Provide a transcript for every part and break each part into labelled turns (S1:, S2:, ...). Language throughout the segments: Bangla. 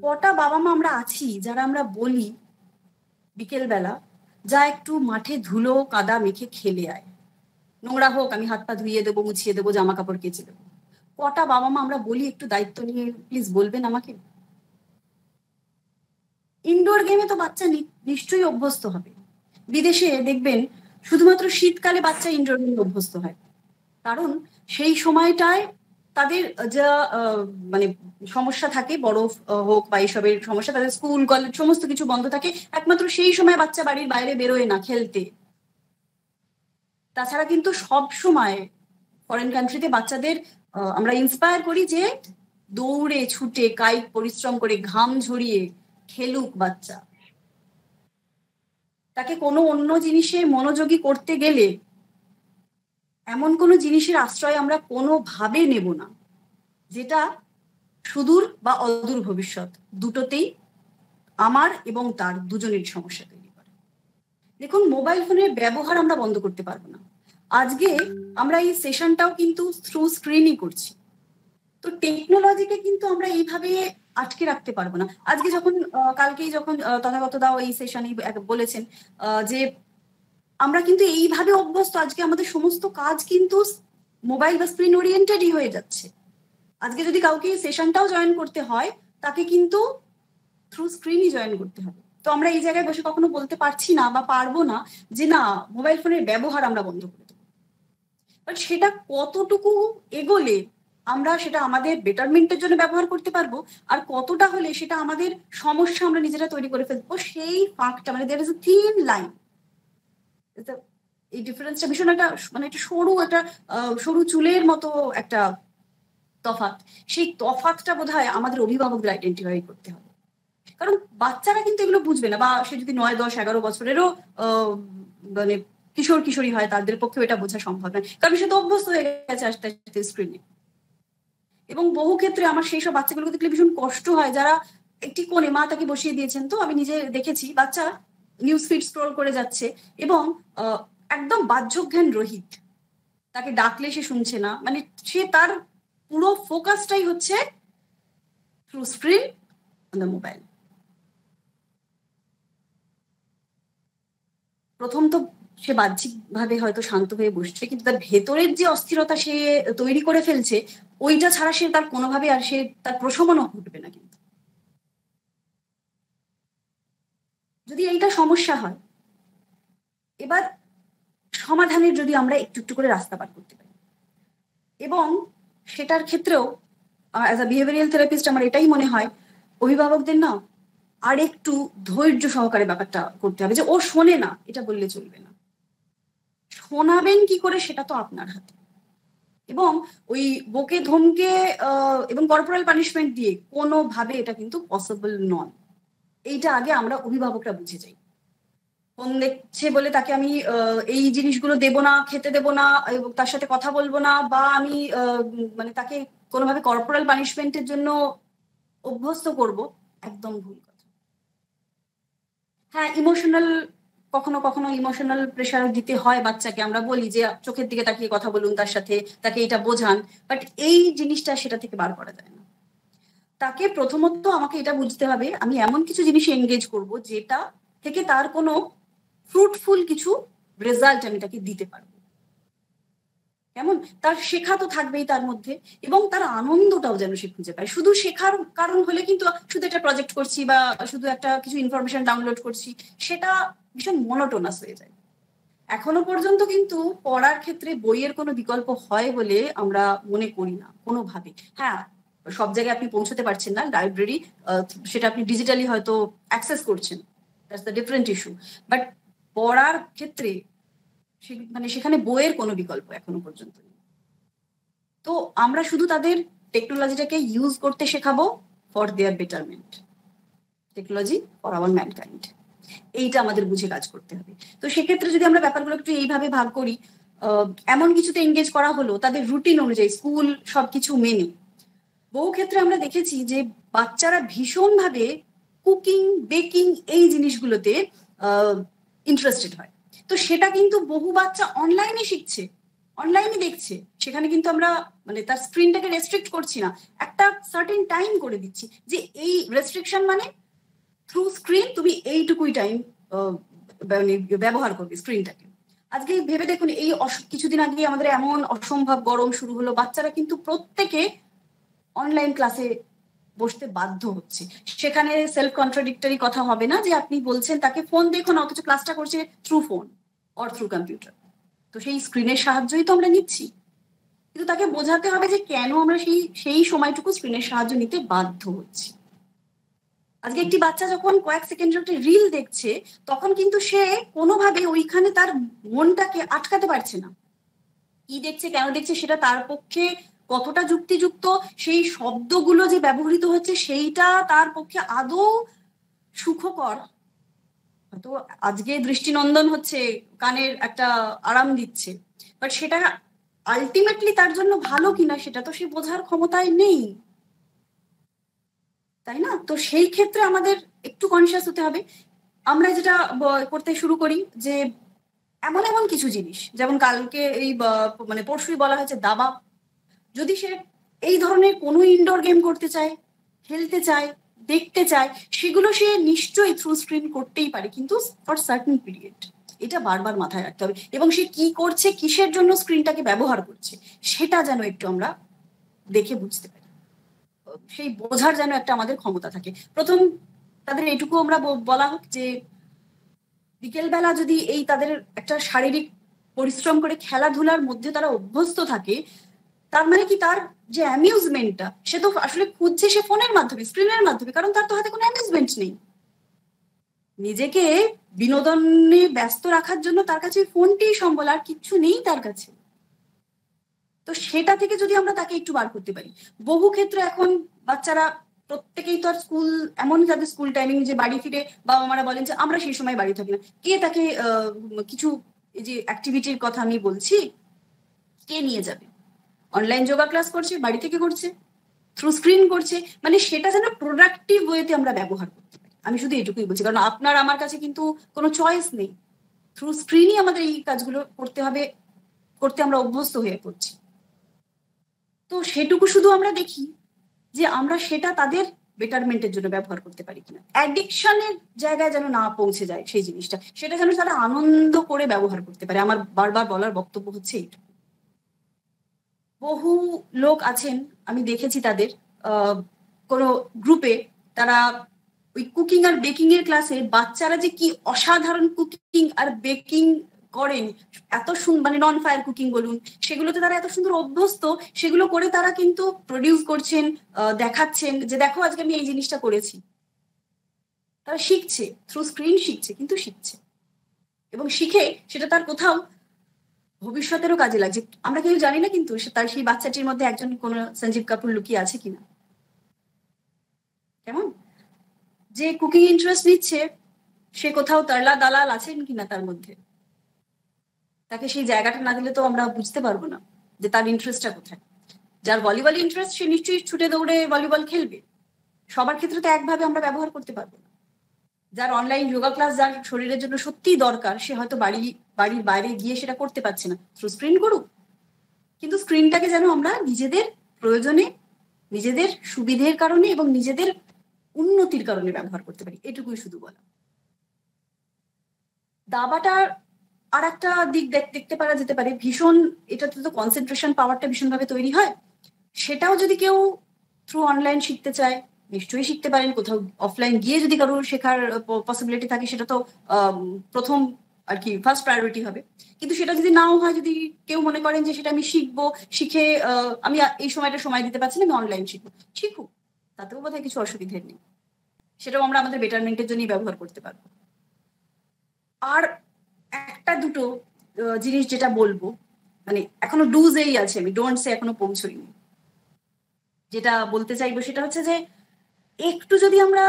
S1: কটা বাবা মা আমরা আছি যারা আমরা বলি বিকেলবেলা যা একটু মাঠে ধুলো কাদা মেখে খেলে আয়, নোংরা হোক আমি হাত পা ধুইয়ে দেবো, মুছিয়ে দেবো, জামা কাপড় কেচে দেবো। কটা বাবা মা আমরা বলি একটু দায়িত্ব নিয়ে প্লিজ বলবেন আমাকে? ইনডোর গেমে তো বাচ্চা নিশ্চয়ই অভ্যস্ত হবে। বিদেশে দেখবেন শুধুমাত্র শীতকালে বাচ্চা ইনডোর গেমে অভ্যস্ত হয়, কারণ সেই সময়টায় তাদের যা মানে সমস্যা থাকে, বরফ হোক বা এইসবের সমস্যা, তাদের স্কুল কলেজ সমস্ত কিছু বন্ধ থাকে, একমাত্র সেই সময় বাচ্চা বাড়ির বাইরে বেরোয় না খেলতে। তাছাড়া কিন্তু সব সময় ফরেন কান্ট্রিতে বাচ্চাদের আমরা ইন্সপায়ার করি যে দৌড়ে ছুটে কায়িক পরিশ্রম করে ঘাম ঝরিয়ে খেলুক বাচ্চা। তাকে কোনো অন্য জিনিসে মনোযোগী করতে গেলে এমন কোনো জিনিসের আশ্রয় আমরা কোনোভাবে নেব না যেটা সুদূর বা অদূর ভবিষ্যৎ দুটোতেই আমার এবং তার দুজনের সমস্যা তৈরি করে। দেখুন, মোবাইল ফোনের ব্যবহার আমরা বন্ধ করতে পারবো না। আজকে আমরা এই সেশনটাও কিন্তু থ্রু স্ক্রিনই করছি, তো টেকনোলজিকে কিন্তু আমরা এইভাবে আটকে রাখতে পারবো না। আজকে যখন কালকেই যখন তথাগত দাও এই সেশনে বলেছেন যে আমরা কিন্তু এইভাবে অভ্যস্ত, আজকে আমাদের সমস্ত কাজ কিন্তু মোবাইল বা স্ক্রিন ওরিয়েন্টেডই হয়ে যাচ্ছে। আজকে যদি কাউকে সেশনটাও জয়েন করতে হয় তাকে কিন্তু থ্রু স্ক্রিনই জয়েন করতে হবে। তো আমরা এই জায়গায় বসে কখনো বলতে পারছি না বা পারবো না যে না, মোবাইল ফোনের ব্যবহার আমরা বন্ধ করে দেবো। বাট সেটা কতটুকু এগোলে আমরা সেটা আমাদের বেটারমেন্টের জন্য ব্যবহার করতে পারবো, আর কতটা হলে সেটা আমাদের সমস্যা আমরা নিজেরা তৈরি করে ফেলবো, সেই ফাঁকটা মানে there is a thin line. এই ডিফারেন্সটা ভীষণ একটা মানে একটা সরু চুলের মতো একটা তফাৎ। সেই তফাৎটা বোধহয় আমাদের অভিভাবকদের আইডেন্টিফাই করতে হবে, কারণ বাচ্চারা কিন্তু এগুলো বুঝবে না, বা সে যদি 9, 10, 11 বছরেরও মানে কিশোর কিশোরী হয় তাদের পক্ষে এটা বোঝা সম্ভব নয়, কারণ সে তো অভ্যস্ত হয়ে গেছে আস্তে আস্তে স্ক্রিনে। এবং বহু ক্ষেত্রে আমার সেই সব বাচ্চাগুলোকে দেখলে ভীষণ কষ্ট হয়, যারা একটি কোণে মা তাকে বসিয়ে দিয়েছেন, তো আমি নিজে দেখেছি বাচ্চা নিউজ ফিড স্ক্রল করে যাচ্ছে এবং একদম বাহ্যজ্ঞান রহিত, তাকে ডাকলে সে শুনছে না, মানে সে তার পুরো ফোকাসটাই হচ্ছে through screen on the mobile. প্রথম তো সে বাহ্যিকভাবে হয়তো শান্ত হয়ে বসছে, কিন্তু তার ভেতরের যে অস্থিরতা সে তৈরি করে ফেলছে, ওইটা ছাড়া সে তার কোনোভাবে আর সে তার প্রশমনও ঘটবে না। কিন্তু যদি এইটা সমস্যা হয়, এবার সমাধানের যদি আমরা একটু একটু করে রাস্তা পার করতে পারি, এবং সেটার ক্ষেত্রেও অ্যাজ আ বিহেভিয়ারাল থেরাপিস্ট আমার এটাই মনে হয় অভিভাবকদের না আর একটু ধৈর্য সহকারে ব্যাপারটা করতে হবে, যে ও শোনে না এটা বললে চলবে না, শোনাবেন কি করে সেটা তো আপনার হাতে। এবং ওই বকে ধমকে এবং কর্পোরাল পানিশমেন্ট দিয়ে কোনোভাবে এটা কিন্তু পসিবল নয়। এইটা আগে আমরা অভিভাবকরা বুঝে যাই। ফোন দেখছে বলে তাকে আমি এই জিনিসগুলো দেবো না, খেতে দেবো না, এবং তার সাথে কথা বলবো না, বা আমি মানে তাকে কোনোভাবে কর্পোরাল পানিশমেন্টের জন্য অভ্যস্ত করব, একদম ভুল কথা। হ্যাঁ, কখনো কখনো ইমোশনাল প্রেশার দিতে হয় বাচ্চাকে, আমরা বলি যে চোখের দিকে তাকিয়ে কথা বলুন তার সাথে, তাকে এটা বোঝান, বাট এই জিনিসটা সেটা থেকে বার করা যায় না। তাকে প্রথমত আমাকে এটা বুঝতে হবে আমি এমন কিছু জিনিসে এনগেজ করব যেটা থেকে তার কোনো ফ্রুটফুল কিছু রেজাল্ট আমি তাকে দিতে পারবো। কেমন তার শেখা তো থাকবেই তার মধ্যে, এবং তার আনন্দটাও যেন সে খুঁজে পায়। শুধু শেখার কারণ হলে কিন্তু শুধু একটা প্রজেক্ট করছি বা শুধু একটা কিছু ইনফরমেশন ডাউনলোড করছি, সেটা ভীষণ মনোটোনাস হয়ে যায়। এখনো পর্যন্ত কিন্তু পড়ার ক্ষেত্রে বইয়ের কোনো বিকল্প হয় বলে আমরা মনে করি না কোনোভাবে। হ্যাঁ, সব জায়গায় আপনি পৌঁছতে পারছেন না, লাইব্রেরি সেটা আপনি ডিজিটালি হয়তো অ্যাক্সেস করছেন, that's the different issue, but পড়ার ক্ষেত্রে মানে সেখানে বইয়ের কোনো বিকল্প এখনো পর্যন্ত নেই। তো আমরা শুধু তাদের টেকনোলজিটাকে ইউজ করতে শেখাবো for their betterment, technology for our mankind, এইটা আমাদের বুঝে কাজ করতে হবে। তো সেক্ষেত্রে যদি আমরা ব্যাপারগুলো একটু এইভাবে ভাগ করি, এমন কিছুতে এনগেজ করা হলো তাদের রুটিন অনুযায়ী, স্কুল সবকিছু মেনে। বহু ক্ষেত্রে আমরা দেখেছি যে বাচ্চারা ভীষণভাবে কুকিং, বেকিং এই জিনিসগুলোতে ইন্টারেস্টেড হয়, তো সেটা কিন্তু বহু বাচ্চা অনলাইনে শিখছে, অনলাইনে দেখছে, সেখানে কিন্তু আমরা মানে তার স্ক্রিনটাকে রেস্ট্রিক্ট করছি না, একটা সার্টেন টাইম করে দিচ্ছি যে এই রেস্ট্রিকশন মানে থ্রু স্ক্রিন তুমি এইটুকুই টাইম ব্যবহার করবে স্ক্রিনটাকে। আজকে ভেবে দেখুন, এই কিছুদিন আগে আমাদের এমন অসম্ভব গরম শুরু হলো, বাচ্চারা কিন্তু প্রত্যেকে অনলাইন ক্লাসে বসতে বাধ্য হচ্ছে। সেখানে সেলফ কন্ট্রাডিক্টরি কথা হবে না যে আপনি বলছেন তাকে ফোন দেখুন, অথচ ক্লাসটা করছে through phone or through computer. তো সেই স্ক্রিনের সাহায্যই তো আমরা নিচ্ছি, কিন্তু তাকে বোঝাতে হবে যে কেন আমরা সেই সময়টুকু স্ক্রিনের সাহায্য নিতে বাধ্য হচ্ছি। আজকে একটি বাচ্চা যখন কয়েক সেকেন্ডের একটা রিল দেখছে, তখন কিন্তু সে কোনোভাবে ওইখানে তার মনটাকে আটকাতে পারছে না। কি দেখছে, কেন দেখছে, সেটা তার পক্ষে কতটা যুক্তিযুক্ত, সেই শব্দগুলো যে ব্যবহৃত হচ্ছে সেইটা তার পক্ষে আদৌ সুখকর, হয়তো আজকে দৃষ্টিনন্দন হচ্ছে, কানের একটা আরাম দিচ্ছে, বাট সেটা আলটিমেটলি তার জন্য ভালো কিনা সেটা তো সে বোঝার ক্ষমতায় নেই, তাই না? তো সেই ক্ষেত্রে আমাদের একটু কনসিয়াস হতে হবে। আমরা যেটা করতে শুরু করি যে এমন এমন কিছু জিনিস, যেমন কালকে এই মানে পরশুই বলা হয়েছে দাবা, যদি সে এই ধরনের কোনো ইনডোর গেম করতে চায়, খেলতে চায়, দেখতে চায়, সেগুলো সে নিশ্চয়ই থ্রু স্ক্রিন করতেই পারে, কিন্তু ফর সার্টেন পিরিয়ড। এটা বারবার মাথায় রাখতে হবে, এবং সে কি করছে, কিসের জন্য স্ক্রিনটাকে ব্যবহার করছে, সেটা যেন একটু আমরা দেখে বুঝতে পারি, সেই বোঝার যেন একটা আমাদের ক্ষমতা থাকে। প্রথম তাদের এটুকু আমরা বলা হোক যে বিকেলবেলা যদি এই তাদের একটা শারীরিক পরিশ্রম করে খেলাধুলার মধ্যে তারা অভ্যস্ত থাকে, তার মানে কি তার যে অ্যামিউজমেন্টটা সে তো আসলে খুঁজছে সে ফোনের মাধ্যমে, স্ক্রিনের মাধ্যমে, কারণ তার তো হাতে কোনো অ্যামিউজমেন্ট নেই। নিজেকে বিনোদনে ব্যস্ত রাখার জন্য তার কাছে ফোনটিই সম্বল, আর কিচ্ছু নেই তার কাছে। তো সেটা থেকে যদি আমরা তাকে একটু বার করতে পারি। বহু ক্ষেত্রে এখন বাচ্চারা প্রত্যেকেই তো আর স্কুল, এমন যাদের স্কুল টাইমিং যে বাড়ি ফিরে বাবা মারা বলেন যে আমরা সেই সময় বাড়ি থাকি না, কে তাকে কিছু এই যে অ্যাক্টিভিটির কথা আমি বলছি, কে নিয়ে যাবে? অনলাইন যোগা ক্লাস করছে, বাড়ি থেকে করছে, থ্রু স্ক্রিন করছে, মানে সেটা যেন প্রোডাক্টিভ ওয়েতে আমরা ব্যবহার করতে পারি। আমি শুধু এটুকুই বলছি, কারণ আপনার আমার কাছে কিন্তু কোনো চয়েস নেই, থ্রু স্ক্রিনই আমাদের এই কাজগুলো করতে হবে, করতে আমরা অভ্যস্ত হয়ে পড়ছি। তো সেটুকু শুধু আমরা দেখি যে আমরা সেটা তাদের বেটারমেন্টের জন্য ব্যবহার করতে পারি কিনা, অ্যাডিকশনের জায়গায় যেন না পৌঁছে যায় সেই জিনিসটা, সেটা যেন তারা আনন্দ করে ব্যবহার করতে পারে। আমার বারবার বলার বক্তব্য হচ্ছে এইটা। বহু লোক আছেন, আমি দেখেছি তাদের কোনো গ্রুপে, তারা ওই কুকিং আর বেকিং এর ক্লাসে বাচ্চারা যে কি অসাধারণ কুকিং আর বেকিং করেন, এত মানে নন ফায়ার কুকিং বলুন, সেগুলোতে তারা এত সুন্দর অভ্যস্ত, সেগুলো করে তারা কিন্তু প্রডিউস করছেন, দেখাচ্ছেন যে দেখো আজকে আমি এই জিনিসটা করেছি। তারা শিখছে, থ্রু স্ক্রিন শিখছে, কিন্তু শিখছে, এবং শিখে সেটা তার কোথাও ভবিষ্যতেরও কাজে লাগছে। আমরা কেউ জানি না কিন্তু তার সেই বাচ্চাটির মধ্যে একজন কোন সঞ্জীব কাপুর লুকিয়ে আছে কিনা। কেমন যে কুকিং ইন্টারেস্ট নিচ্ছে, সে কোথাও তারলা দালাল আছেন কিনা তার মধ্যে, তাকে সেই জায়গাটা না দিলে তো আমরা বুঝতে পারবো না যে তার ইন্টারেস্টটা কোথায়। যার ভলিবল ইন্টারেস্ট সে নিশ্চয়ই ছুটে দৌড়ে ভলিবল খেলবে, সবার ক্ষেত্রে তো একভাবে আমরা ব্যবহার করতে পারবো না। যার অনলাইন যোগা ক্লাস যার শরীরের জন্য সত্যিই দরকার, সে হয়তো বাড়ির বাইরে গিয়ে সেটা করতে পারছে না, থ্রু স্ক্রিন করুক, কিন্তু স্ক্রিনটাকে যেন আমরা নিজেদের প্রয়োজনে, নিজেদের সুবিধের কারণে এবং নিজেদের উন্নতির কারণে ব্যবহার করতে পারি, এটুকুই শুধু বলা। দাবাটার আর একটা দিক দেখতে পারা যেতে পারে, ভীষণ এটাতে তো কনসেন্ট্রেশন পাওয়ারটা ভীষণভাবে তৈরি হয়, সেটাও যদি কেউ থ্রু অনলাইন শিখতে চায় নিশ্চয়ই শিখতে পারেন। কোথাও অফলাইন গিয়ে যদি কারোর শেখার পসিবিলিটি থাকে, সেটা তো প্রথম আর কি ফার্স্ট প্রায়োরিটি হবে। কিন্তু সেটা যদি নাও হয়, যদি কেউ মনে করেন যে সেটা আমি শিখবো, শিখে আমি এই সময়টা সময় দিতে পারছি না, আমি অনলাইন শিখবো, শিখুক, তাতেও বোধহয় কিছু অসুবিধে নেই, সেটাও আমরা আমাদের বেটারমেন্টের জন্যই ব্যবহার করতে পারবো। আর একটা দুটো জিনিস যেটা বলবো, মানে এখনো ডুজেই আছে, আমি ডোন্টসে এখনো পৌঁছইনি। যেটা বলতে চাইবো সেটা হচ্ছে যে একটু যদি আমরা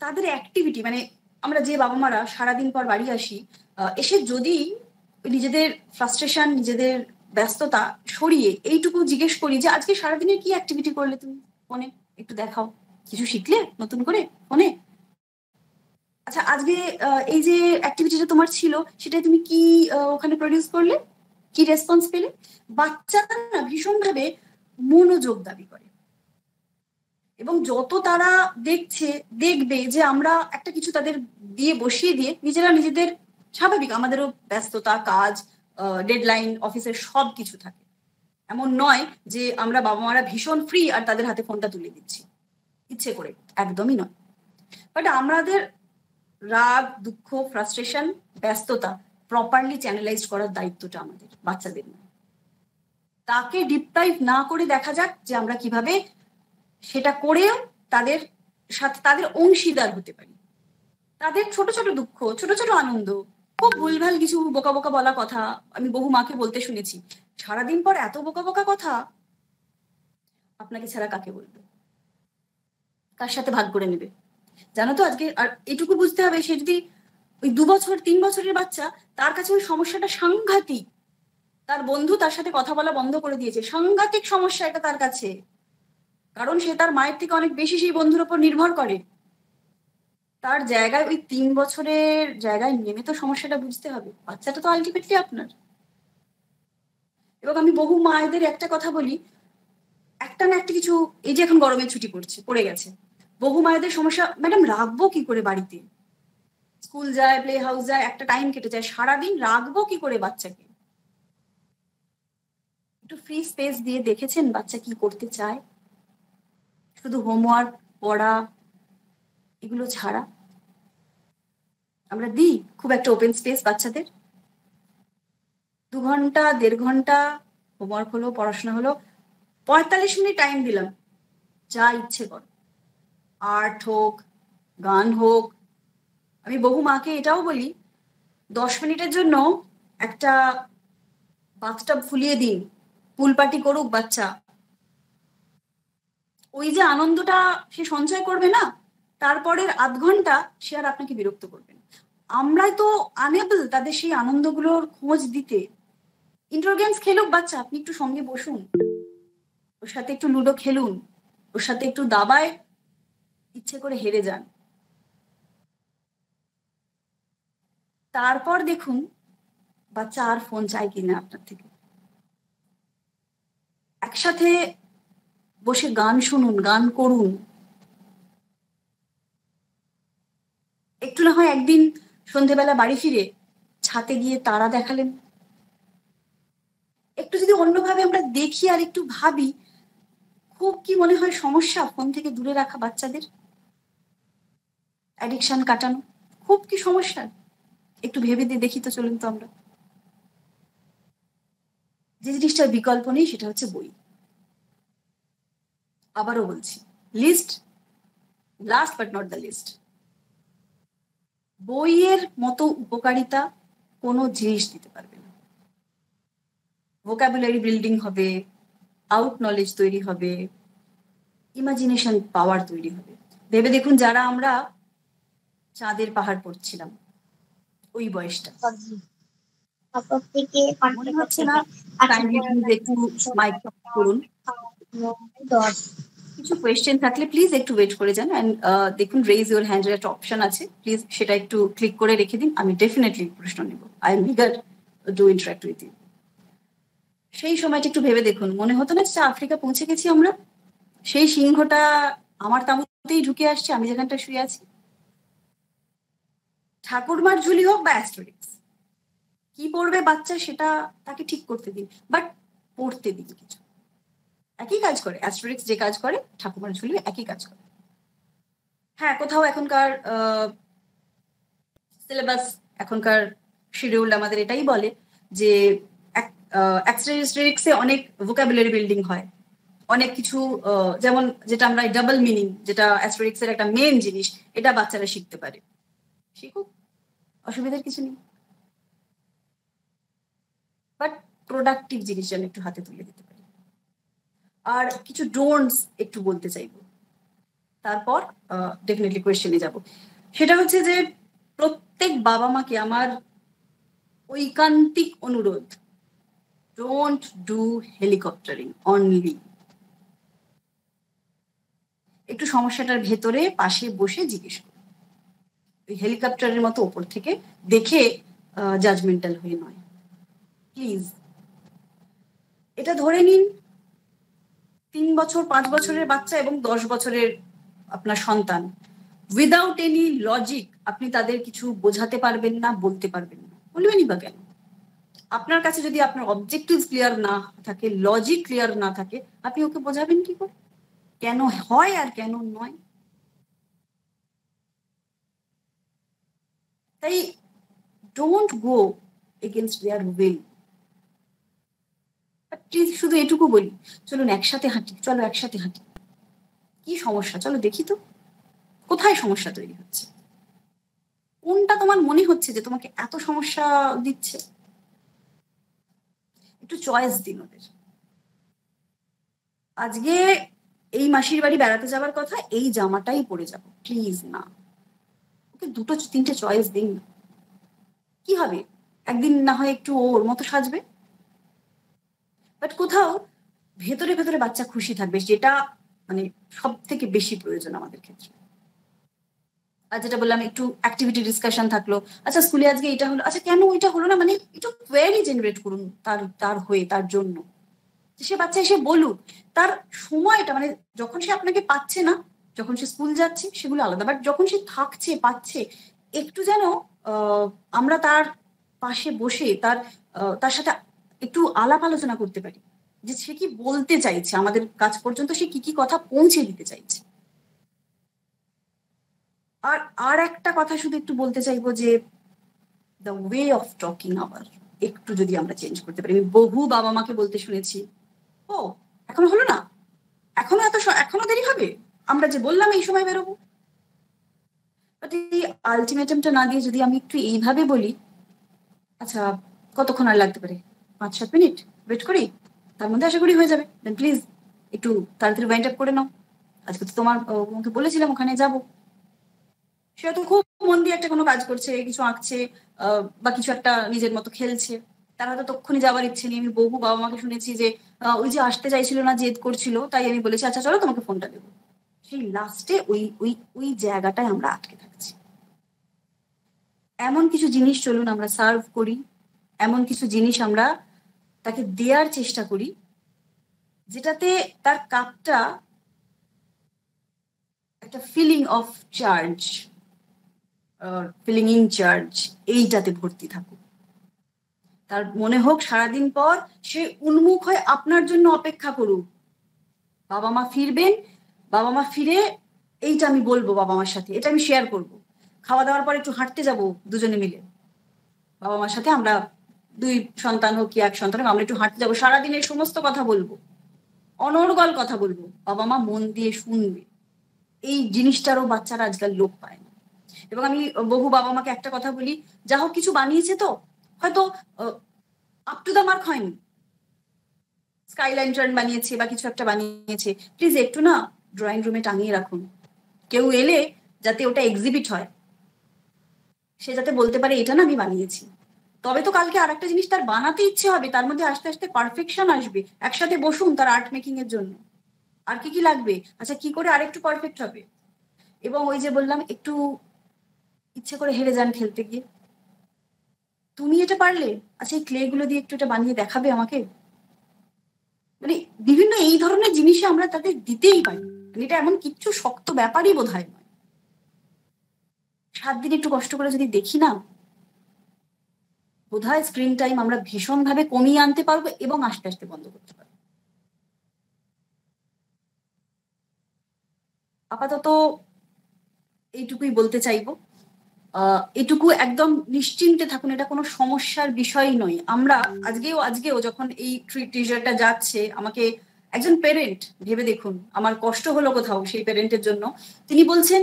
S1: তাদের অ্যাক্টিভিটি, মানে আমরা যে বাবা মারা সারাদিন পর বাড়ি আসি, এসে যদি নিজেদের ফ্রাস্ট্রেশন, নিজেদের ব্যস্ততা সরিয়ে এইটুকু জিজ্ঞেস করি যে আজকে সারাদিনের কি অ্যাক্টিভিটি করলে তুমি ফোনে, একটু দেখাও, কিছু শিখলে নতুন করে ফোনে, আচ্ছা আজকে এই যে অ্যাক্টিভিটিটা তোমার ছিল সেটা তুমি কি ওখানে প্রডিউস করলে, কি রেসপন্স পেলে? বাচ্চারা না ভীষণভাবে মনোযোগ দাবি করে, এবং যত তারা দেখবে যে আমরা একটা কিছু তাদের দিয়ে বসিয়ে দিয়ে নিজেরা নিজেদের, স্বাভাবিক আমাদেরও ব্যস্ততা, কাজ, ডেডলাইন, অফিসের সব কিছু থাকে, এমন নয় যে আমরা বাবা মারা ভীষণ ফ্রি আর তাদের হাতে ফোনটা তুলে দিচ্ছি ইচ্ছে করে, একদমই নয়। বাট আমাদের রাগ, দুঃখ, ফ্রাস্ট্রেশন, ব্যস্ততা প্রপারলি চ্যানেলাইজ করার দায়িত্বটা আমাদের, বাচ্চাদের নয়। তাকে ডিপ্রাইভ না করে দেখা যাক যে আমরা কিভাবে সেটা করেও তাদের সাথে তাদের অংশীদার হতে পারি। তাদের ছোট ছোট দুঃখ, ছোট ছোট আনন্দ, খুব ভুলভাল কিছু বোকা বোকা বলা কথা আমি বহু মাকে বলতে শুনেছি, সারাদিন পর এত বোকা বোকা কথা আপনাকে ছাড়া কাকে বলবে, কার সাথে ভাগ করে নেবে? জানো তো আজকে আর এটুকু বুঝতে হবে, সে যদি ওই 2 বছর 3 বছরের বাচ্চা, তার কাছে ওই সমস্যাটা সাংঘাতিক, তার বন্ধু তার সাথে কথা বলা বন্ধ করে দিয়েছে, সাংঘাতিক সমস্যা এটা তার কাছে, কারণ সে তার মায়ের থেকে অনেক বেশি সেই বন্ধুর উপর নির্ভর করে। তার জায়গায় ওই 3 বছরের জায়গায় নেমে তো সমস্যাটা বুঝতে হবে, বাচ্চাটা তো আলটিমেটলি আপনার। এবং আমি বহু মায়েদের একটা কথা বলি, একটা না একটা কিছু, এই যে এখন গরমের ছুটি পড়ে গেছে, বহু মায়েদের সমস্যা, ম্যাডাম রাখবো কি করে বাড়িতে, স্কুল যায়, প্লে হাউস যায়, একটা টাইম কেটে যায়, সারাদিন রাখবো কি করে বাচ্চাকে? একটু ফ্রি স্পেস দিয়ে দেখেছেন বাচ্চা কি করতে চায়? শুধু হোমওয়ার্ক, পড়া, এগুলো ছাড়া আমরা দিই খুব একটা ওপেন স্পেস বাচ্চাদের? 2 ঘন্টা 1.5 ঘন্টা হোমওয়ার্ক হলো, পড়াশোনা হলো, 45 মিনিট টাইম দিলাম, যা ইচ্ছে কর, আর্ট হোক, গান হোক। আমি বহু মাকে এটাও বলি, 10 মিনিটের জন্য একটা বাথটাব ফুলিয়ে দিন, পুল পার্টি করুক বাচ্চা, ওই যে আনন্দটা সে সঞ্চয় করবে না, তারপরের আধ ঘন্টা সে আর আপনাকে বিরক্ত করবে না। আমরাই তো আনেবল তাদের সেই আনন্দগুলোর খোঁজ দিতে। ইনডোর গেমস খেলুক বাচ্চা, আপনি একটু সঙ্গে বসুন, ওর সাথে একটু লুডো খেলুন, ওর সাথে একটু দাবায় ইচ্ছে করে হেরে যান, তারপর দেখুন বাচ্চা আর ফোন চাই কিনা আপনার থেকে। একসাথে বসে গান শুনুন, গান করুন, একটু না হয় একদিন সন্ধেবেলা বাড়ি ফিরে ছাতে গিয়ে তারা দেখালেন। একটু যদি অন্যভাবে আমরা দেখি আর একটু ভাবি, খুব কি মনে হয় সমস্যা ফোন থেকে দূরে রাখা বাচ্চাদের, অ্যাডিকশন কাটানো, খুব কি সমস্যা? একটু ভেবে দিয়ে দেখি তো, চলুন তো আমরা। যে জিনিসটার বিকল্প নেই সেটা হচ্ছে বই। আবারও বলছি, least, last but not the least, বইয়ের মতো উপকারিতা কোনো জিনিস দিতে পারবে না। ভোকাবুলারি বিল্ডিং হবে, আউট নলেজ তৈরি হবে, ইমাজিনেশন পাওয়ার তৈরি হবে। ভেবে দেখুন, যারা আমরা চাঁদের পাহাড় পড়ছিলাম ওই বয়সটা, মনে হচ্ছে না? একটু মাইক করুন, কিছু কোয়েশ্চেন থাকলে প্লিজ একটু ওয়েট করে যান। অ্যান্ড দেখুন, রেজ ইউর হ্যান্ড এর একটা অপশন আছে, প্লিজ সেটা একটু ক্লিক করে রেখে দিন, আমি ডেফিনেটলি প্রশ্ন নেব। I am eager to interact with you. সেই সময়টা একটু ভেবে দেখুন, মনে হতো না যে আফ্রিকা পৌঁছে গেছি আমরা, সেই সিংহটা আমার তাঁবুতেই ঢুকে আসছে, আমি যেখানটা শুয়ে আছি। ঠাকুরমার ঝুলি হোক বা অ্যাস্টোরিক্স, কি পড়বে বাচ্চা সেটা তাকে ঠিক করতে দিন, বাট পড়তে দিন কিছু। একই কাজ করে অ্যাস্টোরিক্স, যে কাজ করে ঠাকুরমার ঝুলি একই কাজ করে। হ্যাঁ, কোথাও এখনকার সিলেবাস, এখনকার শিডিউল আমাদের এটাই বলে যে অ্যাস্টোরিক্সে অনেক ভোকাবুলারি বিল্ডিং হয়, অনেক কিছু, যেমন যেটা আমরা ডাবল মিনিং, যেটা অ্যাস্টোরিক্সের একটা মেন জিনিস, এটা বাচ্চারা শিখতে পারে, শিখুক, অসুবিধার কিছু নেই। বাট প্রোডাক্টিভ জিনিস যেন একটু হাতে তুলে দিতে পারি। আর কিছু ডোন্টস একটু বলতে চাইবো, তারপর ডেফিনেটলি কোয়েশ্চেনে যাব। সেটা হচ্ছে যে প্রত্যেক বাবা মাকে আমার ঐকান্তিক অনুরোধ, ডোন্ট ডু হেলিকপ্টারিং অনলি। একটু সমস্যাটার ভেতরে পাশে বসে জিজ্ঞেস করুন, ওই হেলিকপ্টারের মতো ওপর থেকে দেখে জাজমেন্টাল হয়ে নয়, প্লিজ। এটা ধরে নিন 3 বছর 5 বছরের বাচ্চা এবং 10 বছরের আপনার সন্তান, উইদাউট এনি লজিক আপনি তাদের কিছু বোঝাতে পারবেন না, বলতে পারবেন না। বলবেনই বা কেন? আপনার কাছে যদি আপনার অবজেক্টিভ ক্লিয়ার না থাকে, লজিক ক্লিয়ার না থাকে, আপনি ওকে বোঝাবেন কি করে কেন হয় আর কেন নয়? তাই don't go against their will. Please শুধু এটুকু বলি, চলুন একসাথে হাঁটি, চলো একসাথে হাঁটি। কি সমস্যা? চলো দেখি তো কোথায় সমস্যা তৈরি হচ্ছে, কোনটা তোমার মনে হচ্ছে যে তোমাকে এত সমস্যা দিচ্ছে। একটু চয়েস দিন ওদের। আজকে এই মাসির বাড়ি বেড়াতে যাবার কথা, এই জামাটাই পরে যাবো, প্লিজ না, ওকে 2-3টে চয়েস দিন। কি হবে, একদিন না হয় একটু ওর মতো সাজবে, বাট কোথাও ভেতরে ভেতরে বাচ্চা খুশি থাকবে, যেটা মানে সব থেকে বেশি প্রয়োজন আমাদের ক্ষেত্রে। আর যেটা বললাম, একটু অ্যাক্টিভিটি ডিসকাশন থাকলো, আচ্ছা স্কুলে আজকে এটা হলো, আচ্ছা কেন ওইটা হলো না, মানে একটু কোয়েরি জেনারেট করুন তার হয়ে, তার জন্য। সে বাচ্চা এসে বলুক, তার সময়টা মানে যখন সে আপনাকে পাচ্ছে না, যখন সে স্কুল যাচ্ছে সেগুলো আলাদা, বাট যখন সে থাকছে পাচ্ছে, একটু যেন আমরা তার পাশে বসে তার সাথে একটু আলাপ আলোচনা করতে পারি, যে সে কি বলতে চাইছে, আমাদের কাছ পর্যন্ত সে কি কি কথা পৌঁছে দিতে চাইছে। আর একটা কথা শুধু একটু বলতে চাইবো, যে দ্য ওয়ে অফ টকিং আবার একটু যদি আমরা চেঞ্জ করতে পারি। আমি বহু বাবা মাকে বলতে শুনেছি, ও এখনো হলো না, এখনো দেরি হবে, আমরা যে বললাম এই সময় বেরোবো। বাট এই আলটিমেটামটা না দিয়ে যদি আমি একটু এইভাবে বলি, আচ্ছা কতক্ষণ আর লাগতে পারে, 5-7 মিনিট ওয়েট করি, তার মধ্যে আশা করি হয়ে যাবে, দেন প্লিজ একটু তাড়াতাড়ি ওয়াইন্ড আপ করে নাও, আজকে তো তোমাকে বলেছিলাম ওখানে যাব। সে হয়তো খুব মন দিয়ে একটা কোনো কাজ করছে, কিছু আঁকছে, বা কিছু একটা নিজের মতো খেলছে, তার হয়তো তক্ষুনি যাওয়ার ইচ্ছে নেই। আমি বহু বাবা মাকে শুনেছি যে ওই যে আসতে চাইছিল না, জেদ করছিল, তাই আমি বলেছি আচ্ছা চলো তোমাকে ফোনটা দেবো। সেই লাস্টে ওই ওই ওই জায়গাটায় আমরা আটকে থাকছি। এমন কিছু জিনিস চলুন আমরা সার্ভ করি, এমন কিছু জিনিস আমরা তাকে দেওয়ার চেষ্টা করি, যেটাতে তার কাপটা একটা filling of charge, filling in charge, এইটাতে ভর্তি থাকুক। তার মনে হোক সারাদিন পর সে উন্মুখ হয়ে আপনার জন্য অপেক্ষা করুক, বাবা মা ফিরবেন, বাবা মা ফিরে এইটা আমি বলবো বাবা মার সাথে, এটা আমি শেয়ার করবো, খাওয়া দাওয়ার পর একটু হাঁটতে যাব দুজনে মিলে, বাবা মার সাথে আমরা 2 সন্তান হোক কি 1 সন্তান হোক, আমরা একটু হাঁটতে যাবো, সারাদিন এই সমস্ত কথা বলবো, অনর্গল কথা বলবো, বাবা মা মন দিয়ে শুনবে। এই জিনিসটারও বাচ্চারা আজকাল লোক পায় না। এবং আমি বহু বাবা মাকে একটা কথা বলি, যা হোক কিছু বানিয়েছে তো, হয়তো আপ টু দ্য মার্ক হয়নি, স্কাই ল্যান্টার্ন বানিয়েছে বা কিছু একটা বানিয়েছে, প্লিজ একটু না ড্রয়িং রুমে টাঙিয়ে রাখুন, কেউ এলে যাতে ওটা এক্সিবিট হয়, সে যাতে বলতে পারে এটা না আমি বানিয়েছি। তবে তো কালকে আর একটা জিনিস তার বানাতে ইচ্ছে হবে, তার মধ্যে আস্তে আস্তে পারফেকশন আসবে, একসাথে বসুন তার আর্ট মেকিং এর জন্য, আর কি কি লাগবে, আচ্ছা কি করে আরেকটু পারফেক্ট হবে। এবং ওই যে বললাম, একটু ইচ্ছে করে হেরে যান খেলতে গিয়ে, তুমি এটা পারলে, আচ্ছা এই ক্লে গুলো দিয়ে একটু এটা বানিয়ে দেখাবে আমাকে, মানে বিভিন্ন এই ধরনের জিনিসে আমরা তাদের দিতেই পারি। মানে এটা এমন কিচ্ছু শক্ত ব্যাপারই বোধ হয় নয়। 7 দিন একটু কষ্ট করে যদি দেখি না, বোধহয় স্ক্রিন টাইম আমরা ভীষণভাবে কমিয়ে আনতে পারবো এবং আস্তে আস্তে বন্ধ করতে পারবো। আপাতত এইটুকুই বলতে চাইবো। এটুকু একদম নিশ্চিন্তে থাকুন, এটা কোনো সমস্যার বিষয় নয়। আমরা আজকেও যখন এই টিজারটা যাচ্ছে, আমাকে একজন পেরেন্ট, ভেবে দেখুন আমার কষ্ট হলো কোথাও সেই পেরেন্টের জন্য, তিনি বলছেন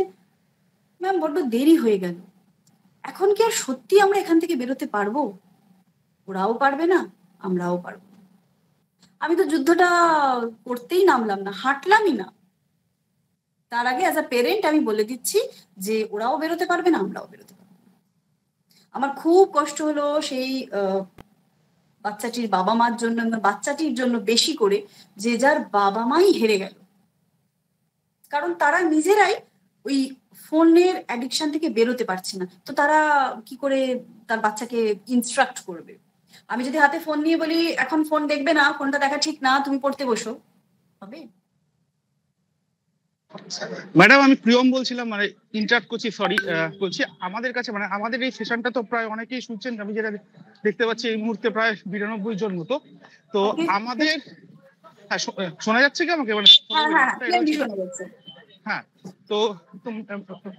S1: ম্যাম বড্ড দেরি হয়ে গেল, এখন কি আর সত্যি আমরা এখান থেকে বেরোতে পারবো? ওরাও পারবে না, আমরাও পারবো না। আমি তো যুদ্ধটা করতেই নামলাম না, হাঁটলামই না। তার আগে অ্যাজ আ পেরেন্ট আমি বলে দিচ্ছি যে ওরাও বেরোতে পারবে না, আমরাও বেরোতে পারবো না। আমার খুব কষ্ট হলো সেই বাচ্চাটির বাবা মার জন্য, বাচ্চাটির জন্য বেশি করে, যে যার বাবা মাই হেরে গেল, কারণ তারা নিজেরাই ওই ফোনের অ্যাডিকশন থেকে বেরোতে পারছে না, তো তারা কি করে তার বাচ্চাকে ইনস্ট্রাক্ট করবে। আমি যদি হাতে ফোন নিয়ে বলি এখন ফোন দেখবে না, ফোনটা দেখা ঠিক না, তুমি পড়তে বসো, হবে?
S2: ম্যাডাম আমি প্রিয়ম বলছিলাম, মানে ইন্টারাপ্ট করছি, সরি বলছি। আমাদের কাছে মানে আমাদের এই সেশনটা তো প্রায় অনেকেই শুনছেন, আমি যেটা দেখতে পাচ্ছি এই মুহূর্তে প্রায় 92 জন মতো। তো আমাদের শোনা যাচ্ছে কি আমাকে? মানে হ্যাঁ, তো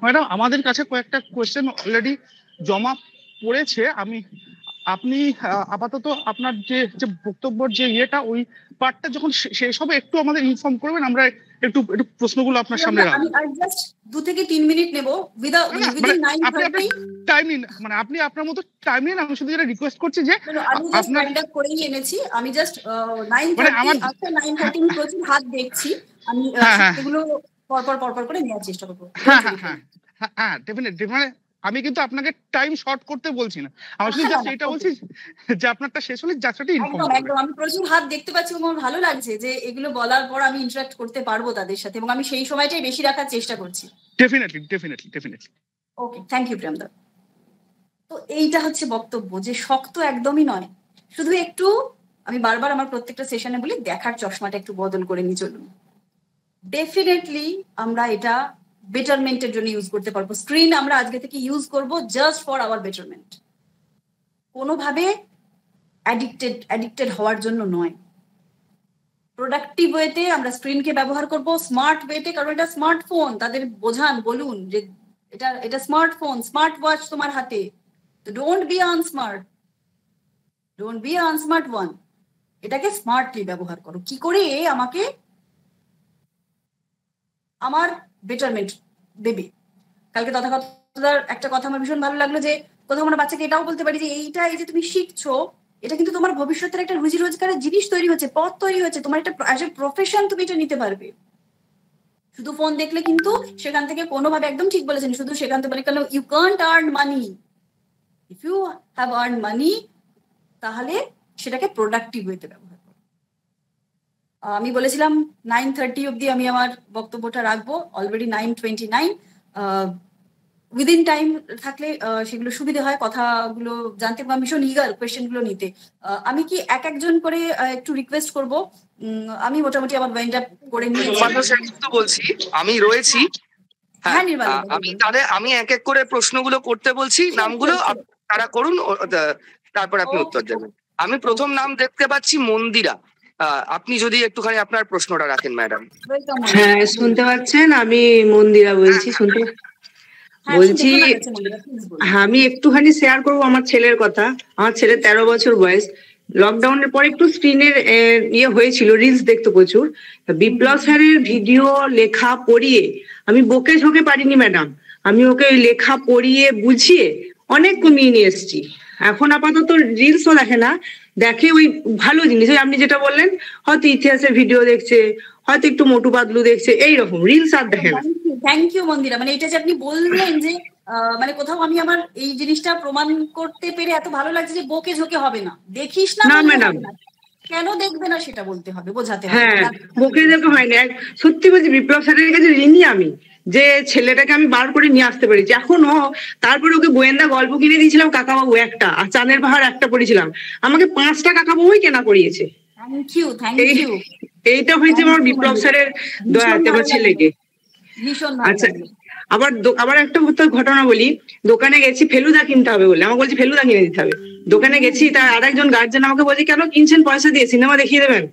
S2: ম্যাডাম আমাদের কাছে কয়েকটা কোয়েশ্চেন অলরেডি জমা পড়েছে। আপনি আপাতত আপনার যে বক্তব্যের যে ইয়েটা, ওই পার্টটা যখন শেষ হবে একটু আমাদের ইনফর্ম করবেন, আমরা একটু প্রশ্নগুলো আপনার সামনে রাখবো।
S1: আমি জাস্ট 2 থেকে 3 মিনিট নেব,
S2: মানে আপনি আপনার মতো টাইম নিন। আমি শুধু যেটা রিকোয়েস্ট করছি যে
S1: আপনার করেই এনেছি, আমি জাস্ট 9:30 প্রচুর হাত দেখছি, আমি সেগুলো পরপর করে নেওয়ার চেষ্টা করবো।
S2: হ্যাঁ ডেফিনেটলি, মানে আমি কিন্তু আপনাকে টাইম শর্ট করতে বলছি না, আমি শুধু জাস্ট এটা বলছি যে আপনারটা শেষ হলে যাত্রাটা ইনফর্ম করবেন।
S1: একদম, আমি প্রচুর হাত দেখতে পাচ্ছি এবং আমার ভালো লাগছে যে এগুলো বলার পর আমি ইন্টারঅ্যাক্ট করতে পারবো তাদের সাথে, এবং আমি সেই সময়টাই বেশি রাখার চেষ্টা করছি।
S2: Definitely.
S1: Okay, thank you Priyamvada. তো এইটা হচ্ছে বক্তব্য, যে শক্ত একদমই নয়, শুধু একটু, আমি বারবার আমার প্রত্যেকটা সেশনে বলি দেখার চশমাটা একটু বদল করে নিয়ে চলুন। ডেফিনেটলি আমরা এটা বেটারমেন্টের জন্য ইউজ করতে পারবো। স্ক্রিন আমরা আজকে থেকে ইউজ করব জাস্ট ফর আওয়ার বেটারমেন্ট, কোনোভাবে অ্যাডিক্টেড হওয়ার জন্য নয়। প্রোডাক্টিভ ওয়েতে আমরা স্ক্রিনকে ব্যবহার করব, স্মার্ট ওয়েতে, কারণ এটা স্মার্টফোন। তাদের বোঝান, বলুন যে এটা স্মার্টফোন, স্মার্ট ওয়াচ তোমার হাতে, তো ডোন্ট বি আনস্মার্ট ওয়ান, এটাকে স্মার্টলি ব্যবহার করো। কি করে আমাকে আমার বেটারমেন্ট দেবে। কালকে তথাকথিতার একটা কথা আমার ভীষণ ভালো লাগলো, যে কোথাও আমরা বাচ্চাকে এটাও বলতে পারি যে এই যে তুমি শিখছো, এটা কিন্তু তোমার ভবিষ্যতের একটা রুজি রোজগারের জিনিস তৈরি হচ্ছে, পথ তৈরি হচ্ছে, তোমার একটা অ্যাজ এ প্রফেশন তুমি এটা নিতে পারবে। শুধু ফোন দেখলে কিন্তু সেখান থেকে কোনোভাবে, একদম ঠিক বলেছেন, শুধু সেখান থেকে কেন, you can't earn money. If you have earn money, তাহলে সেটাকে প্রোডাক্টিভ ওয়েতে ব্যবহার করো। আমি বলেছিলাম 9:30 অব্দি আমি আমার বক্তব্যটা রাখবো, অলরেডি 9:29। উইদিন টাইম থাকলে সেগুলো সুবিধা হয়, কথাগুলো জানতে, বা ভীষণ ইগার কোয়েশ্চেনগুলো নিতে। আমি কি একজন করে একটু রিকোয়েস্ট করব? আমি মোটামুটি আমার ওয়াইন্ড আপ করে
S3: বলছি, আমি রয়েছি। হ্যাঁ, আমি এক এক করে প্রশ্নগুলো করতে বলছি, নামগুলো তারা করুন, তারপর আপনি উত্তর দেবেন। আমি প্রথম নাম দেখতে পাচ্ছি মন্দিরা, আপনি যদি একটুখানি আপনার প্রশ্নটা রাখেন ম্যাডাম।
S4: হ্যাঁ, শুনতে পাচ্ছেন? আমি মন্দিরা বলছি, শুনতে বলছি। আমি একটুখানি শেয়ার করবো আমার ছেলের কথা। আমার ছেলে 13 বছর বয়স। লকডাউনের পর একটু স্ক্রিনের হয়েছিল, রিলস দেখতো প্রচুর। বিপ্লব স্যারের ভিডিও লেখা পড়িয়ে আমি বকে ঝোঁকে পারিনি ম্যাডাম, আমি ওকে ওই লেখা পড়িয়ে বুঝিয়ে অনেক কমিয়ে নিয়ে এসছি। এখন আপাতত রিলসও দেখে না, দেখে ওই ভালো জিনিস, ওই আপনি যেটা বললেন, হয়তো ইতিহাসের ভিডিও দেখছে, হয়তো একটু মোটু পাতলু দেখছে, এইরকম রিলস আর দেখে না।
S1: থ্যাংক ইউ মন্দিরা, মানে এটা যে আপনি বললেন যে মানে কোথাও আমি আমার এই জিনিসটা প্রমাণ করতে পেরে এত ভালো লাগছে যে বকে ঝোঁকে হবে না, দেখিস না
S4: ম্যাডাম,
S1: কেন দেখবে না সেটা বলতে হবে, বোঝাতে হবে।
S4: হ্যাঁ, বকে ঝোঁকে হয় না। সত্যি বলছি, বিপ্লব স্যারের কাছে ঋণী আমি, যে ছেলেটাকে আমি বার করে নিয়ে আসতে পেরেছি। এখনো তারপরে ওকে গোয়েন্দা গল্প কিনে দিয়েছিলাম কাকাবাবু একটা, আর চাঁদের পাহাড় একটা পড়েছিলাম, আমাকে 5টা কাকাবাবুই কেনা করিয়েছে। এইটা হয়েছে আমার বিপ্লব স্যারের দয়াতে আমার ছেলেকে। আচ্ছা, আবার একটা ঘটনা বলি। দোকানে গেছি ফেলুদা কিনতে হবে বলে, আমাকে বলছি ফেলুদা কিনে দিতে হবে। দোকানে গেছি, তার আরেকজন গার্জেন আমাকে বলছে কেন কিনছেন পয়সা দিয়ে, সিনেমা দেখিয়ে দেবেন।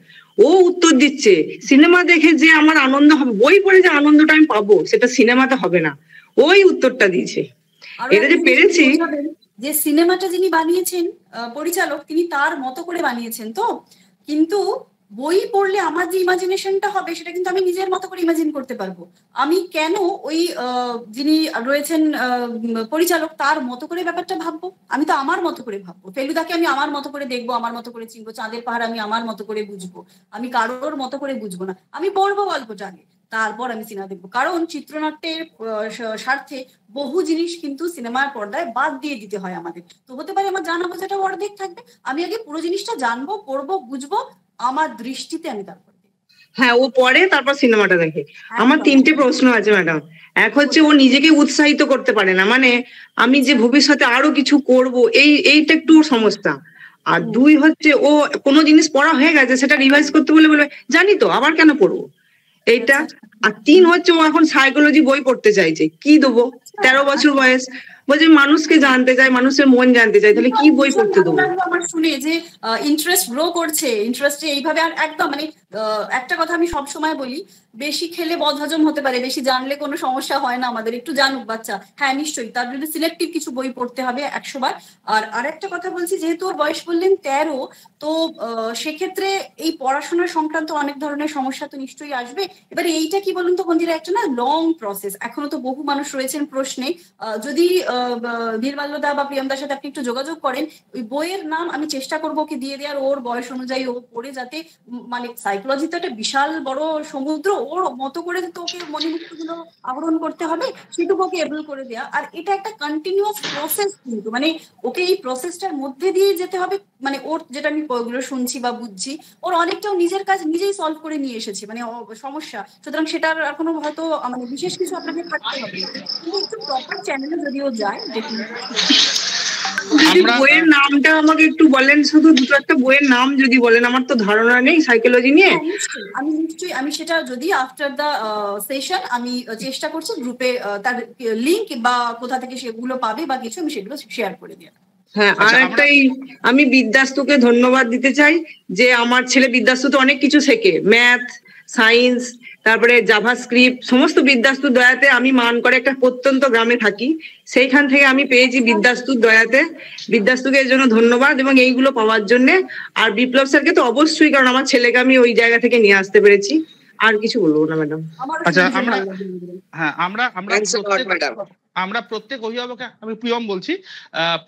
S4: ও উত্তর দিচ্ছে, সিনেমা দেখে যে আমার আনন্দ হবে, বই পড়ে যে আনন্দটা আমি পাবো সেটা সিনেমাতে হবে না। ওই উত্তরটা দিয়েছে। এটা যে পেরেছি,
S1: যে সিনেমাটা যিনি বানিয়েছেন পরিচালক, তিনি তার মতো করে বানিয়েছেন তো, কিন্তু বই পড়লে আমার যে ইমাজিনেশনটা হবে সেটা কিন্তু আমি নিজের মতো করে ইমাজিন করতে পারবো। আমি কেন ওই যিনি রয়েছেন পরিচালক তার মতো করে ব্যাপারটা ভাববো? আমি তো আমার মতো করে ভাববো। ফেলুদাকে আমি আমার মতো করে দেখবো, আমার মতো করে চিনবো। চাঁদের পাহাড় আমি আমার মতো করে বুঝবো, আমি কারোর মতো করে বুঝবো না। আমি পড়বো গল্পটা আগে, তারপর আমি সিনেমা দেখবো। কারণ চিত্রনাট্যের স্বার্থে বহু জিনিস কিন্তু সিনেমার পর্দায় বাদ দিয়ে দিতে হয় আমাদের। তো হতে পারে আমার জানা বোঝাটা অর্ধেক থাকবে, আমি আগে পুরো জিনিসটা জানবো, পড়বো, বুঝবো, আমার দৃষ্টিতে আমি তারপর।
S4: হ্যাঁ, ও পড়ে তারপর সিনেমাটা দেখে। আমার 3টে প্রশ্ন আছে ম্যাডাম। এক হচ্ছে, ও নিজেকে উৎসাহিত করতে পারে না, মানে আমি যে ভবিষ্যতে আরো কিছু করব, এইটা একটু সমস্যা। আর 2 হচ্ছে ও কোনো জিনিস পড়া হয়ে গেছে সেটা রিভাইজ করতে বলবে জানি তো আবার কেন পড়বো এইটা। আর 3 হচ্ছে ও এখন সাইকোলজি বই পড়তে চাইছে, কি দেবো, 13 বছর বয়স, বলছে মানুষকে জানতে চাই, মানুষের মন জানতে চাই, তাহলে কি বই পড়তে দেবো?
S1: আমার শুনে যে ইন্টারেস্ট গ্রো করছে, ইন্টারেস্টে এইভাবে। আর একদম মানে একটা কথা আমি সব সময় বলি, বেশি খেলে বদহজম হতে পারে, বেশি জানলে কোনো সমস্যা হয় না, আমাদের একটু জানুক বাচ্চা। হ্যাঁ নিশ্চয়ই, তার জন্য সিলেক্টিভ কিছু বই পড়তে হবে 100 বার। আর আরেকটা কথা বলছি, যেহেতু ওর বয়স বললেন 13, তো সেক্ষেত্রে এই পড়াশোনা সংক্রান্ত অনেক ধরনের সমস্যা তো নিশ্চয়ই আসবে। এবারে এইটা কি বলুন তো বন্ধুরা, একটা না লং প্রসেস, এখনো তো বহু মানুষ রয়েছেন প্রশ্নে। যদি বীরবাল্যদা বা প্রিয়মদার সাথে আপনি একটু যোগাযোগ করেন, ওই বইয়ের নাম আমি চেষ্টা করবো ওকে দিয়ে দেওয়ার, ওর বয়স অনুযায়ী ও পড়ে, যাতে মানে সাইকোলজি তো একটা বিশাল বড় সমুদ্র, ওর মতো করে তো ওকে মণিমুক্ত গুলো আবরণ করতে হবে, সেটুকু ওকে এবল করে দেওয়া। আর এটা একটা কন্টিনিউয়াস প্রসেস, কিন্তু মানে ওকে এই প্রসেসটার মধ্যে দিয়ে যেতে হবে। মানে ওর যেটা আমি বইগুলো শুনছি বা বুঝছি, ওর অনেকটাও নিজের কাজ নিজেই সলভ করে নিয়ে এসেছে, মানে সমস্যা। সুতরাং সেটার এখনো হয়তো মানে বিশেষ কিছু আপনাকে থাকতে হবে, কিন্তু একটু প্রপার চ্যানেলে যদিও যায়।
S4: বইয়ের নামটা আমাকে একটু বলেন, শুধু 2-1টা বইয়ের নাম যদি বলেন, আমার তো ধারণা নেই সাইকোলজি নিয়ে।
S1: আমি সেটা যদি আফটার দা সেশন আমি চেষ্টা করছি গ্রুপে তার লিংক বা কোথা থেকে সেগুলো পাবে বা কিছু, আমি সেগুলো শেয়ার করে দিই।
S4: হ্যাঁ, আর একটাই আমি বিদ্যাস্তুকে ধন্যবাদ দিতে চাই যে আমার ছেলে বিদ্যাস্তুতে অনেক কিছু শেখে, ম্যাথ, সায়েন্স, তারপরে জাভাস্ক্রিপ্ট, সমস্ত বিদ্যাস্তুর দয়াতে। আমি মানকরে একটা প্রত্যন্ত গ্রামে থাকি, সেইখান থেকে আমি পেয়েছি বিদ্যাস্তুর দয়াতে। বিদ্যাস্তুকে এর জন্য ধন্যবাদ, এবং এইগুলো পাওয়ার জন্য। আর বিপ্লব স্যারকে তো অবশ্যই, কারণ আমার ছেলেকে আমি ওই জায়গা থেকে নিয়ে আসতে পেরেছি। আর কিছু বলবো না ম্যাডাম।
S2: আচ্ছা, আমরা প্রত্যেক অভিভাবককে, আমি প্রিয়ম বলছি,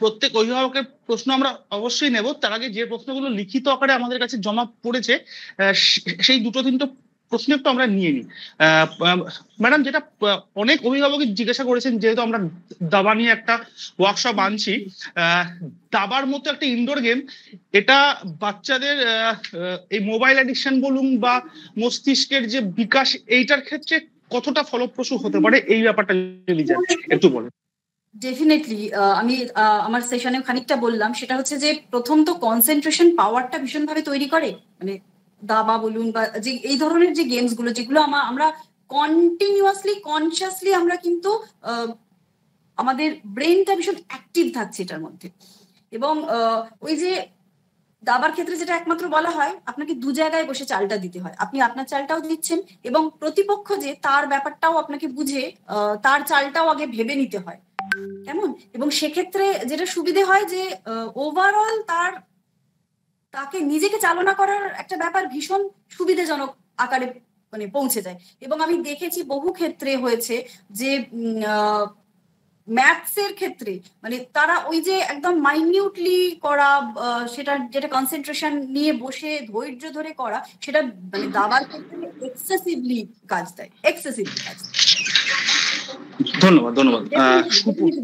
S2: প্রত্যেক অভিভাবকের প্রশ্ন আমরা অবশ্যই নেব। তার আগে যে প্রশ্নগুলো লিখিত আকারে আমাদের কাছে জমা পড়েছে, সেই 2-3টা প্রশ্ন একটু আমরা নিয়ে নিই। ম্যাডাম, যেটা অনেক অভিভাবক জিজ্ঞাসা করেছেন, যেহেতু আমরা দাবা নিয়ে একটা ওয়ার্কশপ আনছি, দাবার মতো একটা ইনডোর গেম, এটা বাচ্চাদের এই মোবাইল অ্যাডিকশন বলুন বা মস্তিষ্কের যে বিকাশ, এইটার ক্ষেত্রে কতটা ফলপ্রসূ হতে পারে, এই ব্যাপারটা যদি একটু বলেন।
S1: ডেফিনেটলি, আমি আমার সেশনে খানিকটা বললাম, সেটা হচ্ছে যে প্রথম তো কনসেন্ট্রেশন পাওয়ারটা ভীষণভাবে তৈরি করে। মানে দাবা বলুন বা যে এই ধরনের যে গেমস গুলো, যেগুলো আমরা কন্টিনিউয়াসলি কনসিয়াসলি আমরা কিন্তু আমাদের ব্রেনটা ভীষণ অ্যাক্টিভ থাকছে এটার মধ্যে। এবং ওই যে দাবার ক্ষেত্রে যেটা একমাত্র বলা হয়, আপনাকে 2 জায়গায় বসে চালটা দিতে হয়, আপনি আপনার চালটাও দিচ্ছেন এবং প্রতিপক্ষ যে তার ব্যাপারটাও আপনাকে বুঝে তার চালটাও আগে ভেবে নিতে হয়, কেমন। এবং সেক্ষেত্রে যেটা সুবিধে হয় যে ওভারঅল তাকে নিজেকে চালনা করার একটা ব্যাপার ভীষণ সুবিধাজনক আকারে মানে পৌঁছে যায়। এবং আমি দেখেছি বহু ক্ষেত্রে হয়েছে যে ম্যাথসের ক্ষেত্রে মানে তারা ওই যে একদম মাইনিউটলি করা, সেটা যেটা কনসেন্ট্রেশন নিয়ে বসে ধৈর্য ধরে করা, সেটা মানে দাবার ক্ষেত্রে এক্সেসিভলি কাজ দেয়, এক্সেসিভলি কাজ দেয়।
S2: ধন্যবাদ।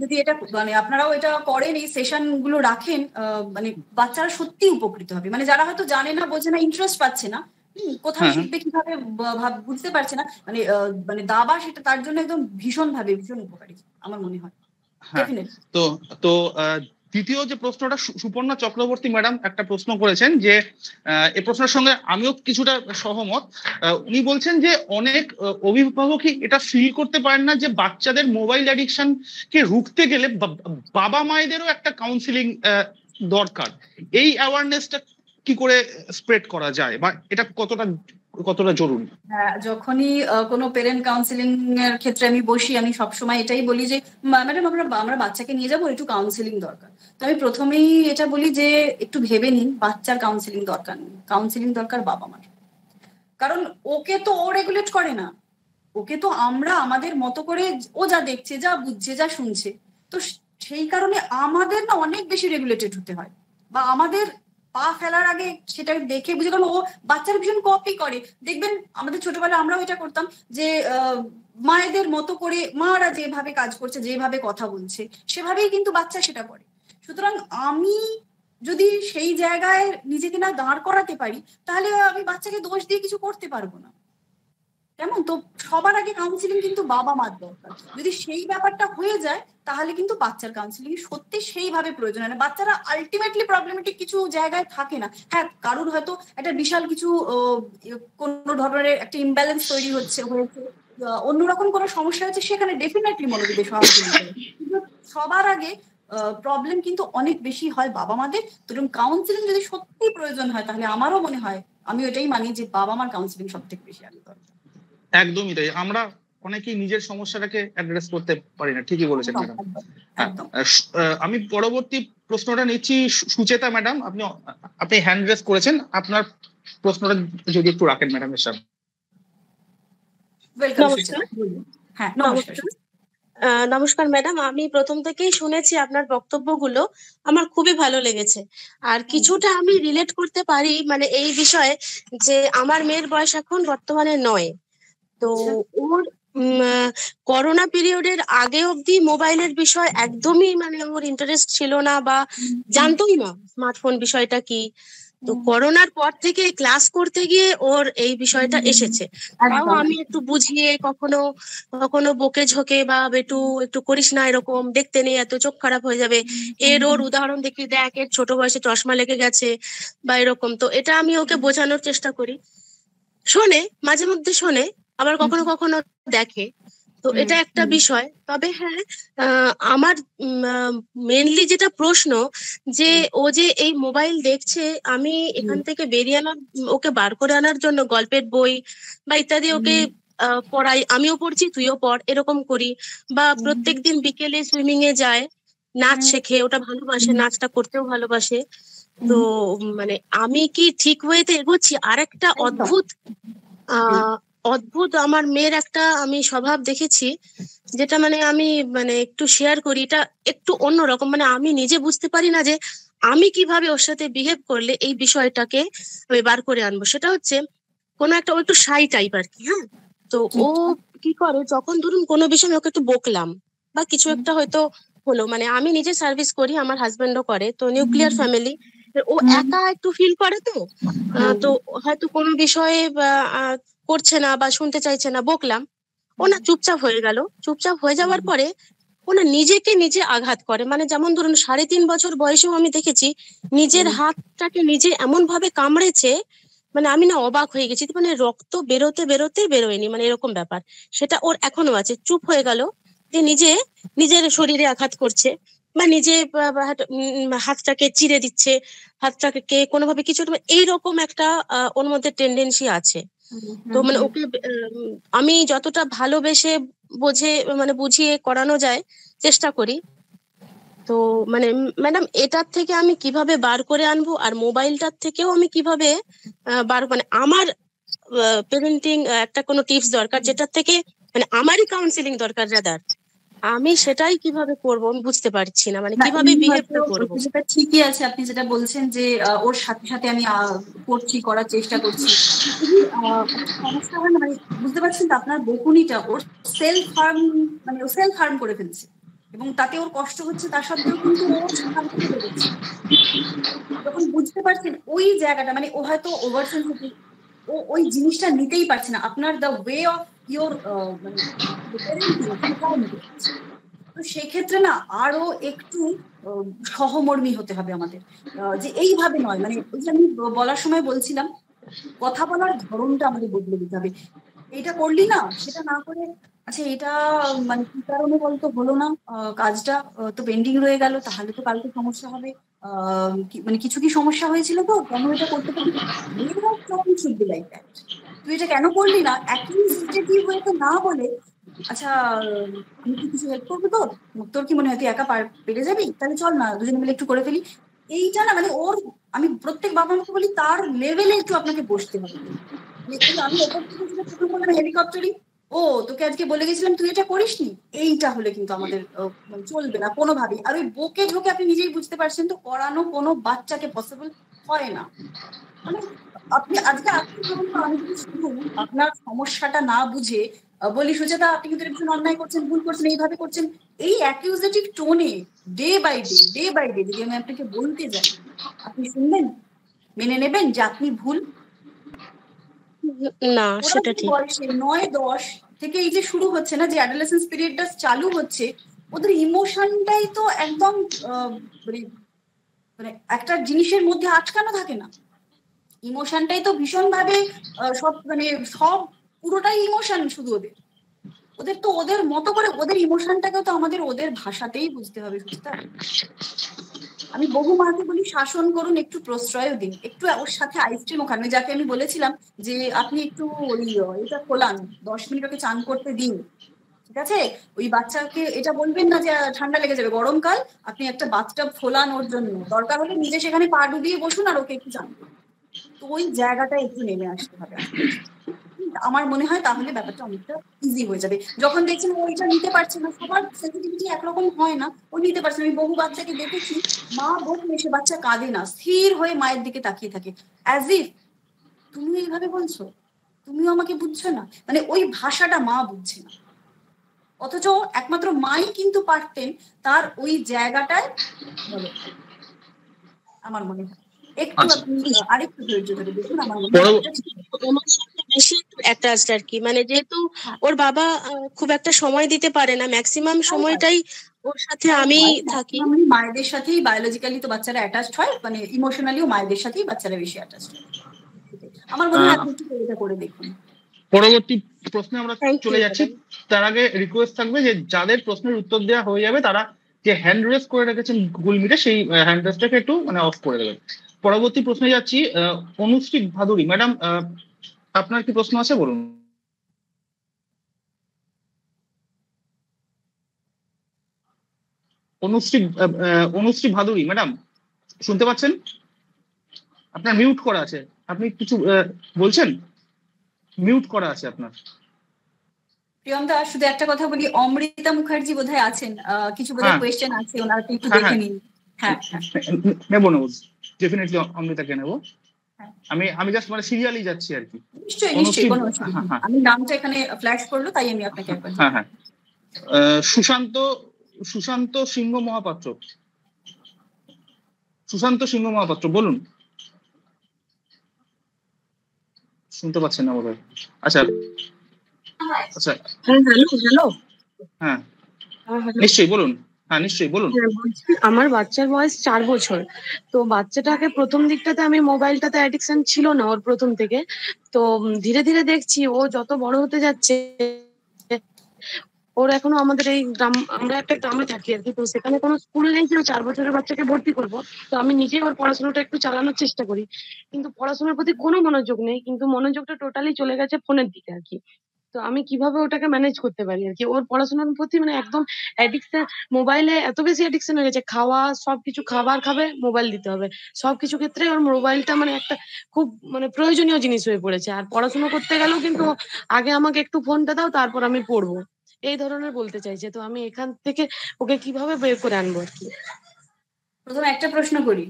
S1: যদি এটা মানে আপনারাও এটা করেন, এই সেশন গুলো রাখেন, মানে বাচ্চারা সত্যি উপকৃত হবে। মানে যারা হয়তো জানে না, বোঝে না, ইন্টারেস্ট পাচ্ছে না, কোথায় শিখবে, কিভাবে বুঝতে পারছে না, মানে দাবা সেটা তার জন্য একদম ভীষণ উপকারী আমার মনে হয়।
S2: তো দ্বিতীয় যে প্রশ্নটা, সুপর্ণা চক্রবর্তী ম্যাডাম একটা প্রশ্ন করেছেন, যে এই প্রশ্নের সঙ্গে আমিও কিছুটা সহমত। উনি বলছেন যে অনেক অভিভাবকই এটা ফিল করতে পারেন না যে বাচ্চাদের মোবাইল অ্যাডিকশন কে রুখতে গেলে বাবা মায়েদেরও একটা কাউন্সিলিং দরকার। এই অ্যাওয়ারনেসটা কি করে স্প্রেড করা যায়, বা এটা কতটা জরুরি?
S1: হ্যাঁ, যখনই কোনো পেরেন্ট কাউন্সিলিং এর ক্ষেত্রে আমি বসি, আমি সবসময় এটাই বলি যে ম্যাডাম আমরা বাচ্চাকে নিয়ে যাবো, একটু কাউন্সিলিং দরকার। তো আমি প্রথমেই এটা বলি যে একটু ভেবে নিন, বাচ্চার কাউন্সিলিং দরকার নেই, কাউন্সিলিং দরকার বাবা মার। কারণ ওকে তো ও রেগুলেট করে না, ওকে তো আমরা আমাদের মতো করে, ও যা দেখছে, যা বুঝছে, যা শুনছে, তো সেই কারণে আমাদের না অনেক বেশি রেগুলেটেড হতে হয়, বা আমাদের পা ফেলার আগে সেটা দেখে বুঝে। কারণ ও বাচ্চারা ভীষণ কপি করে, দেখবেন আমাদের ছোটবেলায় আমরাও এটা করতাম যে মায়েদের মতো করে, মারা যেভাবে কাজ করছে, যেভাবে কথা বলছে, সেভাবেই কিন্তু বাচ্চা সেটা করে। সুতরাং আমি যদি সেই জায়গায় নিজেকে না দাঁড় করাতে পারি, তাহলে আমি বাচ্চাকে দোষ দিয়ে কিছু করতে পারবো না, কেমন। তো সবার আগে কাউন্সিলিং কিন্তু বাবা মার দরকার। যদি সেই ব্যাপারটা হয়ে যায়, তাহলে কিন্তু বাচ্চার কাউন্সিলিং সত্যি সেইভাবে প্রয়োজন হয় না। বাচ্চারা আলটিমেটলি প্রবলেমেটিক কিছু জায়গায় থাকে না, হ্যাঁ কারুর হয়তো একটা বিশাল কিছু কোনো ধরনের একটা ইমব্যালেন্স তৈরি হয়েছে, অন্যরকম কোনো সমস্যা হচ্ছে, সেখানে ডেফিনেটলি মনোযোগী সহায়তা নিতে হবে। কিন্তু সবার আগে প্রবলেম কিন্তু অনেক বেশি হয় বাবা মাদের। তো এরকম কাউন্সিলিং যদি সত্যি প্রয়োজন হয় তাহলে আমারও মনে হয়, আমি ওইটাই মানি যে বাবা মার কাউন্সিলিং সব থেকে বেশি আগে দরকার।
S2: একদমই তাই, আমরা অনেকেই নিজের সমস্যাটাকে অ্যাড্রেস করতে পারি না, ঠিকই বলেছেন ম্যাডাম। আমি পরবর্তী প্রশ্নটা নিচ্ছি সুচেতা ম্যাডাম, আপনি হ্যান্ড রেজ করেছেন, আপনার প্রশ্নটা যদি একটু রাখেন ম্যাডামের সামনে।
S5: নমস্কার ম্যাডাম, আমি প্রথম থেকেই শুনেছি আপনার বক্তব্যগুলো, আমার খুবই ভালো লেগেছে। আর কিছুটা আমি রিলেট করতে পারি মানে এই বিষয়ে, যে আমার মেয়ের বয়স এখন বর্তমানে 9। তো ওর করোনা পিরিয়ডের আগে অবধি মোবাইলের বিষয় একদমই মানে ওর ইন্টারেস্ট ছিল না বা জানতোই না স্মার্টফোন বিষয়টা কি। তো করোনার পর থেকে ক্লাস করতে গিয়ে ওর এই বিষয়টা এসেছে। তাও আমি একটু বুঝিয়ে, কখনো কখনো বকে ঝোঁকে বা একটু করিস না, এরকম দেখতে নেই, এত চোখ খারাপ হয়ে যাবে, ওর উদাহরণ দেখি, দেখ এর ছোট বয়সে চশমা লেগে গেছে বা এরকম। তো এটা আমি ওকে বোঝানোর চেষ্টা করি, শোনে, মাঝে মধ্যে শোনে, আবার কখনো কখনো দেখে। তো এটা একটা বিষয়। তবে হ্যাঁ, আমার মেনলি যেটা প্রশ্ন, যে ও যে এই মোবাইল দেখছে, আমি এখান থেকে বেরিয়ে ওকে বার করে আনার জন্য গল্পের বই বা ইত্যাদি ওকে পড়াই, আমিও পড়ছি তুইও পড়, এরকম করি। বা প্রত্যেকদিন বিকেলে সুইমিং এ যায়, নাচ শেখে, ওটা ভালোবাসে, নাচটা করতেও ভালোবাসে। তো মানে আমি কি ঠিক ওয়েতে এগোচ্ছি? আর একটা অদ্ভুত আমার মেয়ের একটা আমি স্বভাব দেখেছি, যেটা মানে আমি একটু শেয়ার করি, এটা একটু অন্যরকম, মানে আমি নিজে বুঝতে পারি না যে আমি কিভাবে ওর সাথে বিহেভ করলে এই বিষয়টাকে আমি বার করে আনবো। সেটা হচ্ছে, কোনো একটা, ও একটু শাই টাইপ আর কি, হ্যাঁ। তো ও কি করে, যখন ধরুন কোনো বিষয় ওকে একটু বকলাম বা কিছু একটা হয়তো হলো, মানে আমি নিজে সার্ভিস করি, আমার হাজবেন্ডও করে, তো নিউক্লিয়ার ফ্যামিলি, ও একা একটু ফিল করে, তো হয়তো কোনো বিষয়ে করছে না বা শুনতে চাইছে না, বকলাম, ও না চুপচাপ হয়ে গেল। চুপচাপ হয়ে যাওয়ার পরে ও না নিজেকে নিজে আঘাত করে, মানে যেমন ধরুন 3.5 বছর বয়সেও আমি দেখেছি নিজের হাতটাকে নিজে এমন ভাবে কামড়েছে, মানে আমি না অবাক হয়ে গেছি, মানে রক্ত বেরোতে বেরোতে বেরোয়নি, মানে এরকম ব্যাপার। সেটা ওর এখনো আছে, চুপ হয়ে গেল, যে নিজের শরীরে আঘাত করছে বা নিজে হাতটাকে চিরে দিচ্ছে, হাতটাকে কোনোভাবে কিছু, এইরকম একটা ওর মধ্যে টেন্ডেন্সি আছে। তো মানে ওকে আমি যতটা ভালোবেসে বুঝিয়ে করানো যায় চেষ্টা করি। তো মানে ম্যাডাম, এটার থেকে আমি কিভাবে বার করে আনবো, আর মোবাইলটার থেকেও আমি কিভাবে আমার পেরেন্টিং একটা কোনো টিপস দরকার, যেটার থেকে আমারই কাউন্সিলিং দরকার রাদার, আমি সেটাই কিভাবে করবো আমি বুঝতে পারছি না, মানে কিভাবে বিহেভটা করবো।
S1: সেটা ঠিকই আছে, আপনি যেটা বলছেন যে ওর সাথে সাথে আমি করার চেষ্টা করছি, সমস্যা হয় মানে বুঝতে পারছেন তো, আপনার বকুনিটা ওর সেলফ হার্ম করে ফেলছে, এবং তাতে ওর কষ্ট হচ্ছে, তার সত্ত্বেও কিন্তু ও যখন বুঝতে পারছেন ওই জায়গাটা, মানে ও হয়তো ওভার সেনসিটিভ, ও ওই জিনিসটা নিতেই পারছে না, আপনার দ্য ওয়ে অফ ইয়োর তো সেক্ষেত্রে না আরো একটু সহমর্মী হতে হবে আমাদের, যে এইভাবে নয়, মানে ওই যে আমি বলার সময় বলছিলাম, কথা বলার ধরনটা আমাদের বদলে দিতে হবে। এইটা করলি না, সেটা না করে, আচ্ছা এটা মানে কি কারণে বলতো হলো না, কাজটা তো পেন্ডিং রয়ে গেল, তাহলে তো কালকে সমস্যা হবে, মানে কিছু কি সমস্যা হয়েছিল তো, কেন এটা করতে পারলি, তুই এটা কেন করলি না, অ্যাকিউজেটিভ ওয়েতে না বলে, আচ্ছা আমি কি কিছু হেল্প করবো তোর কি মনে হয় তুই একা পেরে যাবি, তাহলে চল না দুজনে মিলে একটু করে ফেলি। এইটা না মানে ওর, আমি প্রত্যেক বাবা মাকে বলি তার লেভেলে একটু আপনাকে বসতে হবে। আমি ওপর থেকে যেটা শুরু করলাম হেলিকপ্টারই, ও তোকে আজকে বলে গেছিলাম তুই এটা করিসনি, এইটা হলে কিন্তু আমাদের চলবে না কোনোভাবেই। আর ওই বকে ঝোঁকে আপনি নিজেই বুঝতে পারছেন তো, করানো কোনো বাচ্চাকে পসিবল হয় না। মানে আপনি আজকে আমি যদি শুধু আপনার সমস্যাটা না বুঝে বলি, সুচেতা আপনি কিন্তু একজন অন্যায় করছেন, ভুল করছেন, এইভাবে করছেন, এই অ্যাকিউজেটিভ টোনে ডে বাই ডে যদি আমি আপনাকে বলতে যাই, আপনি শুনবেন, মেনে নেবেন যে আপনি ভুল?
S5: না, সেটা ঠিক।
S1: 9-10 থেকে এই যে শুরু হচ্ছে না, যে অ্যাডোলেসেন্স পিরিয়ডটা চালু হচ্ছে, ওদের ইমোশনটাই তো একদম মানে একটা জিনিসের মধ্যে আটকানো থাকে না, ইমোশনটাই তো ভীষণ ভাবে সব মানে সব পুরোটাই ইমোশন শুধু ওদের তো ওদের মতো করে ওদের ইমোশনটাকে তো আমাদের ওদের ভাষাতেই বুঝতে হবে। সুস্তা, আমি বহু মাকে বলি শাসন করুন, একটু প্রশ্রয় দিন, একটু ওর সাথে আইসক্রিম ওখানে, যাকে আমি বলেছিলাম যে আপনি একটু ওই এটা খোলান, 10 মিনিট ওকে চান করতে দিন, ঠিক আছে? ওই বাচ্চাকে এটা বলবেন না যে ঠান্ডা লেগে যাবে, গরমকাল, আপনি একটা বাথটাব খোলান ওর জন্য, দরকার হলে নিজে সেখানে পা ডুবিয়ে বসুন আর ওকে একটু চান করুন। তো ওই জায়গাটা একটু নেমে আসতে হবে আমার মনে হয়, তাহলে ব্যাপারটা অনেকটা ইজি হয়ে যাবে। যখন দেখছেন ও এটা নিতে পারছে না, সবার সেন্সিটিভিটি একরকম হয় না, ও নিতে পারছে না। আমি বহু বাচ্চাকে দেখেছি মা বললে সে বাচ্চা কাঁদে না, স্থির হয়ে মায়ের দিকে তাকিয়ে থাকে, অ্যাজ ইফ তুমি এইভাবে বলছো, তুমিও আমাকে বুঝছো না, মানে ওই ভাষাটা মা বুঝছে না। অথচ একমাত্র মাই কিন্তু পারতেন তার ওই জায়গাটায়, আমার মনে হয় একটু আপনি আরেকটু ধৈর্য ধরে দেখুন, আমার মনে হয়
S5: বেশি অ্যাটাচড আর কি, মানে যেহেতু ওর বাবা খুব একটা সময় দিতে পারে না, ম্যাক্সিমাম সময়টাই ওর সাথে আমি থাকি।
S1: মায়েদের সাথেই বায়োলজিক্যালি তো বাচ্চারা অ্যাটাচড হয়, মানে ইমোশনালিও মায়েদের সাথেই বাচ্চারা বেশি অ্যাটাচড হয়। আমার মনে হয় আপনি একটু এটা করে দেখুন।
S2: পরবর্তী প্রশ্নে আমরা চলে যাচ্ছি, তার আগে রিকোয়েস্ট থাকবে যে যাদের প্রশ্নের উত্তর দেওয়া হয়ে যাবে তারা যে হ্যান্ড রেজ করে রেখেছেন গুগল মিটে, সেই হ্যান্ড রেজটাকে একটু মানে অফ করে দেবেন। পরবর্তী প্রশ্নে যাচ্ছি, অনুশ্রী ভাদুরী ম্যাডাম, আপনার কি প্রশ্ন আছে বলুন। অনুশ্রী ভাদুরী ম্যাডাম, শুনতে পাচ্ছেন? আপনার মিউট করা আছে, আপনি কিছু বলছেন? মিউট করা আছে আপনার।
S1: প্রিয়মদা, শুধু একটা কথা বলি, অমৃতা মুখার্জি বোধহয় আছেন, কিছু বোধহয় কোয়েশ্চেন আছে, ওনারা একটু দেখে নিন। হ্যাঁ,
S2: নেবো ডেফিনেটলি অমৃতাকে নেবো। আমি জাস্ট মানে সিরিয়ালি যাচ্ছি আর কি।
S1: নিশ্চয়ই কোনো অসুবিধা নেই, আমি নামটা এখানে ফ্ল্যাশ করলো তাই আমি আপনাকে একবার।
S2: হ্যাঁ, সুশান্ত সিংহ মহাপাত্র, বলুন। শুনতে পাচ্ছেন না বোধহয়? আচ্ছা,
S5: হ্যালো,
S2: হ্যাঁ নিশ্চয়ই বলুন।
S5: আমার বাচ্চার বয়স 4 বছর। তো বাচ্চাটাকে প্রথম দিকটাতে আমি মোবাইলটাতে অ্যাডিকশন ছিল না ওর প্রথম থেকে, তো ধীরে ধীরে দেখছি ও যত বড় হতে যাচ্ছে, ওর এখনো আমাদের এই গ্রাম, আমরা একটা গ্রামে থাকি আর কি, তো সেখানে কোনো স্কুল নেই যে 4 বছরের বাচ্চাকে ভর্তি করবো। তো আমি নিজেই ওর পড়াশোনাটা একটু চালানোর চেষ্টা করি, কিন্তু পড়াশোনার প্রতি কোনো মনোযোগ নেই, কিন্তু মনোযোগটা টোটালি চলে গেছে ফোনের দিকে আর কি। তো আমি কিভাবে ওটাকে ম্যানেজ করতে পারি আর কি? ওর পড়াশোনার প্রতি মানে একদম অ্যাডিকশন, মোবাইলে এত বেশি অ্যাডিকশন হয়ে গেছে, খাওয়া সবকিছু, খাবার খাবে মোবাইল দিতে হবে, সবকিছু ক্ষেত্রে ওর মোবাইলটা মানে একটা খুব মানে প্রয়োজনীয় জিনিস হয়ে পড়েছে। আর পড়াশোনা করতে গেলেও কিন্তু আগে আমাকে একটু ফোনটা দাও, তারপর আমি পড়বো, এই ধরনের বলতে চাইছে। তো আমি এখান থেকে ওকে কিভাবে বের করে আনবো আর কি?
S1: প্রথমে একটা প্রশ্ন করি,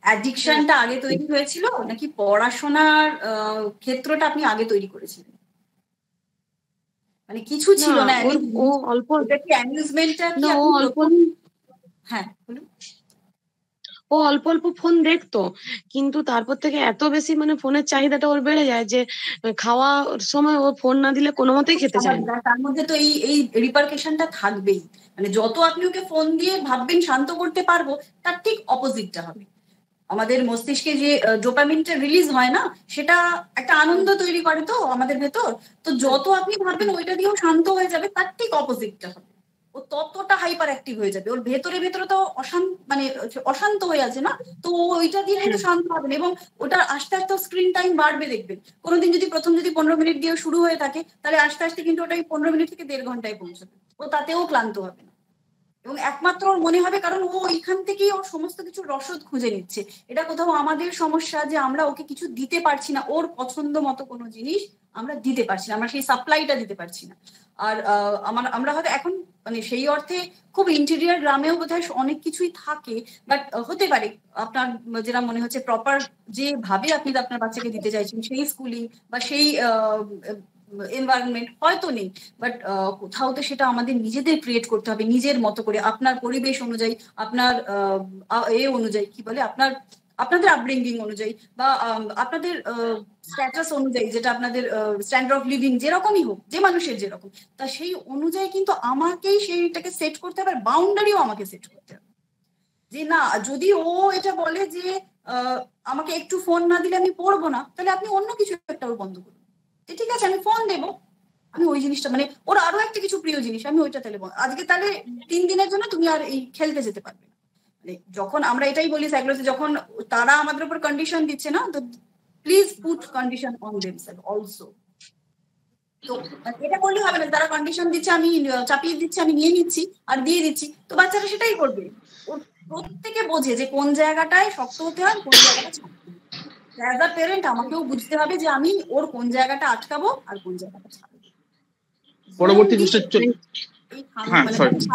S1: অ্যাডিকশনটা আগে তৈরি হয়েছিল নাকি পড়াশোনার ক্ষেত্রটা আপনি আগে তৈরি করেছিলেন? মানে কিছু ছিল না,
S5: ও অল্প,
S1: এটা কি অ্যামিউজমেন্টটা কি
S5: অল্প,
S1: হ্যাঁ বলুন।
S5: ও অল্প অল্প ফোন দেখতো, কিন্তু তারপর থেকে এত বেশি মানে ফোনের চাহিদাটা ওর বেড়ে যায় যে খাওয়ার সময় ও ফোন না দিলে কোনো মতেই খেতে চায় না।
S1: তার মধ্যে তো এই রিপারকেশনটা থাকবেই, মানে যত আপনি ওকে ফোন দিয়ে ভাববেন শান্ত করতে পারবো, তার ঠিক অপোজিটটা হবে। আমাদের মস্তিষ্কে যে ডোপামিনটা রিলিজ হয় না, সেটা একটা আনন্দ তৈরি করে তো আমাদের ভেতর, তো যত আপনি ভাববেন ওইটা দিয়েও শান্ত হয়ে যাবে, তার ঠিক অপোজিটটা হবে, ও ততটা হাইপার অ্যাক্টিভ হয়ে যাবে। ওর ভেতরে তো অশান্ত হয়ে আছে না, তো ওইটা দিয়ে কিন্তু শান্ত হবে না, এবং ওটা আস্তে আস্তে স্ক্রিন টাইম বাড়বে। দেখবেন কোনোদিন যদি প্রথম 15 মিনিট দিয়ে শুরু হয়ে থাকে, তাহলে আস্তে আস্তে কিন্তু ওটা 15 মিনিট থেকে 1.5 ঘন্টায় পৌঁছবে, ও তাতেও ক্লান্ত হবে না, এবং একমাত্র ওর মনে হবে কারণ ও এখান থেকেই ওর সমস্ত কিছু রসদ খুঁজে নিচ্ছে। এটা কোথাও আমাদের সমস্যা যে আমরা ওকে কিছু দিতে পারছি না, ওর পছন্দ মতো কোনো জিনিস আমরা দিতে পারছি না, আমরা সেই সাপ্লাইটা দিতে পারছি না। আর আমরা হয়তো এখন মানে সেই অর্থে খুব ইন্টেরিয়ার গ্রামেও বোধহয় অনেক কিছুই থাকে, বাট হতে পারে আপনার যেটা মনে হচ্ছে প্রপার যেভাবে আপনি আপনার বাচ্চাকে দিতে চাইছেন সেই স্কুলিং বা সেই এনভায়রনমেন্ট হয়তো নেই, বাট কোথাও তো সেটা আমাদের নিজেদের ক্রিয়েট করতে হবে নিজের মতো করে, আপনার পরিবেশ অনুযায়ী, আপনার অনুযায়ী, কি বলে, আপনার আপনাদের আপব্রিঙ্গিং অনুযায়ী বা আপনাদের স্ট্যাটাস অনুযায়ী, যেটা আপনাদের স্ট্যান্ডার্ড অফ লিভিং যেরকমই হোক, যে মানুষের যেরকম, তা সেই অনুযায়ী কিন্তু আমাকেই সেইটাকে সেট করতে হবে, আর বাউন্ডারিও আমাকে সেট করতে হবে। যে না, যদি ও এটা বলে যে আমাকে একটু ফোন না দিলে আমি পড়বো না, তাহলে আপনি অন্য কিছু একটা বন্ধ করুন, ঠিক আছে আমি ফোন দেবো, আমি ওই জিনিসটা মানে ওর আরো একটা কিছু প্রিয় জিনিস আমি ওইটা তাহলে আজকে তাহলে 3 দিনের জন্য তুমি আর এই খেলতে যেতে পারবে না। মানে যখন আমরা এটাই বলি সাইকোলজি, যখন তারা আমাদের উপর কন্ডিশন দিচ্ছে না, তো please put condition on themselves also. তো এটা করলে হবে না, তারা কন্ডিশন দিচ্ছে আমি চাপিয়ে দিচ্ছি, আমি নিয়ে নিচ্ছি আর দিয়ে দিচ্ছি, তো বাচ্চারা সেটাই করবে। ওর প্রত্যেকে বোঝে যে কোন জায়গাটায় শক্ত হতে হয়, কোন জায়গাটা ছাড়তে হবে। অ্যাজ আ প্যারেন্ট আমাকেও বুঝতে হবে যে আমি ওর কোন জায়গাটা আটকাবো আর কোন জায়গাটা ছাড়বো।
S2: পরবর্তী কোশ্চেন।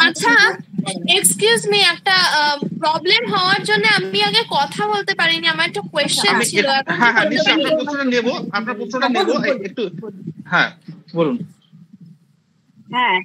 S6: আচ্ছা এক্সকিউজ মি, একটা প্রবলেম হওয়ার জন্য আমি আগে কথা বলতে পারিনি, আমার একটা কোশ্চেন ছিল।
S2: হ্যাঁ হ্যাঁ নিশ্চয়ই আপনার প্রশ্নটা নেব, আপনার প্রশ্নটা নেব একটু। হ্যাঁ বলুন।
S6: হ্যাঁ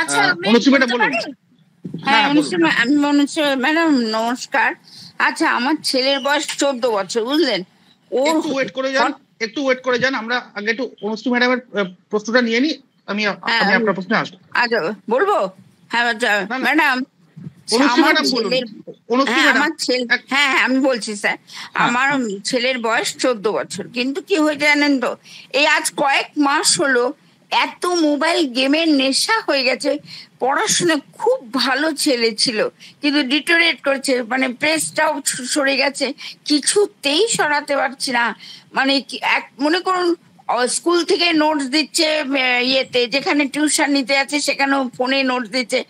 S2: আচ্ছা অনুষ্ঠিতা বলুন।
S7: হ্যাঁ ম্যাডাম নমস্কার। আচ্ছা আমার ছেলের বয়স 14 বছর, বুঝলেন?
S2: একটু ওয়েট করে যান, আমরা আগে একটু অনুষ্ঠিতা ম্যাডামের প্রশ্নটা নিয়ে নিই, আমি আপনার প্রশ্নে আসবো।
S7: আচ্ছা বলবো। হ্যাঁ ম্যাডাম হ্যাঁ আমি বলছি স্যার, আমার ছেলের বয়স 14 বছর, কিন্তু কি হয়েছে জানেন তো, এই আজ কয়েক মাস হলো এত মোবাইল গেমের নেশা হয়ে গেছে। পড়াশোনা খুব ভালো ছেলে ছিল, কিন্তু ডিটোরেট করছে, মানে প্রেসটাও সরে গেছে, কিছুতেই সরাতে পারছি না। মানে মনে করুন স্কুল থেকে নোটস দিচ্ছে, ইয়েতে যেখানে টিউশন নিতে যাচ্ছে সেখানেও ফোনে নোটস দিচ্ছে,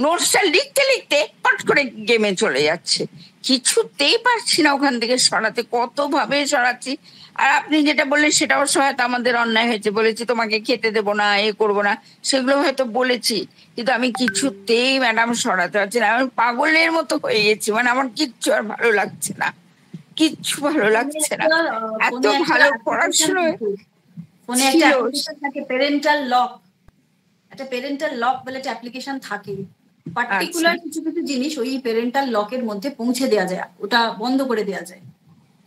S7: নোটসটা লিখতে লিখতে পট করে গেমে চলে যাচ্ছে, কিছুতেই পারছি না ওখান থেকে সরাতে, কতভাবে সরাচ্ছি। আর আপনি যেটা বললেন সেটাও হয়তো আমাদের অন্যায় হয়েছে, বলেছি তোমাকে খেতে দেবো না, এ করবো না, সেগুলো হয়তো বলেছি, কিন্তু আমি কিছুতেই ম্যাডাম সরাতে পারছি না, আমি পাগলের মতো হয়ে গেছি, মানে আমার কিচ্ছু আর ভালো লাগছে না, কিচ্ছু ভালো লাগছে না, এত ভালো পড়াশোনা।
S1: ফোনে একটা অ্যাপ্লিকেশন থাকে প্যারেন্টাল লক, একটা প্যারেন্টাল লক বলে একটা অ্যাপ্লিকেশন থাকে, পার্টিকুলার কিছু কিছু জিনিস ওই প্যারেন্টাল লকের মধ্যে পৌঁছে দেওয়া যায়, ওটা বন্ধ করে দেওয়া যায়,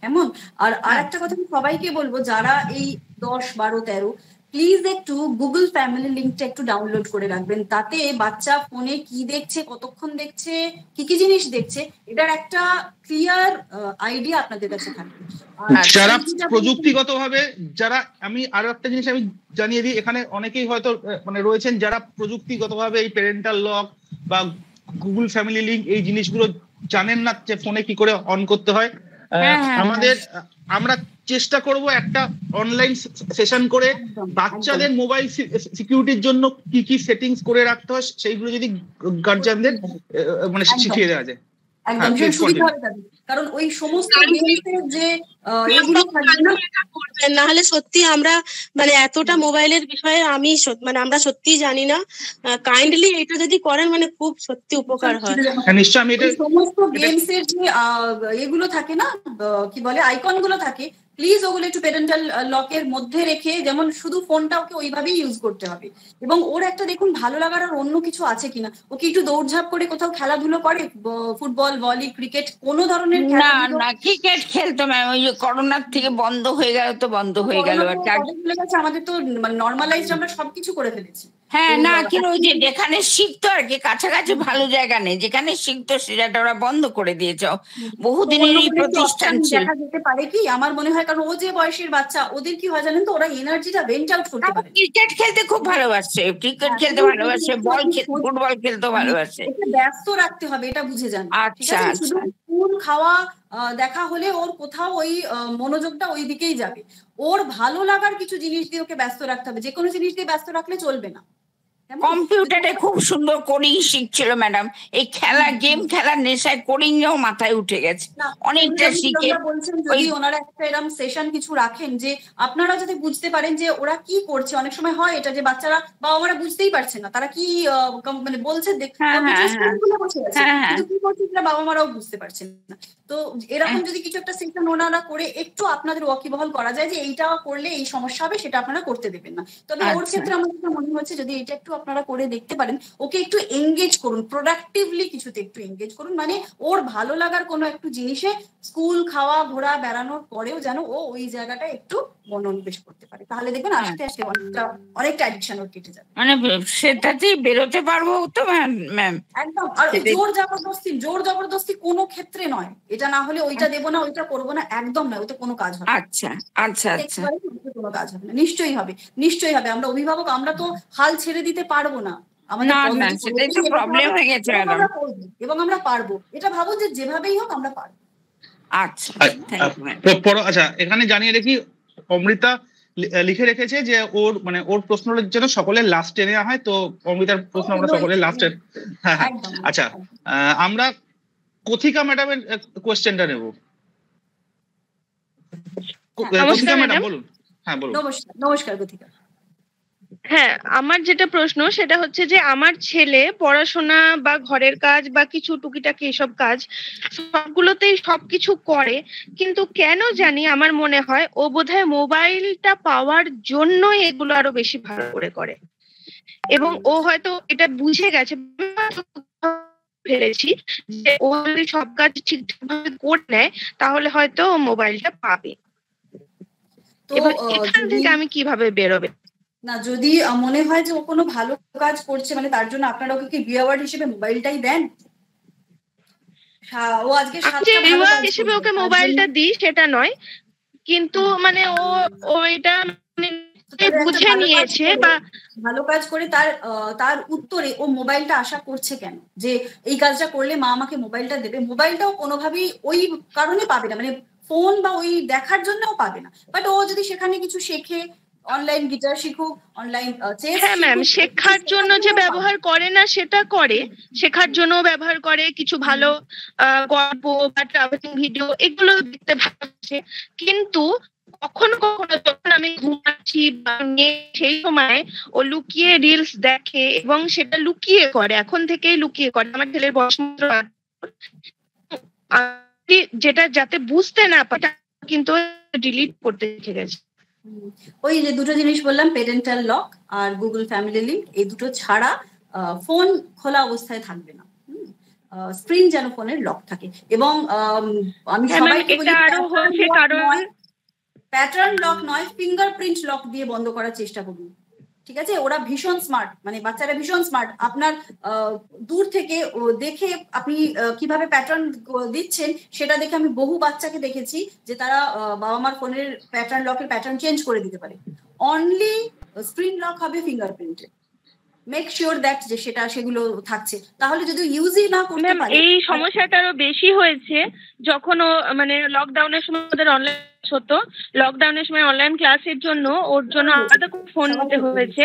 S1: কেমন? আর একটা কথা আমি সবাইকে বলবো, যারা এই 10, 12, 13, প্লিজ একটু গুগল ফ্যামিলি লিঙ্কটা একটু ডাউনলোড করে রাখবেন, তাতে বাচ্চা ফোনে কি দেখছে, কতক্ষণ দেখছে, কি কি জিনিস দেখছে, এটার একটা ক্লিয়ার আইডিয়া আপনাদের কাছে থাকবে।
S2: যারা প্রযুক্তিগতভাবে, যারা, আমি আরো একটা জিনিস আমি জানিয়ে দিই, এখানে অনেকেই হয়তো মানে রয়েছেন যারা প্রযুক্তিগতভাবে এই প্যারেন্টাল লক বা গুগল ফ্যামিলি লিঙ্ক এই জিনিসগুলো জানেন না, যে ফোনে কি করে অন করতে হয়। আমরা চেষ্টা করব একটা অনলাইন সেশন করে বাচ্চাদের মোবাইল সিকিউরিটির জন্য কি কি সেটিংস করে রাখতে হয় সেইগুলো যদি গার্জিয়ানদের মানে শিখিয়ে দেওয়া যায়,
S1: একদম সুবিধা হবে, কারণ ওই সমস্ত গেমসের যে এগুলো
S5: না হলে সত্যি আমরা মানে এতটা মোবাইলের বিষয়ে আমি মানে আমরা সত্যি জানি না, কাইন্ডলি এটা যদি করেন মানে খুব সত্যি উপকার হয়।
S2: নিশ্চয়ই আমি এটা
S1: সমস্ত গেমসের যে এগুলো থাকে না, কি বলে আইকন গুলো থাকে, প্লিজ ওগুলো একটু প্যারেন্টাল লকের মধ্যে রেখে, যেমন শুধু ফোনটা ওকে ওইভাবেই ইউজ করতে হবে, এবং ওর একটা দেখুন ভালো লাগার আর অন্য কিছু আছে কিনা, ওকে একটু দৌড়ঝাঁপ করে কোথাও খেলাধুলো করে, ফুটবল, ভলি, ক্রিকেট, কোনো ধরনের
S7: না ক্রিকেট খেলতো ম্যাম, ওই করোনার থেকে বন্ধ হয়ে গেল, তো বন্ধ হয়ে গেল,
S1: আমাদের তো নর্মালাইজড, আমরা সবকিছু করে ফেলেছি।
S7: হ্যাঁ না, কিন্তু ওই যে যেখানে শিখতো আর কি, কাছাকাছি ভালো জায়গা নেই, যেখানে শিখতো সেটা ওরা বন্ধ করে দিয়েছে, বহুদিনেরই প্রতিষ্ঠান ছিল।
S1: দেখা যেতে পারে কি, আমার মনে হয়, কারণ ও যে বয়সের বাচ্চা, ওদের কি হয় জানেন তো, ওরা এনার্জিটা ভেন্ট আউট করতে পারে।
S7: ক্রিকেট খেলতে খুব ভালোবাসে, ক্রিকেট খেলতে ভালোবাসে, ফুটবল খেলতে ভালোবাসে।
S1: ব্যস্ত রাখতে হবে, এটা বুঝে যান।
S7: আচ্ছা,
S1: শুধু ফুল খাওয়া দেখা হলে ওর কোথাও ওই মনোযোগটা ওই দিকেই যাবে। ওর ভালো লাগার কিছু জিনিস দিয়ে ওকে ব্যস্ত রাখতে হবে, যে কোনো জিনিস দিয়ে ব্যস্ত রাখলে চলবে না।
S7: কম্পিউটারে খুব সুন্দর কোডিং শিখছিল ম্যাডাম, এই গেম খেলার নেশায় কোডিংও মাথায় উঠে গেছে অনেকটা শিখে।
S1: বলছেন যদি ওনারা একটা এরকম সেশন কিছু রাখেন যে আপনারা যদি বুঝতে পারেন যে ওরা কি করছে, অনেক সময় হয় এটা যে বাচ্চারা বাবা মারা বুঝতেই পারছে না তারা কি মানে বলছে কিন্তু কি করছে সেটা বাবা মারাও বুঝতে পারছেন না। তো এরকম যদি কিছু একটা সেশন ওনারা করে একটু আপনাদের ওয়াকিবহাল করা যায় যে এইটা করলে এই সমস্যা হবে, সেটা আপনারা করতে দেবেন না। তবে ওর ক্ষেত্রে আমার যেটা মনে হচ্ছে যদি এটা একটু আপনারা করে দেখতে পারেন, ওকে একটু এঙ্গেজ করুন, প্রোডাক্টিভলি কিছুতে একটু এঙ্গেজ করুন, মানে ওর ভালো লাগার কোনো একটু জিনিসে স্কুল খাওয়া ঘোরা বেড়ানোর পরেও যেন ও ওই জায়গাটা একটু মনোনিবেশ করতে পারে, তাহলে দেখবেন আস্তে আস্তে অনেকটা অ্যাডিকশন ওর কেটে যাবে,
S7: মানে সেটাতেই বেরোতে পারবো তো ম্যাম।
S1: একদম। আর জোর জবরদস্তি কোনো ক্ষেত্রে নয়, এটা না হলে ওইটা দেবো না ওইটা করবো না, একদম নয়, ওতে কোনো কাজ হবে।
S7: আচ্ছা আচ্ছা আচ্ছা,
S1: কোনো কাজ হবে না, নিশ্চয়ই হবে, নিশ্চয়ই হবে। আমরা অভিভাবক, আমরা তো হাল ছেড়ে দিতে পারবো না,
S7: সেটাই তো প্রবলেম হয়ে গেছে
S1: এবং আমরা পারবো, এটা ভাবো যে যেভাবেই হোক আমরা পারবো।
S7: আচ্ছা
S2: আচ্ছা, এখানে জানিয়ে রেখি অমৃতা লিখে রেখেছে যে ওর প্রশ্নটা যেন সকলের লাস্টে নেওয়া হয়, তো অমৃতার প্রশ্ন আমরা সকলের লাস্টে। হ্যাঁ, আচ্ছা, আমরা কথিকা ম্যাডামের কোয়েশ্চেনটা নেব। কথিকা ম্যাডাম বলুন। হ্যাঁ বলুন।
S1: নমস্কার কথিকা।
S8: হ্যাঁ, আমার যেটা প্রশ্ন সেটা হচ্ছে যে আমার ছেলে পড়াশোনা বা ঘরের কাজ বা কিছু টুকিটাকি এসব কাজ সবগুলোতেই সবকিছু করে, কিন্তু কেন জানি আমার মনে হয় ও বোধহয় মোবাইলটা পাওয়ার জন্য এগুলো আরো বেশি ভালো করে এবং ও হয়তো এটা বুঝে গেছে ফেলেছি যে ও যদি সব কাজ ঠিকঠাকভাবে করে নেয় তাহলে হয়তো মোবাইলটা পাবে। এবার এখান থেকে আমি কিভাবে বেরোবে?
S1: না, যদি মনে হয় যে ও কোনো ভালো কাজ করছে মানে তার জন্য আপনারা ওকে কি রিওয়ার্ড হিসেবে মোবাইলটাই দেন? ও আজকে
S8: রিওয়ার্ড হিসেবে ওকে মোবাইলটা দিই সেটা নয়, কিন্তু মানে ও এটা বুঝে নিয়েছে বা
S1: ভালো কাজ করে তার উত্তরে ও মোবাইলটা আশা করছে কেন যে এই কাজটা করলে মা আমাকে মোবাইলটা দেবে। মোবাইলটাও কোনোভাবেই ওই কারণে পাবে না, মানে ফোন বা ওই দেখার জন্যও পাবে না, বাট ও যদি সেখানে কিছু শেখে, অনলাইন গিটার শিখুক, অনলাইন চেস।
S8: হ্যাঁ ম্যাম, শেখার জন্য যে ব্যবহার করে না সেটা করে, শেখার জন্য ব্যবহার করে, কিছু ভালো গল্প বা ট্রাভেলিং ভিডিও এগুলো দেখতে ভালোবাসে, কিন্তু কখনো কখনো যখন আমি ঘুমাচ্ছি বা সেই সময় ও লুকিয়ে রিলস দেখে এবং সেটা লুকিয়ে করে, এখন থেকেই লুকিয়ে করে। আমার ছেলের বয়স মাত্র যেটা যাতে বুঝতে না পারে কিন্তু ডিলিট করতে শিখে গেছে।
S1: ওই যে দুটো জিনিস বললাম, প্যারেন্টাল লক আর গুগল ফ্যামিলি লিংক, এই দুটো ছাড়া ফোন খোলা অবস্থায় থাকবে না, স্ক্রিন যেন ফোনের লক থাকে। এবং আমি সবাইকে বলি প্যাটার্ন লক নয়, ফিঙ্গারপ্রিন্ট লক দিয়ে বন্ধ করার চেষ্টা করুন, ঠিক আছে? ওরা ভীষণ স্মার্ট, মানে বাচ্চারা ভীষণ স্মার্ট। আপনার দূর থেকে দেখে আপনি কিভাবে প্যাটার্ন দিচ্ছেন সেটা দেখে আমি বহু বাচ্চাকে দেখেছি যে তারা বাবা মার ফোনের লকের প্যাটার্ন চেঞ্জ করে দিতে পারে। অনলি স্ক্রিন লক হবে ফিঙ্গারপ্রিন্টে, মেক শিওর দ্যাট যে সেগুলো থাকছে, তাহলে যদি ইউজই না করতে পারে।
S8: এই সমস্যাটা আরো বেশি হয়েছে যখন ও মানে লকডাউনের সময় ওদের অনলাইন হতো, লকডাউনের সময় অনলাইন ক্লাসের জন্য ওর জন্য আলাদা ফোন নিতে হয়েছে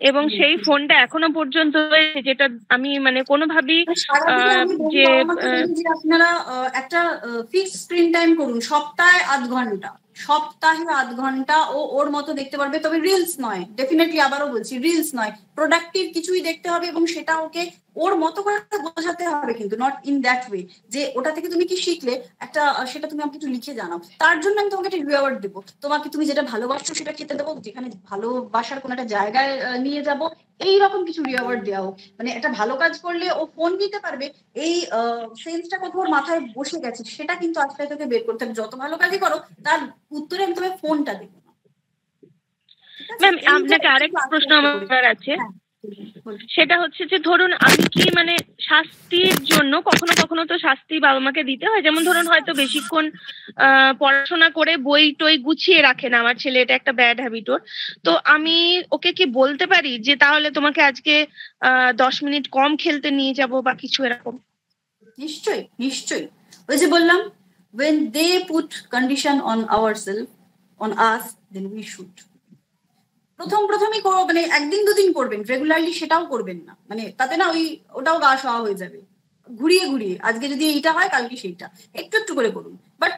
S8: এবং সেই ফোনটা এখনো পর্যন্ত রয়েছে, যেটা আমি মানে কোনোভাবেই যে
S1: আপনারা একটা ফিক্স স্ক্রিন টাইম করুন, সপ্তাহে আধ ঘন্টা ও ওর মতো দেখতে পারবে, তবে রিলস নয়, ডেফিনেটলি আবারও বলছি রিলস নয়, প্রোডাক্টিভ কিছুই দেখতে হবে এবং সেটা ওকে ওর মতো করে বোঝাতে হবে, কিন্তু নট ইন দ্যাট ওয়ে যে ওটা থেকে তুমি কি শিখলে একটা সেটা তুমি আমাকে একটু লিখে জানাও, তার জন্য আমি তোমাকে একটা রিওয়ার্ড দেবো, তোমাকে তুমি যেটা ভালোবাসো সেটা খেতে দেবো, যেখানে ভালোবাসার কোনো একটা জায়গায় নিয়ে যাবো, এইরকম কিছু রিওয়ার্ড দেওয়া হোক। মানে একটা ভালো কাজ করলে ও ফোন নিতে পারবে, এই সেন্সটা কোথাও ওর মাথায় বসে গেছে, সেটা কিন্তু আজকে তোকে বের করতে হবে। যত ভালো কাজই করো তার উত্তরে আমি তোমায় ফোনটা দেবো।
S8: ম্যাম আপনাকে আরেকটা প্রশ্ন আমার আছে, সেটা হচ্ছে যে ধরুন আমি কি মানে শাস্তির জন্য কখনো কখনো তো শাস্তি বাবা মাকে দিতে হয়, যেমন ধরুন হয়তো বেশিক্ষণ পড়াশোনা করে বই টই গুছিয়ে রাখে না আমার ছেলে, এটা একটা ব্যাড হ্যাবিট ওর, তো আমি ওকে কি বলতে পারি যে তাহলে তোমাকে আজকে 10 মিনিট কম খেলতে নিয়ে যাব বা কিছু এরকম?
S1: নিশ্চয়ই নিশ্চয়ই, ওই যে বললাম when they put condition on ourselves, on us, then we should. প্রথমেই মানে একদিন দুদিন করবেন, রেগুলারলি সেটাও করবেন না, মানে তাতে না ওটাও গা শোয়া হয়ে যাবে। ঘুরিয়ে আজকে যদি এইটা হয় কালকে সেইটা, একটু একটু করে করুন, বাট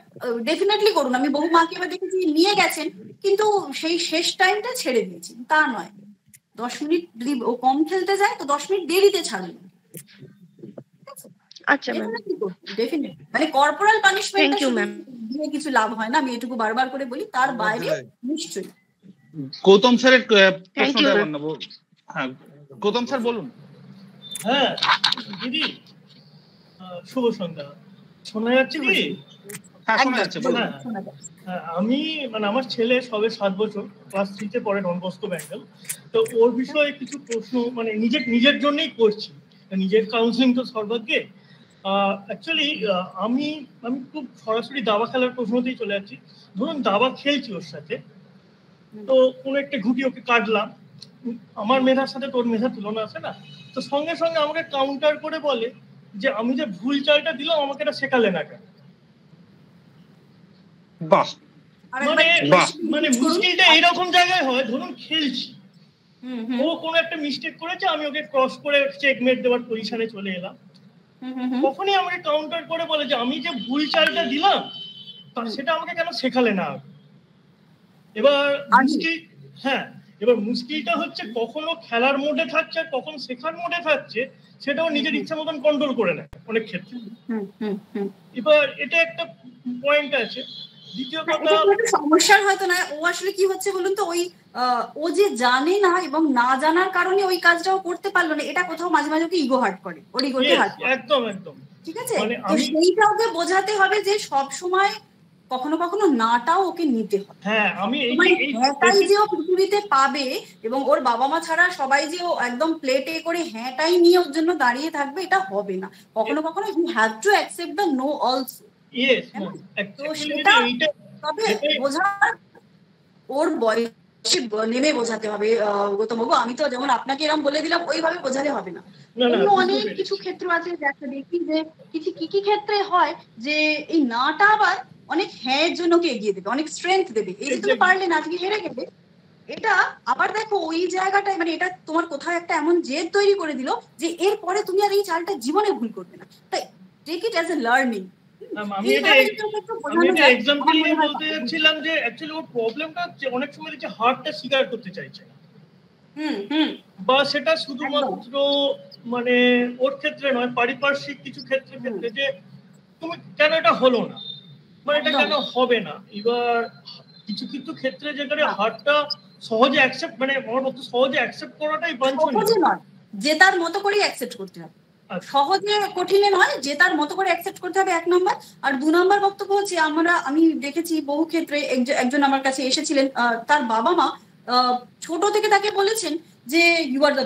S1: ডেফিনেটলি করুন। আমি বহু মাকে এবার দেখেছি নিয়ে গেছেন কিন্তু সেই শেষ টাইমটা ছেড়ে দিয়েছেন, তা নয়। 10 মিনিট যদি ও কম খেলতে যায় তো 10 মিনিট দেরিতে ছাড়ুন।
S8: আচ্ছা
S1: ডেফিনেটলি, মানে কর্পোরাল পানিশমেন্ট দিয়ে কিছু লাভ হয় না, আমি এটুকু বারবার করে বলি। তার বাইরে নিশ্চয়ই।
S2: গৌতম স্যারের প্রশ্নটা জানাবো। হ্যাঁ গৌতম স্যার বলুন।
S9: হ্যাঁ দিদি, শুভ সন্ধ্যা। শোনা যাচ্ছে কি?
S2: হ্যাঁ শোনা যাচ্ছে।
S9: হ্যাঁ, আমি মানে আমার ছেলে সবে 7 বছর, ক্লাস 3-তে পড়ে, ডন বস্কো বেঙ্গল। তো ওর বিষয়ে কিছু প্রশ্ন মানে নিজের জন্যই করছি, নিজের কাউন্সিলিং তো সর্বাগ্যে। অ্যাকচুয়ালি আমি খুব সরাসরি দাবা খেলার প্রশ্নতেই চলে যাচ্ছি। ধরুন দাবা খেলছি ওর সাথে, তো কোনো একটা ঘুটি ওকে কাটলাম, আমার মেধার সাথে তোর মেধার তুলনা আছে না, তো সঙ্গে সঙ্গে আমাকে কাউন্টার করে বলে যে আমি যে ভুল চালটা দিলাম আমাকে এটা শেখালে না কেন। মানে মুশকিলটা এইরকম জায়গায় হয়, ধরুন খেলছি, ও কোনো একটা মিস্টেক করেছে, আমি ওকে ক্রস করে চেকমেট দেওয়ার পজিশনে চলে এলাম, তখনই আমাকে কাউন্টার করে বলে যে আমি যে ভুল চালটা দিলাম সেটা আমাকে কেন শেখালে না। এবার মুশকিলটা হচ্ছে কখনো খেলার মোডে থাকছে আর কখন শেখার মোডে থাকছে, সেটাও নিজের ইচ্ছা মতন কন্ট্রোল করে নেয় অনেক ক্ষেত্রে। এবার এটা একটা পয়েন্ট আছে। দ্বিতীয় কথা,
S1: সমস্যার হয়তো না, ও আসলে কি হচ্ছে বলুন তো, ও যে জানে না এবং না জানার কারণে ওই কাজটাও করতে পারলো না, এটা কোথাও মাঝে মাঝে ওকে ইগো হার্ট করে, ওর ইগোতে হার্ট করে।
S9: একদম
S1: ঠিক আছে, তো সেইটা ওকে বোঝাতে হবে যে সব সময় কখনো কখনো নাটাও ওকে নিতে হবে।
S9: হ্যাঁ, আমি
S1: হ্যাঁটাই যে ও পৃথিবীতে পাবে এবং ওর বাবা মা ছাড়া সবাই যে ও একদম প্লেটে করে হ্যাঁটাই নিয়ে ওর জন্য দাঁড়িয়ে থাকবে, এটা হবে না। কখনো কখনো you have to accept the no also. তো সেটা তবে বোঝার ওর বয়সে নেমে বোঝাতে হবে। গৌতম বাবু, আমি তো যেমন আপনাকে এরকম বলে দিলাম ওইভাবে বোঝালে হবে না। অন্য অনেক কিছু ক্ষেত্র আছে দেখি যে কি ক্ষেত্রে হয় যে এই নাটা আবার অনেক হ্যাঁর জন্য কে এগিয়ে দেবে, অনেক স্ট্রেংথ দেবে। এই যে তুমি পারলে না, আজকে হেরে গেলে, এটা আবার দেখো ওই জায়গাটায় মানে এটা তোমার কোথাও একটা এমন জেদ তৈরি করে দিল যে এরপরে তুমি আর এই চালটা জীবনে ভুল করবে না। তাই take it as a learning.
S9: আমি এটা এক্সাম্পল নিয়ে বলতে যাচ্ছিলাম যে অ্যাকচুয়ালি ওর প্রবলেমটা অনেক সময় দেখছি হার্টটা স্বীকার করতে চাইছে না, বা সেটা শুধুমাত্র মানে ওর ক্ষেত্রে নয়, পারিপার্শ্বিক কিছু ক্ষেত্রে যে তুমি কেন এটা হলো না, মানে এটা কেন হবে না। এবার কিছু কিছু ক্ষেত্রে যেখানে হার্টটা সহজে অ্যাকসেপ্ট, মানে আমার মতো সহজে অ্যাকসেপ্ট করাটাই বাঞ্ছনীয়,
S1: যে তার মতো করে অ্যাকসেপ্ট করতে হবে। সহজে কঠিনে নয়, যে তার মতো করে অ্যাকসেপ্ট করতে হবে, 1 নম্বর। আর 2 নম্বর বক্তব্য হচ্ছে, আমি দেখেছি বহু ক্ষেত্রে একজন আমার কাছে এসেছিলেন, তার বাবা মা ছোট থেকে তাকে বলেছেন যে you are the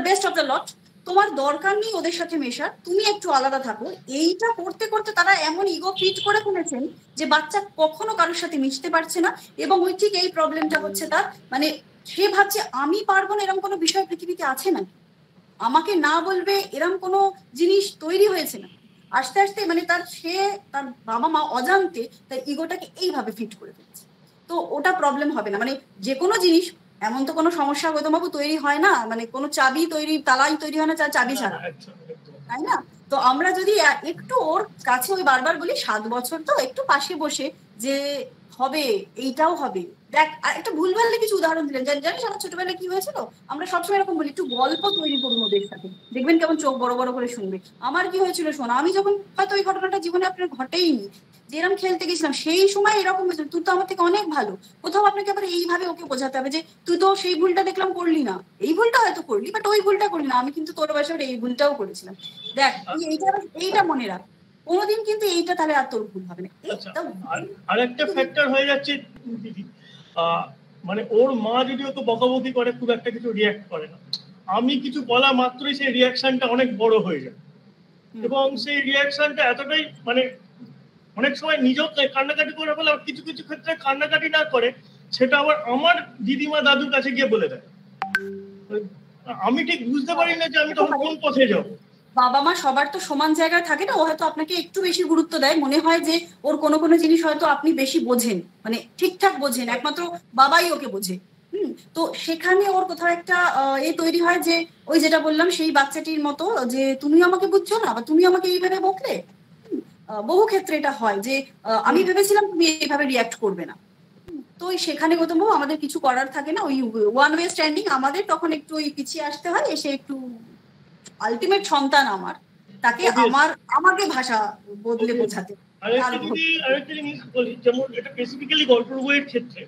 S1: best of the lot, তোমার দরকার নেই ওদের সাথে মেশার, তুমি একটু আলাদা থাকো। এইটা করতে করতে তারা এমন ইগো ফিট করে ফেলেছেন যে বাচ্চা কখনো কারোর সাথে মিশতে পারছে না, এবং ওই ঠিক এই প্রবলেমটা হচ্ছে তার। মানে সে ভাবছে আমি পারবো না, এরকম কোনো বিষয় পৃথিবীতে আছে না, আমাকে না বলবে, এরকম কোনো জিনিস তৈরি হয়েছে না। আস্তে আস্তে মানে তার বাবা মা অজান্তে তার ইগোটাকে এইভাবে ফিট করে ফেলছে। তো ওটা প্রবলেম হবে না। মানে যে কোনো জিনিস, এমন তো কোনো সমস্যা গৌতম বাবু তৈরি হয় না, মানে কোনো তালাই তৈরি হয় না চাবি ছাড়া, তাই না? তো আমরা যদি একটু ওর কাছে ওই বারবার বলি 7 বছর তো, একটু পাশে বসে যে হবে, এইটাও হবে। দেখ, একটা ভুলভাল কিছু উদাহরণ দিলেন, জানিস আমার ছোটবেলায় কি হয়েছিল, আমরা সবসময় এরকম বলি একটু গল্প তৈরি করুন ওদের সাথে, দেখবেন কেমন চোখ বড় বড় করে শুনবে। আমার কি হয়েছিল শোনা, আমি যখন হয়তো ওই ঘটনাটা জীবনে আপনার ঘটেইনি, যে এরকম খেলতে গেছিলাম সেই সময় এরকম হয়েছিল, তুই তো আমার থেকে অনেক ভালো, কোথাও আপনাকে আবার এইভাবে ওকে বোঝাতে হবে যে তুই তো সেই ভুলটা দেখলাম করলি না, এই ভুলটা হয়তো করলি বাট ওই ভুলটা করলি না, আমি কিন্তু তোর বয়সে এই ভুলটাও করেছিলাম, দেখ এইটা মনে রাখ, কোনোদিন কিন্তু এইটা তাহলে আর তোর ভুল হবে না।
S9: আর একটা ফ্যাক্টর হয়ে যাচ্ছে দিদি, মানে ওর মা যদি ওকে বকাবকি করে খুব একটা কিছু রিয়াক্ট করে না, আমি কিছু বলা মাত্রই সেই রিয়াকশনটা অনেক বড় হয়ে যায়, এবং সেই রিয়াকশনটা এতটাই মানে অনেক সময় নিজেও কান্নাকাটি করে বলে, কিছু কিছু ক্ষেত্রে কান্নাকাটি না করে সেটা আবার আমার দিদিমা দাদুর কাছে গিয়ে বলে দেয়। আমি ঠিক বুঝতে পারি না যে আমি তখন কোন পথে যাবো।
S1: বাবা মা সবার তো সমান জায়গায় থাকে না, ও হয়তো আপনাকে একটু বেশি গুরুত্ব দেয়, মনে হয় যে ওর কোনো জিনিস হয়তো আপনি বেশি বোঝেন, মানে ঠিকঠাক বোঝেন, একমাত্র বাবাই ওকে বোঝে। তো সেখানে ওর কোথাও একটা তৈরি হয় যে ওই যেটা বললাম সেই বাচ্চাটির মতো যে তুমি আমাকে বুঝছো না বা তুমি আমাকে এইভাবে বকলে। বহু ক্ষেত্রে এটা হয় যে আমি ভেবেছিলাম তুমি এইভাবে রিয়াক্ট করবে না। তো সেখানে গৌতম বাবু আমাদের কিছু করার থাকে না, ওই ওয়ান ওয়ে স্ট্যান্ডিং, আমাদের তখন একটু ওই পিছিয়ে আসতে হয়, এসে একটু আলটিমেট সন্তান আমার, তাকে আমাকে ভাষা বদলে বোঝাতে।
S9: আরেকটা জিনিস বলি, যেমন এটা স্পেসিফিক্যালি গল্পের বইয়ের ক্ষেত্রে,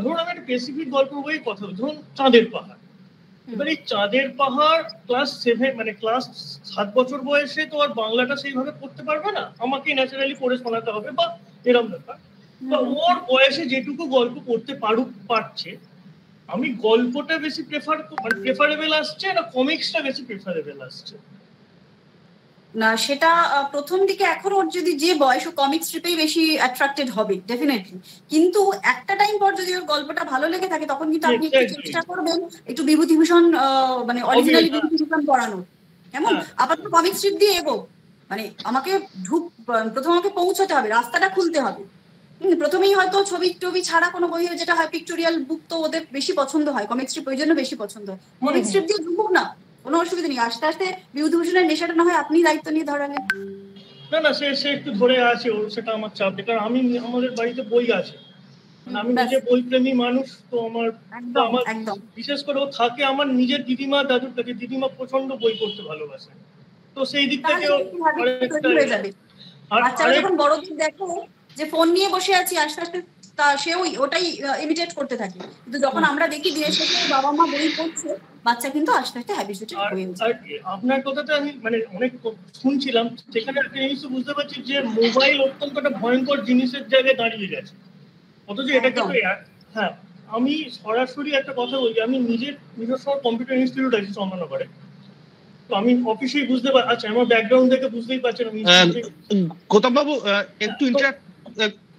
S9: ধরুন আমি একটা স্পেসিফিক গল্পের বইয়ের কথা বলি, ধরুন চাঁদের পাহাড়। এবার এই চাঁদের পাহাড় ক্লাস 7 মানে ক্লাস 7 বছর বয়সে তো আর বাংলাটা সেইভাবে পড়তে পারবে না, আমাকে ন্যাচারালি পড়ে শোনাতে হবে বা এরকম ব্যাপার। বা ওর বয়সে যেটুকু গল্প পড়তে পারছে, আমি গল্পটা বেশি প্রেফারেবল আসছে না কমিক্সটা বেশি প্রেফারেবল আসছে?
S1: না, সেটা প্রথম দিকে এখন ওর যদি যে বয়স, ও কমিক স্ট্রিপেই বেশি অ্যাট্রাক্টেড হবে ডেফিনেটলি। কিন্তু একটা টাইম পর যদি ওর গল্পটা ভালো লেগে থাকে তখন কিন্তু আপনি একটু চেষ্টা করবেন একটু বিভূতিভূষণ মানে অরিজিনালি বিভূতিভূষণ পড়ানো, কেমন আপাতত কমিক স্ট্রিপ দিয়ে এগো, মানে আমাকে প্রথম আমাকে পৌঁছাতে হবে, রাস্তাটা খুলতে হবে। প্রথমেই হয়তো ছবি টবি ছাড়া কোনো বই, যেটা হয় পিকটোরিয়াল বুক, তো ওদের বেশি পছন্দ হয়, কমিক স্ট্রিপ ওই জন্য বেশি পছন্দ হয়। কমিক স্ট্রিপ দিয়ে ঢুকুক না, কোনো অসুবিধা নেই, আস্তে আস্তে বিভূতিভূষণের নেশাটা না হয় আপনি দায়িত্ব নিয়ে ধরালেন।
S9: না সে একটু ধরে আছে, ওর সেটা আমার চাপ নেই, কারণ আমাদের বাড়িতে বই আছে, আমি নিজে বই প্রেমী মানুষ, তো আমার বিশেষ করে ও থাকে আমার নিজের দিদিমা দাদুর কাছে, দিদিমা প্রচন্ড বই পড়তে ভালোবাসে, তো সেই দিক থেকে
S1: বাচ্চারা যখন বড়দিন দেখো যে ফোন নিয়ে বসে আছি, আস্তে আস্তে সেও ওটাই ইমিটেট করতে থাকে। কিন্তু যখন আমরা দেখি দিনের শেষে বাবা মা বই পড়ছে, বাচ্চা কিন্তু আস্তে আস্তে হ্যাবিচুয়েটেড হয়ে যায়।
S9: আপনার কথাটা আমি মানে অনেক শুনছিলাম, সেখানে একটা জিনিস বুঝতে পারছি যে মোবাইল অত্যন্ত একটা ভয়ঙ্কর জিনিসের জায়গায় দাঁড়িয়ে গেছে, অথচ এটা কিন্তু হ্যাঁ, আমি সরাসরি একটা কথা বলি, আমি নিজস্ব কম্পিউটার ইনস্টিটিউট আছে চন্দননগরে, তো আমি অফিসেই বুঝতে পারছি, আচ্ছা আমার ব্যাকগ্রাউন্ড থেকে বুঝতেই পারছেন।
S2: গৌতম বাবু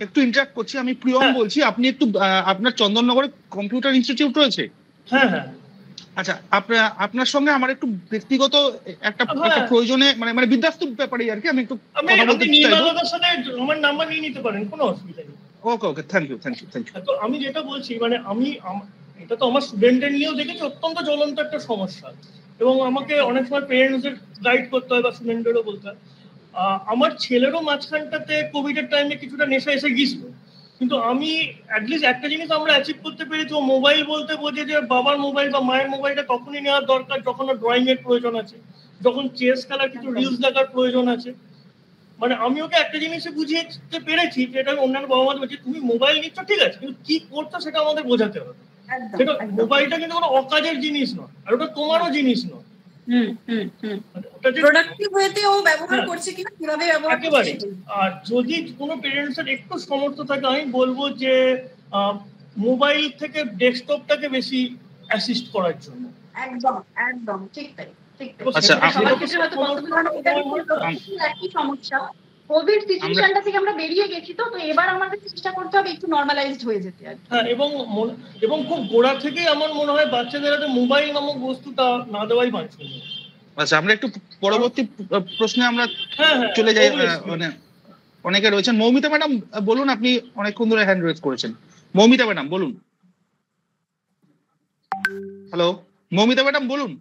S2: একটু ইন্টারাক্ট করছি, আমি প্রিয়ম বলছি, আপনি একটু আপনার চন্দননগরে কম্পিউটার ইনস্টিটিউট রয়েছে?
S9: হ্যাঁ।
S2: আচ্ছা, আপনার সঙ্গে আমার একটু ব্যক্তিগত একটা প্রয়োজনে মানে বিদ্যাস্তুর ব্যাপারে আর কি আমি একটু কথা বলতে চাইবো।
S9: আমার নাম্বার নিয়ে নিতে পারেন, কোনো অসুবিধা নেই।
S2: ওকে, থ্যাংক ইউ।
S9: তো আমি যেটা বলছি, মানে এটা তো আমার স্টুডেন্টদের নিয়েও দেখেছি অত্যন্ত জ্বলন্ত একটা সমস্যা, এবং আমাকে অনেক সময় পেরেন্টসদের গাইড করতে হয় বা স্টুডেন্টদেরও বলতে হয়। আমার ছেলেরও মাঝখানটাতে কোভিডের টাইমে কিছুটা নেশা এসে গিয়েছিল, কিন্তু আমি অ্যাটলিস্ট একটা জিনিস আমরা অ্যাচিভ করতে পেরেছি, ও মোবাইল বলতে বোঝে যে বাবার মোবাইল বা মায়ের মোবাইলটা তখনই নেওয়ার দরকার যখন ওর ড্রয়িং এর প্রয়োজন আছে, যখন চেস খেলার কিছু রিলস দেখার প্রয়োজন আছে। মানে আমি ওকে একটা জিনিসে বুঝিয়ে পেরেছি, যেটা অন্যান্য বাবা মা বলছে, তুমি মোবাইল নিচ্ছ ঠিক আছে, কিন্তু কি করছো সেটা আমাদের বোঝাতে হবে। সেটা মোবাইলটা কিন্তু কোনো অকাজের জিনিস নয়, আর ওটা তোমারও জিনিস নয়। আর যদি কোনো প্যারেন্টসের একটু সমর্থ থাকে, আমি বলবো যে মোবাইল থেকে ডেস্কটপটাকে বেশি অ্যাসিস্ট করার জন্য।
S1: একদম ঠিক তাই। সমস্যা কোভিড সিচুয়েশনটা থেকে আমরা বেরিয়ে গেছি, তো এবার আমাদের চেষ্টা করতে হবে একটু নরমালাইজড হয়ে যেতে।
S9: হ্যাঁ, এবং খুব গোড়া থেকেই আমার মনে হয় বাচ্চাদের হাতে মোবাইল নামক বস্তুটা না দেওয়াই বাঞ্ছনীয়।
S2: আচ্ছা, আমরা একটু পরবর্তী প্রশ্নে আমরা চলে যাই। মানে অনেকে রয়েছেন। মৌমিতা ম্যাডাম বলুন, আপনি অনেকক্ষণ ধরে হ্যান্ড রেজ করেছেন। মৌমিতা ম্যাডাম বলুন। হ্যালো মৌমিতা ম্যাডাম বলুন।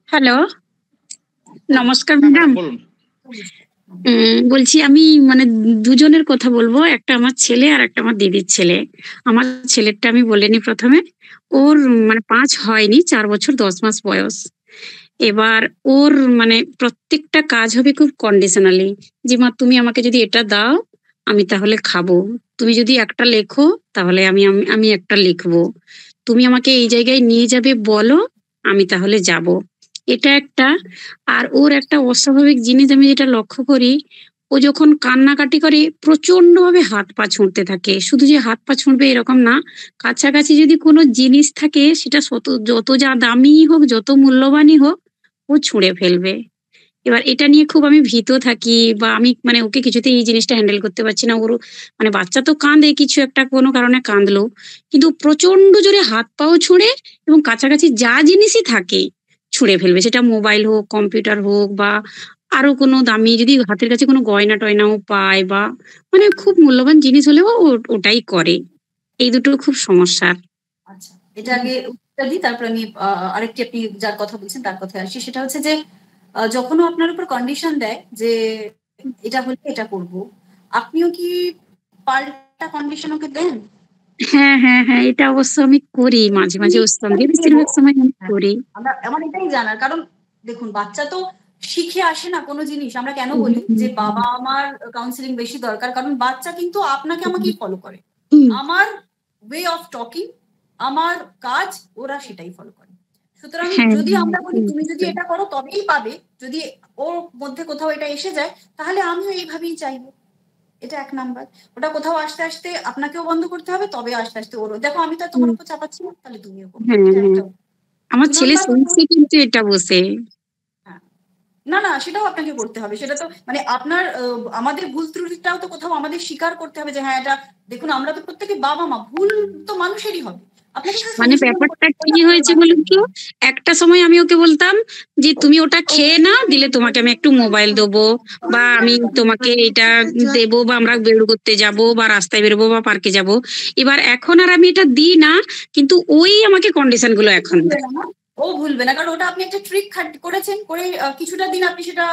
S10: হ্যালো, নমস্কার ম্যাডাম।
S2: বলুন।
S10: বলছি আমি মানে দুজনের কথা বলবো, একটা আমার ছেলে আর একটা আমার দিদির ছেলে। আমার ছেলেরটা আমি বলিনি প্রথমে, ওর মানে 5 হয়নি, 4 বছর 10 মাস বয়স। এবার ওর মানে প্রত্যেকটা কাজ হবে খুব কন্ডিশনালি, যে মা তুমি আমাকে যদি এটা দাও আমি তাহলে খাবো, তুমি যদি একটা লেখো তাহলে আমি একটা লিখবো, তুমি আমাকে এই জায়গায় নিয়ে যাবে বলো আমি তাহলে যাব, এটা একটা। আর ওর একটা অস্বাভাবিক জিনিস আমি যেটা লক্ষ্য করি, ও যখন কান্নাকাটি করে প্রচন্ড ভাবে হাত পা ছুঁড়তে থাকে। শুধু যে হাত পা ছুঁড়বে এরকম না, কাছাকাছি যদি কোনো জিনিস থাকে সেটা যত যা দামি হোক, যত মূল্যবানই হোক, ও ছুঁড়ে ফেলবে। এবার এটা নিয়ে খুব আমি ভীত থাকি, বা আমি মানে ওকে কিছুতে এই জিনিসটা হ্যান্ডেল করতে পারছি না। ওর মানে বাচ্চা তো কাঁদে, কিছু একটা কোনো কারণে কাঁদলো, কিন্তু প্রচন্ড জোরে হাত পাও ছুঁড়ে এবং কাছাকাছি যা জিনিসই থাকে ছুঁড়ে ফেলবে, সেটা মোবাইল হোক, কম্পিউটার হোক, বা আরো কোনো দামি যদি হাতের কাছে কোনো গয়না টয়নাও পায়, বা মানে খুব মূল্যবান জিনিস হলেও ওটাই করে। এই দুটো খুব সমস্যার।
S1: আচ্ছা, এটা আগে উত্তরটা দিই, তারপর আমি আরেকটি আপনি যার কথা বলছেন তার কথায় আসি। সেটা হচ্ছে যে যখন আপনার উপর কন্ডিশন দেয় যে এটা হলে এটা করব, আপনিও কি পাল্টা কন্ডিশন ওকে দেন?
S10: হ্যাঁ হ্যাঁ হ্যাঁ, এটা অবশ্য আমি করি মাঝে মাঝে, ওর সঙ্গে বেশিরভাগ সময় আমি করি।
S1: আমার এটাই জানার কারণ, দেখুন বাচ্চা তো শিখে আসে না কোনো জিনিস। আমরা কেন বলি যে বাবা আমার কাউন্সিলিং বেশি দরকার, কারণ বাচ্চা কিন্তু আপনাকে আমাকেই ফলো করে। আমার ওয়ে অফ টকিং, আমার কাজ, ওরা সেটাই ফলো করে। সুতরাং যদি আমরা বলি তুমি যদি এটা করো তবেই পাবে, যদি ওর মধ্যে কোথাও এটা এসে যায় তাহলে আমিও এইভাবেই চাইবো। এটা এক নাম্বার। ওটা কোথাও আস্তে আস্তে আপনাকেও বন্ধ করতে হবে, তবে আস্তে আস্তে ওরও। দেখো আমি তো তোমার উপর চাপাচ্ছি না, তাহলে তুমিও করো।
S10: আমার ছেলে শুনছে কিন্তু এটা বসে।
S1: না না, সেটাও আপনাকে করতে হবে। সেটা তো মানে আপনার আমাদের ভুল ত্রুটিটাও তো কোথাও আমাদের স্বীকার করতে হবে যে হ্যাঁ এটা দেখুন, আমরা তো প্রত্যেকে বাবা মা, ভুল তো মানুষেরই হবে।
S10: মানে ব্যাপারটা কি হয়েছে বলুন তো, একটা সময় আমি ওকে বলতাম যে তুমি ওটা খেয়ে না দিলে তোমাকে আমি একটু মোবাইল দেবো, বা আমি তোমাকে এটা দেবো, বা আমরা বের করতে যাব বা রাস্তায় বেরোবো বা পার্কে যাব। এবার এখন আর আমি এটা দিই না, কিন্তু ওই আমাকে কন্ডিশন গুলো এখন দেয়।
S1: ও ভুলবে না, কারণ ওটা আপনি একটা ট্রিক করেছেন, করে কিছুটা দিন আপনি সেটা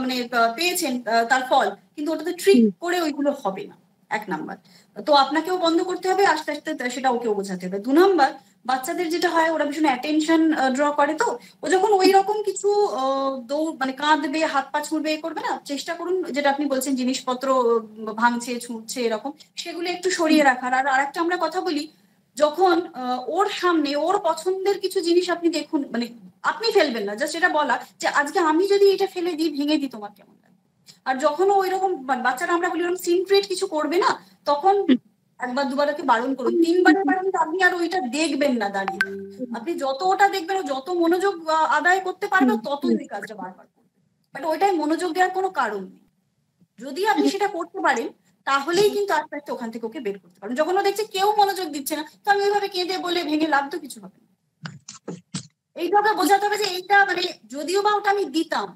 S1: মানে পেয়েছেন তার ফল, কিন্তু ওটাতে ট্রিক করে ওইগুলো হবে না। এক নাম্বার। তো আপনাকেও বন্ধ করতে হবে, আস্তে আস্তে সেটা ওকেও বোঝাতে হবে। 2 নাম্বার, বাচ্চাদের যেটা হয় ওরা ভীষণ অ্যাটেনশন ড্র করে। তো ও যখন ওই রকম কিছু দৌড় মানে কাঁদবে, হাত পা ছুঁড়বে, করবে না, চেষ্টা করুন যেটা আপনি বলছেন জিনিসপত্র ভাঙছে ছুঁড়ছে এরকম, সেগুলো একটু সরিয়ে রাখার। আর আরেকটা আমরা কথা বলি, যখন ওর সামনে ওর পছন্দের কিছু জিনিস আপনি দেখুন, মানে আপনি ফেলবেন না, জাস্ট এটা বলা যে আজকে আমি যদি এটা ফেলে দিই, ভেঙে দিই, তোমার কেমন লাগে? আর যখন ওই রকম বাচ্চারা আমরা বলি ওরকম সিন ক্রিয়েট কিছু করবে না, তখন একবার দুবার ওকে বারণ করুন। 3বারের বার কিন্তু আপনি আর ওইটা দেখবেন না দাঁড়িয়ে। আপনি যত ওটা দেখবেন, যত মনোযোগ আদায় করতে পারবে, ততই ওই কাজটা বারবার করবে। বাট ওইটাই মনোযোগ দেওয়ার কোনো কারণ নেই। যদি আপনি সেটা করতে পারেন তাহলেই কিন্তু আস্তে আস্তে ওখান থেকে ওকে বের করতে পারেন। যখন ও দেখছে কেউ মনোযোগ দিচ্ছে না, তো আমি ওইভাবে কেঁদে বলে ভেঙে লাভ তো কিছু হবে না। এইটাকে বোঝাতে হবে যে এইটা মানে যদিও বা ওটা আমি দিতাম,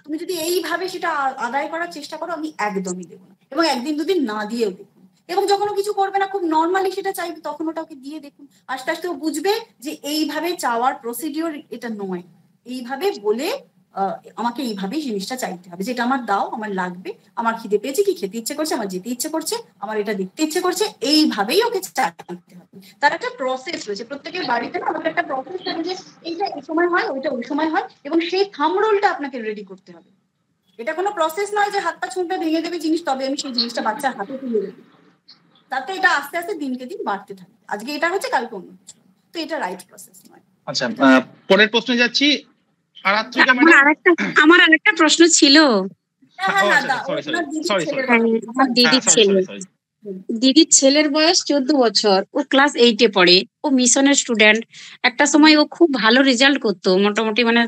S1: তুমি যদি এইভাবে সেটা আদায় করার চেষ্টা করো, আমি একদমই দেবো না। এবং 1 দিন 2 দিন না দিয়েও দেখুন, এবং যখন কিছু করবে না, খুব নর্মালি সেটা চাইবে, তখন ওটা ওকে দিয়ে দেখুন। আস্তে আস্তে ও বুঝবে যে এইভাবে চাওয়ার প্রসিডিওর এটা নয়, এইভাবে বলে আমাকে এইভাবেই জিনিসটা চাইতে হবে, যেটা আমার দাও, আমার লাগবে, আমার খিদে পেয়েছে, কি খেতে ইচ্ছে করছে, আমার যেতে ইচ্ছে করছে, আমার এটা দেখতে ইচ্ছে করছে, এইভাবেই ওকে চাইতে হবে। তার একটা প্রসেস রয়েছে, প্রত্যেকের বাড়িতে না আমাদের একটা প্রসেস থাকে যে এইটা এই সময় হয়, ওইটা ওই সময় হয়, এবং সেই থাম রোলটা আপনাকে রেডি করতে হবে। এটা কোনো প্রসেস নয় যে হাত পা ছুঁড়ে ভেঙে দেবে জিনিস, তবে আমি সেই জিনিসটা বাচ্চার হাতে তুলে দেবো। তাতে এটা আস্তে আস্তে দিনকে দিন বাড়তে থাকে, আজকে এটা হচ্ছে কালকে অন্য কিছু। তো এটা রাইট প্রসেস নয়।
S2: আচ্ছা, পরের প্রশ্নে যাচ্ছি।
S10: আমার আরেকটা প্রশ্ন ছিল। দিদির ছেলের বয়স 14 বছর, ও ক্লাস 8-এ পড়ে, ও মিশনের স্টুডেন্ট। একটা সময় ও খুব ভালো রেজাল্ট করতো, মোটামুটি মানে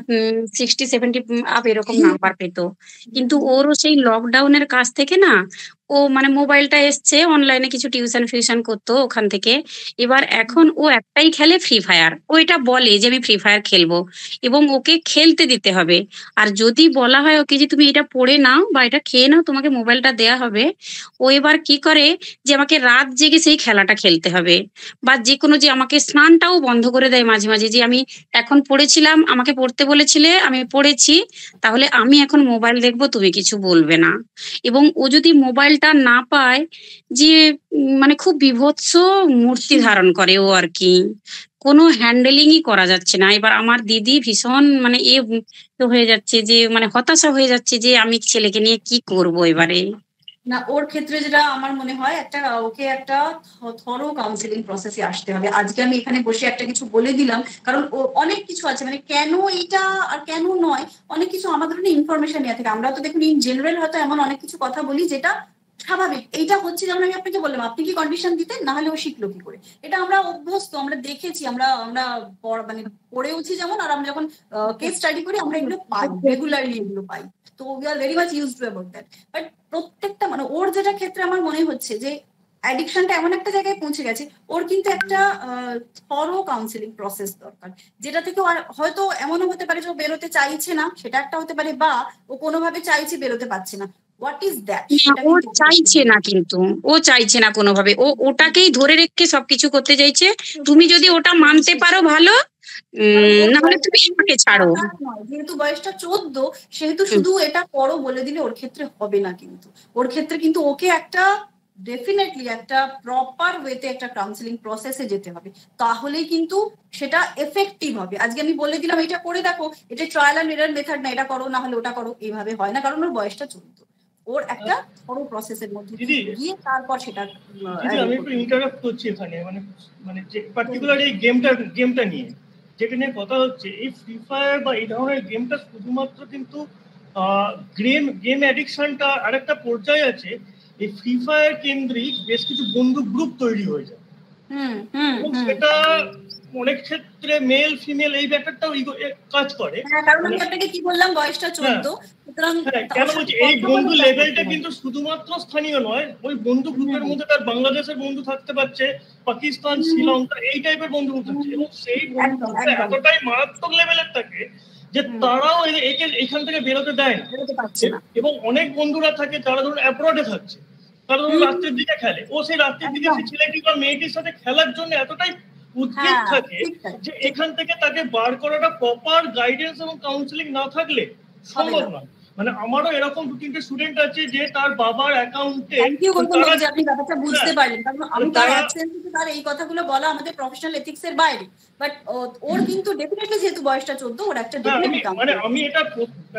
S10: 60-70 আপ এরকম নাম্বার পেত। কিন্তু ওরও সেই লকডাউনের কাছ থেকে না, ও মানে মোবাইলটা এসছে, অনলাইনে কিছু টিউশন ফিউশন করতো ওখান থেকে। এবার এখন ও একটাই খেলে, ফ্রি ফায়ার। ও এটা বলে যে আমি ফ্রি ফায়ার খেলবো, এবং ওকে খেলতে দিতে হবে। আর যদি বলা হয় ওকে যে তুমি এটা পড়ে নাও বা এটা খেয়ে নাও, তোমাকে মোবাইলটা দেয়া হবে, ও এবার কি করে যে আমাকে রাত জেগে সেই খেলাটা খেলতে হবে, বা যে কোনো যে আমাকে স্নানটাও বন্ধ করে দেয় মাঝে মাঝে, যে আমি এখন পড়েছিলাম, আমাকে পড়তে বলেছিলে, আমি পড়েছি, তাহলে আমি এখন মোবাইল দেখবো, তুমি কিছু বলবে না। এবং ও যদি মোবাইলটা না পায়, যে মানে খুব বিভৎস মূর্তি ধারণ করে ও আর কি, কোনো হ্যান্ডেলিংই করা যাচ্ছে না। এবার আমার দিদি ভীষণ মানে হয়ে যাচ্ছে, যে মানে হতাশা হয়ে যাচ্ছে যে আমি ছেলেকে নিয়ে কি করব এবারে।
S1: না, ওর ক্ষেত্রে যেটা আমার মনে হয়, ওকে একটা থরো কাউন্সিলিং প্রসেসে আসতে হবে। আজকে আমি এখানে বসে একটা কিছু বলে দিলাম, কারণ অনেক কিছু আছে, মানে কেন এইটা আর কেন নয়, অনেক কিছু আমাদের ইনফরমেশন নিয়ে থাকে। আমরা তো দেখুন ইন জেনারেল হয়তো এমন অনেক কিছু কথা বলি যেটা স্বাভাবিক। এইটা হচ্ছে, যেমন আমি আপনাকে বললাম, আপনি কি কন্ডিশন দিতেন, না হলে ও শিখলো কি করে? এটা আমরা অভ্যস্ত, আমরা দেখেছি, আমরা মানে পড়েওছি যেমন, আর আমরা যখন কেস স্টাডি করি আমরা এগুলো পাই, রেগুলারলি এগুলো পাই। তো we are very much used to about that. But প্রত্যেকটা মানে ওর যেটা ক্ষেত্রে আমার মনে হচ্ছে যে অ্যাডিকশনটা এমন একটা জায়গায় পৌঁছে গেছে, ওর কিন্তু একটা থরো কাউন্সিলিং প্রসেস দরকার, যেটা থেকে হয়তো এমনও হতে পারে যে ও বেরোতে চাইছে না, সেটা একটা হতে পারে, বা ও কোনোভাবে চাইছে বেরোতে পারছে না। ও হোয়াট ইজ দ্যাট?
S10: ও চাইছে না, কিন্তু ও চাইছে না কোনোভাবে, ও ওটাকেই ধরে রেখে সবকিছু করতে চাইছে। তুমি যদি ওটা মানতে পারো ভালো, নাহলে তুমি আমাকে ছাড়ো।
S1: যেহেতু বয়সটা 14, সেহেতু শুধু এটা করো বলে দিলে ওর ক্ষেত্রে হবে না। কিন্তু ওর ক্ষেত্রে কিন্তু ওকে একটা ডেফিনেটলি একটা প্রপার ওয়েতে একটা কাউন্সিলিং প্রসেসে যেতে হবে, তাহলেই কিন্তু সেটা এফেক্টিভ হবে। আজকে আমি বলে দিলাম এটা করে দেখো, এটা ট্রায়াল এন্ড এরর মেথড না, এটা করো না হলে ওটা করো, এইভাবে হয় না, কারণ ওর বয়সটা 14। ওর একটা বড় প্রসেসের মধ্যে গিয়ে তারপর সেটা।
S9: আমি একটু ইন্টারাপ্ট করছি এখানে, মানে যে পার্টিকুলার এই গেমটা নিয়ে যেটা নিয়ে কথা হচ্ছে, এই ফ্রি ফায়ার বা এই ধরনের গেমটা শুধুমাত্র কিন্তু গেম অ্যাডিকশনটা আরেকটা পর্যায়ে আছে। এই ফ্রি ফায়ার কেন্দ্রিক বেশ কিছু বন্ধু গ্রুপ তৈরি হয়ে যায়, সেটা অনেক ক্ষেত্রে মেল ফিমেল এই ব্যাপারটাও কাজ করে।
S1: কারণ আমি আপনাকে কি বললাম, বয়সটা 14, সুতরাং
S9: কেন বলছি এই বন্ধু লেভেলটা কিন্তু শুধুমাত্র স্থানীয় নয়, ওই বন্ধু গ্রুপের মধ্যে তার বাংলাদেশের বন্ধু থাকতে পারছে, পাকিস্তান, শ্রীলঙ্কা এই টাইপের বন্ধু থাকছে, এবং সেই বন্ধুটা এতটাই মারাত্মক লেভেলের থাকে যে তারাও এখান থেকে বেরোতে দেয় না। এবং অনেক বন্ধুরা থাকে যারা ধরুন অ্যাব্রডে থাকছে, তারা ধরুন রাত্রের দিকে খেলে, ও সেই রাত্রের দিকে সেই ছেলেটি বা মেয়েটির সাথে খেলার জন্য এতটাই উদ্বেগ থাকে যে এখান থেকে তাকে বার করাটা প্রপার গাইডেন্স এবং কাউন্সিলিং না থাকলে সম্ভব নয়। মানে আমারও এরকম 2-3টে স্টুডেন্ট আছে যে তার বাবার অ্যাকাউন্টে,
S1: আপনি ব্যাপারটা বুঝতে পারলেন, কারণ আমি তার এই কথাগুলো বলা আমাদের প্রফেশনাল এথিক্স এর বাইরে, বাট ওর কিন্তু ডেফিনেটলি যেহেতু বয়সটা 14, ওর একটা
S9: মানে আমি এটা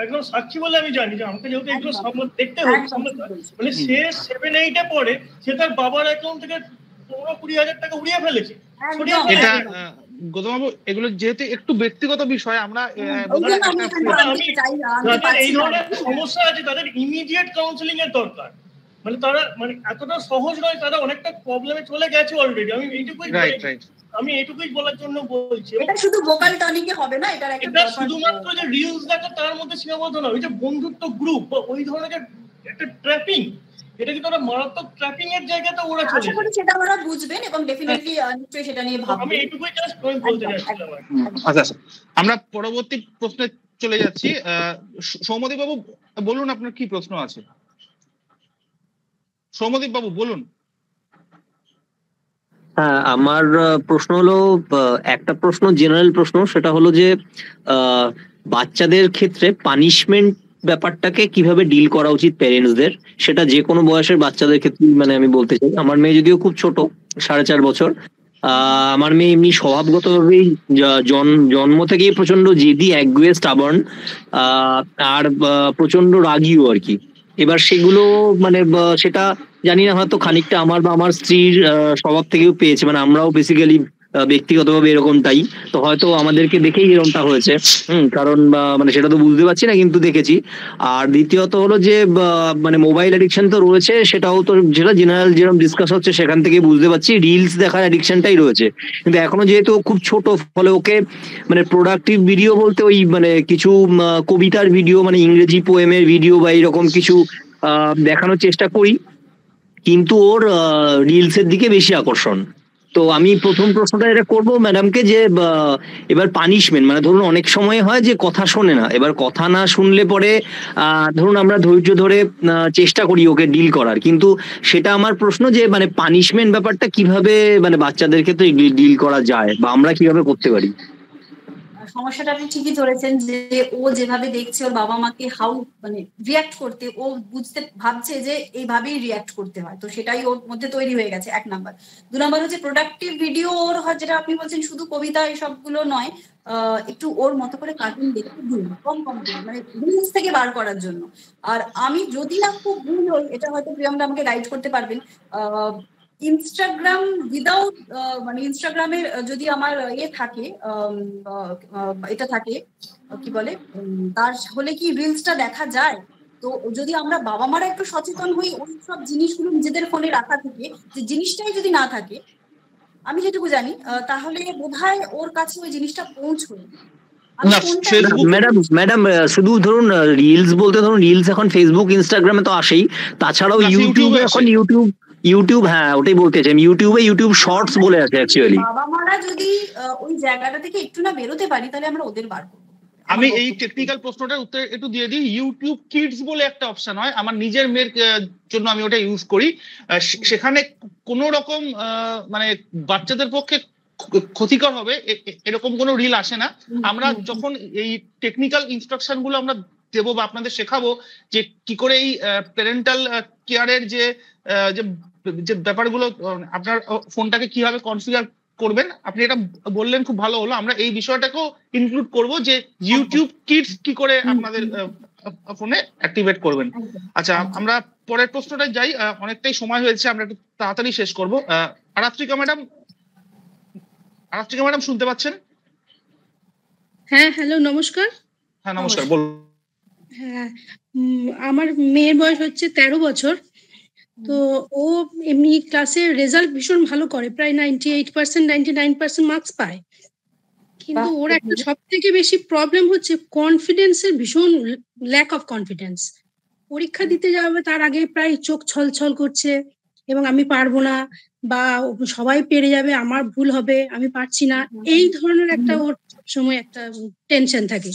S9: একদম সাক্ষী বলে আমি জানি যে আমাকে যেহেতু এগুলো দেখতে হচ্ছে, মানে সে 7-8 এ পড়ে, সে তার বাবার অ্যাকাউন্ট থেকে 15-20 হাজার টাকা উড়িয়ে ফেলেছে।
S2: এটা গৌতমবাবু, এগুলো যেহেতু একটু ব্যক্তিগত বিষয়, আমরা
S9: এই ধরনের সমস্যা আছে তাদের ইমিডিয়েট কাউন্সিলিং এর দরকার। মানে তারা মানে এতটা সহজ নয়, তারা অনেকটা প্রবলেমে চলে গেছে অলরেডি। আমি এইটুকুই বলার জন্য বলছি।
S1: এটা শুধু ভোকাল টনিকে হবে না, এটা
S9: শুধুমাত্র যে রিলস দেখা তার মধ্যে সীমাবদ্ধ নয়, ওই যে বন্ধুত্ব গ্রুপ বা ওই ধরনের একটা ট্র্যাপিং, এটা কিন্তু ওরা মারাত্মক ট্র্যাপিং এর জায়গাতে ওরা চলে যায়।
S1: সেটা ওরা বুঝবেন এবং ডেফিনেটলি নিশ্চয়ই সেটা নিয়ে ভাববেন।
S9: আমি এইটুকুই জাস্ট বলতে চাইছিলাম।
S2: আচ্ছা, আমরা পরবর্তী প্রশ্নে চলে যাচ্ছি। সৌম্যদীপ বাবু বলুন, আপনার কি প্রশ্ন আছে? সৌম্যদীপ বাবু বলুন।
S11: হ্যাঁ, আমার প্রশ্ন হলো, একটা প্রশ্ন জেনারেল প্রশ্ন, সেটা হলো যে বাচ্চাদের ক্ষেত্রে পানিশমেন্ট ব্যাপারটাকে কিভাবে ডিল করা উচিত প্যারেন্টসদের, সেটা যে কোনো বয়সের বাচ্চাদের ক্ষেত্রে মানে আমি বলতে চাই। আমার মেয়ে যদিও খুব ছোট, 4.5 বছর, আমার মেয়ে এমনি স্বভাবগতভাবেই জন্ম থেকেই প্রচন্ড জেদি, একগুয়ে, স্টাবার্ন, আর প্রচন্ড রাগীও আর কি। এবার সেগুলো মানে সেটা জানি না, হয়তো খানিকটা আমার বা আমার স্ত্রীর স্বভাব থেকেও পেয়েছে, মানে আমরাও বেসিক্যালি ব্যক্তিগতভাবে এরকমটাই, তো হয়তো আমাদেরকে দেখেই এরকমটা হয়েছে। কারণ মানে সেটা তো বুঝতে পারছি না, কিন্তু দেখেছি। আর দ্বিতীয়ত হলো যে মানে মোবাইল অ্যাডিকশন তো রয়েছে, সেটাও তো যেটা জেনারেল যেরকম ডিসকাস হচ্ছে সেখান থেকে বুঝতে পারছি রিলস দেখার অ্যাডিকশনটাই রয়েছে। কিন্তু এখনো যেহেতু খুব ছোট, ফলে ওকে মানে প্রোডাক্টিভ ভিডিও বলতে ওই মানে কিছু কবিতার ভিডিও, মানে ইংরেজি পোয়েমের ভিডিও বা এরকম কিছু দেখানোর চেষ্টা করি, কিন্তু ওর রিলসের দিকে বেশি আকর্ষণ। তো আমি প্রথম প্রশ্নটা এটা করবো ম্যাডামকে যে এবার পানিশমেন্ট, মানে ধরুন অনেক সময় হয় যে কথা শোনে না, এবার কথা না শুনলে পরে ধরুন আমরা ধৈর্য ধরে চেষ্টা করি ওকে ডিল করার, কিন্তু সেটা আমার প্রশ্ন যে মানে পানিশমেন্ট ব্যাপারটা কিভাবে মানে বাচ্চাদের ক্ষেত্রে ডিল করা যায় বা আমরা কিভাবে করতে পারি।
S1: সমস্যাটা আপনি ঠিকই ধরেছেন যে ও যেভাবে দেখছে ওর বাবা মাকে মানে রিয়াক্ট করতে, ও বুঝতে ভাবছে যে এইভাবেই রিয়াক্ট করতে হয়, তো সেটাই ওর মধ্যে তৈরি হয়ে গেছে, 1 নাম্বার। 2 নাম্বার হচ্ছে প্রোডাক্টিভ ভিডিও ওর যেটা আপনি বলছেন শুধু কবিতা এসবগুলো নয়, একটু ওর মতো করে কার্টুন দেখতে দিন, কম দিন, মানে রিলস থেকে বার করার জন্য। আর আমি যদি না খুব ভুল হই, এটা হয়তো প্রিয়মদা আমাকে গাইড করতে পারবেন, ইনস্টাগ্রাম উইদাউট মানে ইনস্টাগ্রামের যদি আমার থাকে এটা থাকে কি বলে, তার হলে কি রিলসটা দেখা যায়? তো যদি আমরা বাবা মারা একটু সচেতন হই ওই সব জিনিসগুলো নিজেদের ফোনে রাখা থেকে, যে জিনিসটাই যদি না থাকে, আমি যেটুকু জানি, তাহলে বোধহয় ওর কাছে ওই জিনিসটা পৌঁছবে।
S11: ম্যাডাম শুধু ধরুন রিলস বলতে ধরুন রিলস এখন ফেসবুক ইনস্টাগ্রামে তো আসেই, তাছাড়াও ইউটিউবে এখন ইউটিউব হ্যাঁ ওটাই বলতে চাই, ইউটিউব শর্টস বলে আছে অ্যাকচুয়ালি।
S1: বাবা মারা যদি ওই জায়গাটা থেকে একটু না বেরোতে পারি, তাহলে আমরা ওদের বার করবো।
S2: আমি এই টেকনিক্যাল প্রশ্নটার উত্তর একটু দিয়ে দিই। ইউটিউব কিডস বলে একটা অপশন হয়, আমার নিজের মেয়ের জন্য আমি ওটা ইউজ করি। সেখানে কোনো রকম মানে বাচ্চাদের পক্ষে ক্ষতিকর হবে এরকম কোনো রিল আসে না। আমরা যখন এই টেকনিক্যাল ইনস্ট্রাকশন গুলো আমরা দেবো বা আপনাদের শেখাবো যে কি করে এই প্যারেন্টাল কেয়ারের যে ব্যাপারগুলো, আপনার ফোনটাকে কিভাবে কনফিগার করবেন, আপনি এটা বললেন খুব ভালো হলো। আমরা এই বিষয়টাকেও ইনক্লুড করব যে ইউটিউব কিডস কি করে আপনাদের ফোনে অ্যাক্টিভেট করবেন। আচ্ছা, আমরা পরের প্রশ্নটা যাই, অনেকটাই সময় হয়েছে, আমরা একটু তাড়াতাড়ি শেষ করবো। আরাত্রিকা ম্যাডাম শুনতে পাচ্ছেন?
S12: হ্যাঁ, হ্যালো, নমস্কার।
S2: হ্যাঁ, নমস্কার, বলুন।
S12: হ্যাঁ, আমার মেয়ের বয়স হচ্ছে 13 বছর। তো ও এমনি ক্লাসে রেজাল্ট ভীষণ ভালো করে, প্রায় 98%, 99% মার্কস পায়। কিন্তু ওর একটা সব থেকে বেশি প্রবলেম হচ্ছে কনফিডেন্সের ভীষণ ল্যাক অফ কনফিডেন্স। পরীক্ষা দিতে যাবে তার আগে প্রায় চোখ ছলছল করছে এবং আমি পারবো না, বা সবাই পেরে যাবে, আমার ভুল হবে, আমি পারছি না, এই ধরনের একটা ওর সময় একটা টেনশন থাকে।